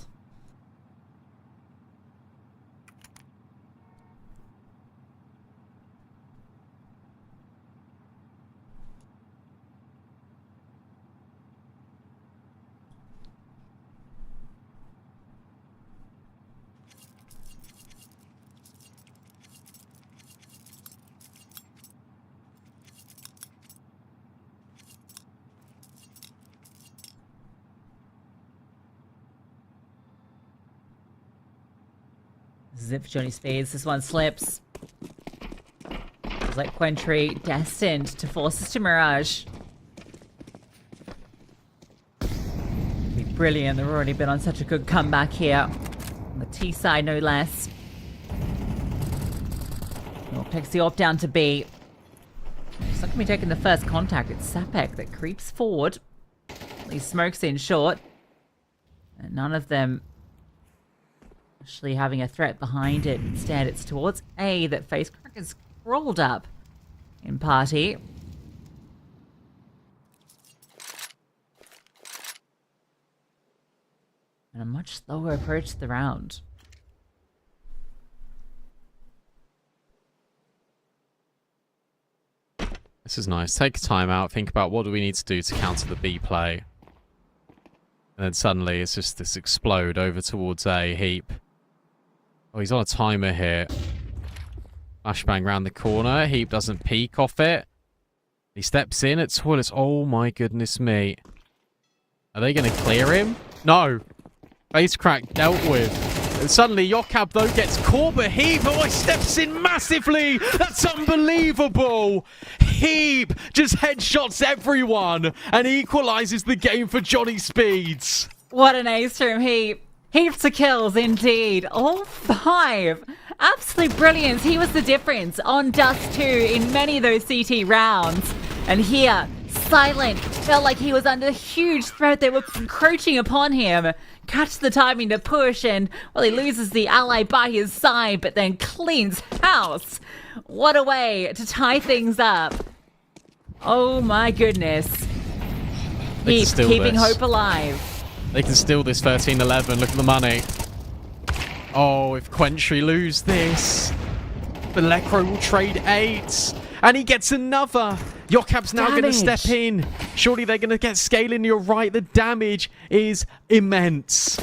Zip for Johnny Speeds. This one slips. It's like QWENTRY destined to force us to Mirage. It'd be brilliant. They've already been on such a good comeback here. On the T side, no less. Nork takes the AWP down to B. It's not going to be taking the first contact. It's Sapek that creeps forward. He smokes in short. And none of them actually having a threat behind it. Instead, it's towards A that FaceCrack has crawled up in party. And a much slower approach to the round. This is nice. Take a time out. Think about what do we need to do to counter the B play. And then suddenly it's just this explode over towards A. Heap. Oh, he's on a timer here. Flashbang round the corner. Heap doesn't peek off it. He steps in at toilets. Oh my goodness me. Are they going to clear him? No. FaceCrack dealt with. And suddenly, Yokab, though, gets caught, but Heap, steps in massively. That's unbelievable. Heap just headshots everyone and equalizes the game for Johnny Speeds. What an ace from Heap. Heaps of kills indeed. All 5. Absolute brilliance. He was the difference on Dust 2 in many of those CT rounds. And here, Silent felt like he was under huge threat. They were encroaching upon him. Catch the timing to push, and, well, he loses the ally by his side, but then cleans house. What a way to tie things up. Oh my goodness. Heap keeping hope alive. They can steal this 13-11. Look at the money. Oh, if QWENTRY lose this, the Lecro will trade 8. And he gets another. Yokab's now going to step in. Surely they're going to get scaling. You're right. The damage is immense.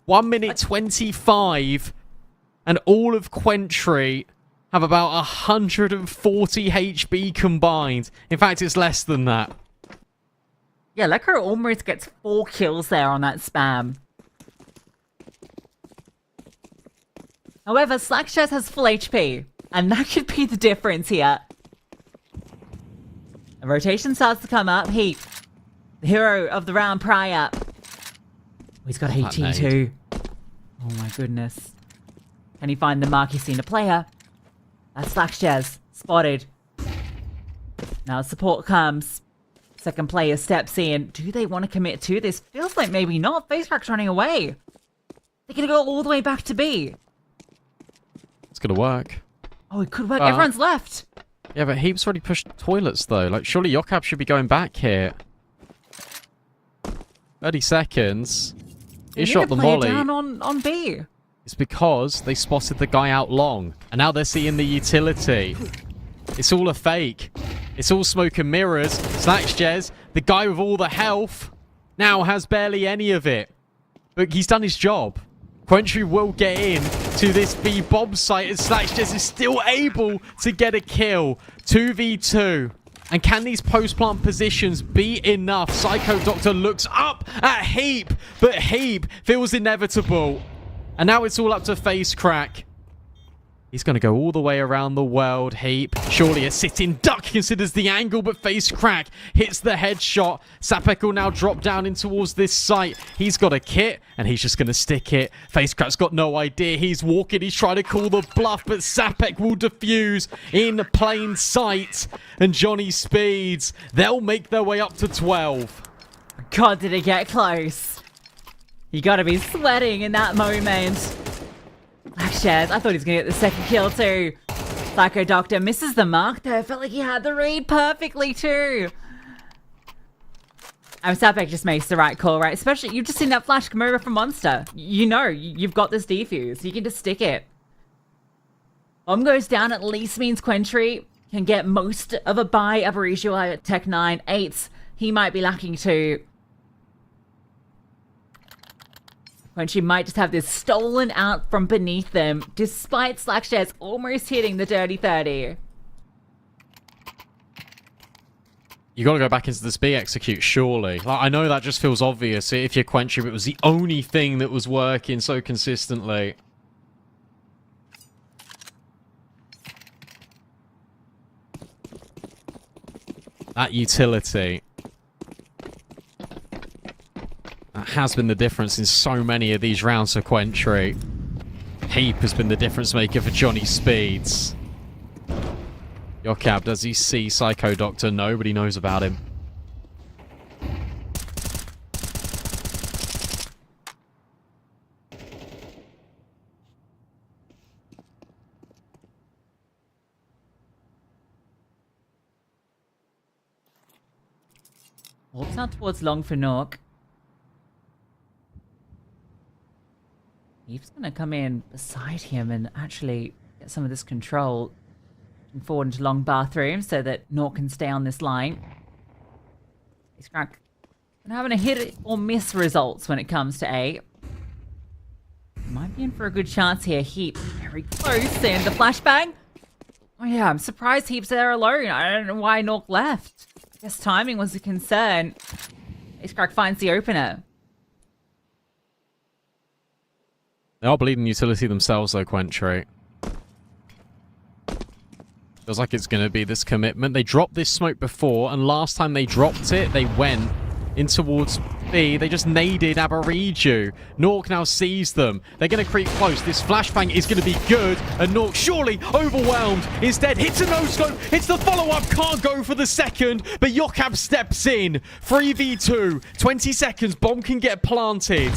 1 minute 25. And all of QWENTRY have about 140 HB combined. In fact, it's less than that. Yeah, Lecro almost gets 4 kills there on that spam. However, Slackchest has full HP, and that could be the difference here. The rotation starts to come up. Heap, the hero of the round prior. Oh, he's got 18 too. Oh my goodness. Can he find the mark? He's seen a player. That's Slackchest. Spotted. Now support comes. Second player steps in. Do they want to commit to this? Feels like maybe not. FaceCrack's running away. They're going to go all the way back to B. It's going to work. Oh, it could work. Everyone's left. Yeah, but Heap's already pushed toilets, though. Like, surely Yokab should be going back here. 30 seconds. He shot the molly. Down on B. It's because they spotted the guy out long. And now they're seeing the utility. It's all a fake. It's all smoke and mirrors. Slackchest, the guy with all the health, now has barely any of it. But he's done his job. QWENTRY will get in to this B bomb site, and Slackchest is still able to get a kill. 2v2. And can these post-plant positions be enough? Psycho Doctor looks up at Heap, but Heap feels inevitable. And now it's all up to FaceCrack. He's going to go all the way around the world. Heap, surely a sitting duck considers the angle, but FaceCrack hits the headshot. Sapek will now drop down in towards this site. He's got a kit, and he's just going to stick it. FaceCrack's got no idea. He's walking. He's trying to call the bluff, but Sapek will defuse in plain sight. And Johnny Speeds, they'll make their way up to 12. God, did it get close. You got to be sweating in that moment. Slackchest, I thought he was going to get the second kill too. Psycho Doctor misses the mark there. Felt like he had the read perfectly too. Sapek just makes the right call, right? Especially, you've just seen that flash come over from Monster. You know, you've got this defuse. You can just stick it. Bomb goes down, at least means QWENTRY can get most of a buy. Aparicio at Tech 9. 8s, he might be lacking too. QWENTRY might just have this stolen out from beneath them, despite Slackchest almost hitting the dirty 30. You got to go back into this B execute, surely. Like, I know that just feels obvious if you're QWENTRY, but it was the only thing that was working so consistently. That utility. That has been the difference in so many of these rounds for QWENTRY. Heap has been the difference maker for Johnny Speeds. Yokab, does he see Psycho Doctor? Nobody knows about him. Walks out towards long for Nork. He's going to come in beside him and actually get some of this control forward into long bathroom so that Nork can stay on this line. He's having a hit or miss results when it comes to A. Might be in for a good chance here. Heap very close, and the flashbang. Oh yeah, I'm surprised Heap's there alone. I don't know why Nork left. I guess timing was a concern. FaceCrack finds the opener. They are bleeding utility themselves, though, QWENTRY. Feels like it's going to be this commitment. They dropped this smoke before, and last time they dropped it, they went in towards B. They just naded Aberiju. Nork now sees them. They're going to creep close. This flashbang is going to be good, and Nork, surely overwhelmed, instead hits a no-scope. It's the follow-up. Can't go for the second, but Yokab steps in. 3v2. 20 seconds. Bomb can get planted.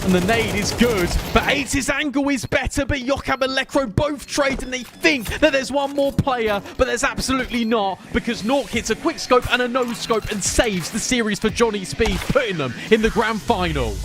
And the nade is good, but Ace's angle is better, but Yokab and Lekro both trade, and they think that there's one more player, but there's absolutely not, because Nork hits a quick scope and a no scope and saves the series for Johnny Speed, putting them in the grand final.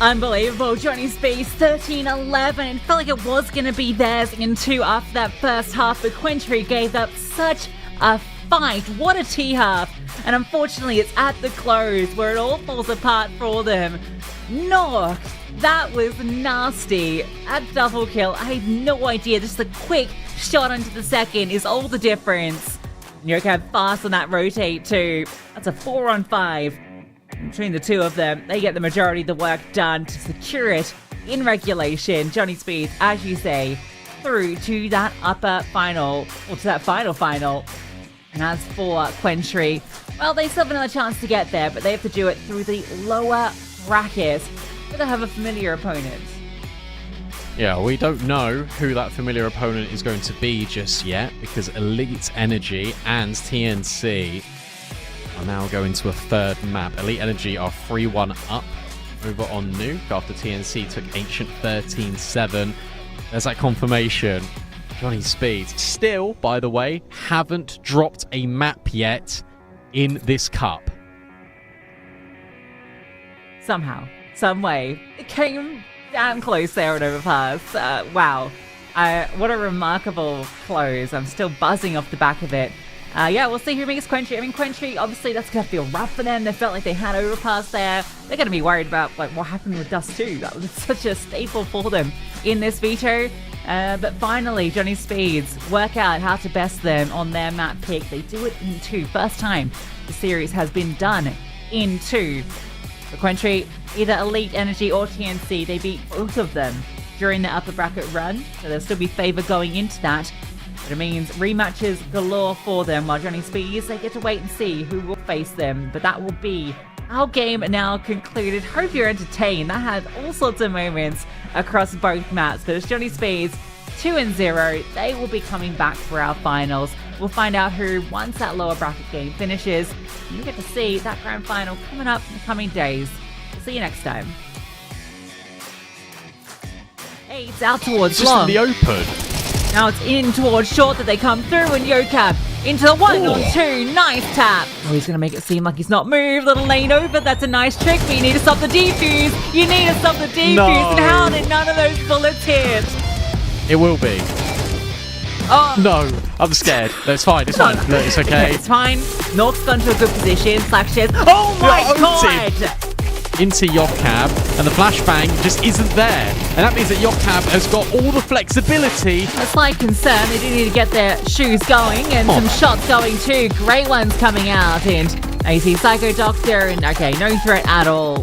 Unbelievable. Johnny Speed's 13-11. It felt like it was going to be theirs in 2 after that first half, but QWENTRY gave up such a fight. What a T-half. And unfortunately, it's at the close where it all falls apart for them. Nork, that was nasty. At double kill, I had no idea. Just a quick shot onto the second is all the difference. Yokab fast on that rotate too. That's a 4-on-5 between the two of them. They get the majority of the work done to secure it in regulation. Johnny Speed, as you say, through to that upper final, or to that final. And as for QWENTRY, well, they still have another chance to get there, but they have to do it through the lower bracket. But they have a familiar opponent. Yeah, we don't know who that familiar opponent is going to be just yet, because Elite Energy and TNC are now going to a third map. Elite Energy are 3-1 up over on Nuke after TNC took Ancient 13-7. There's that confirmation. Johnny Speed still, by the way, haven't dropped a map yet in this cup. Somehow, some way, it came damn close there at Overpass. Wow. What a remarkable close. I'm still buzzing off the back of it. Yeah, we'll see who makes QWENTRY. I mean, QWENTRY, obviously, that's going to feel rough for them. They felt like they had Overpass there. They're going to be worried about what happened with Dust 2. That was such a staple for them in this veto. But finally, Johnny Speeds work out how to best them on their map pick. They do it in 2. First time the series has been done in 2. For QWENTRY, either Elite Energy or TNC, they beat both of them during the upper bracket run. So there'll still be favor going into that. But it means rematches galore for them, while Johnny Speeds, they get to wait and see who will face them. But that will be our game now concluded. Hope you're entertained. That had all sorts of moments across both maps. But it's Johnny Speeds 2-0. They will be coming back for our finals. We'll find out who, once that lower bracket game finishes. And you get to see that grand final coming up in the coming days. We'll see you next time. Hey, it's out towards Just long. in the open. Now it's in towards short that they come through, and Yokab into the 1-on-2. Nice tap. Oh, he's going to make it seem like he's not moved. Little lane over. That's a nice trick, but you need to stop the defuse. You need to stop the defuse. No. And how did none of those bullets hit? It will be. Oh. No, I'm scared. No, it's fine. It's fine. No, it's okay. It's fine. North's gone to a good position. Slacksheds. Oh my god! Into Yokab, and the flashbang just isn't there. And that means that Yokab has got all the flexibility. A slight concern. They do need to get their shoes going and some shots going too. Great ones coming out. And AC Psycho Doctor, and okay, no threat at all.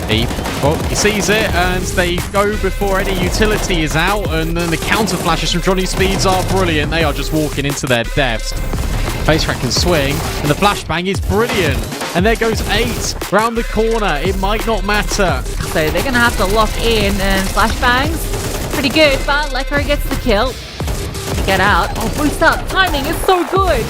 He sees it, and they go before any utility is out, and then the counter flashes from Johnny Speeds are brilliant. They are just walking into their depths. Face crack can swing, and the flashbang is brilliant. And there goes 8 round the corner. It might not matter. So they're going to have to lock in, and flashbangs, pretty good, but Lekro gets the kill. Get out. Oh, boost up. Timing is so good.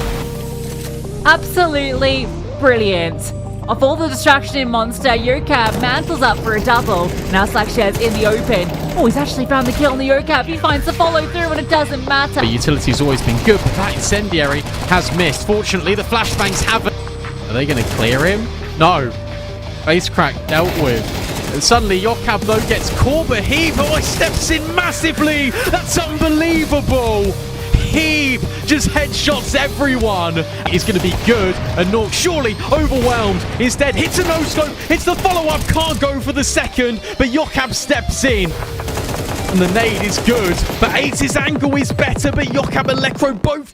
Absolutely brilliant. Off all the distraction in Monster, Yokab mantles up for a double. Now Slackshare's in the open. Oh, he's actually found the kill on the Yokab. He finds the follow through, and it doesn't matter. The utility's always been good, but that incendiary has missed. Fortunately, the flashbangs haven't. Are they going to clear him? No. Face crack dealt with. And suddenly, Yokab, though, gets caught, but Heap steps in massively. That's unbelievable. Heap just headshots everyone. It's going to be good. And Nork, surely overwhelmed, instead hits a no-scope. It's the follow-up. Can't go for the second, but Yokab steps in. And the nade is good. But Ace's angle is better, but Yokab and Lekro both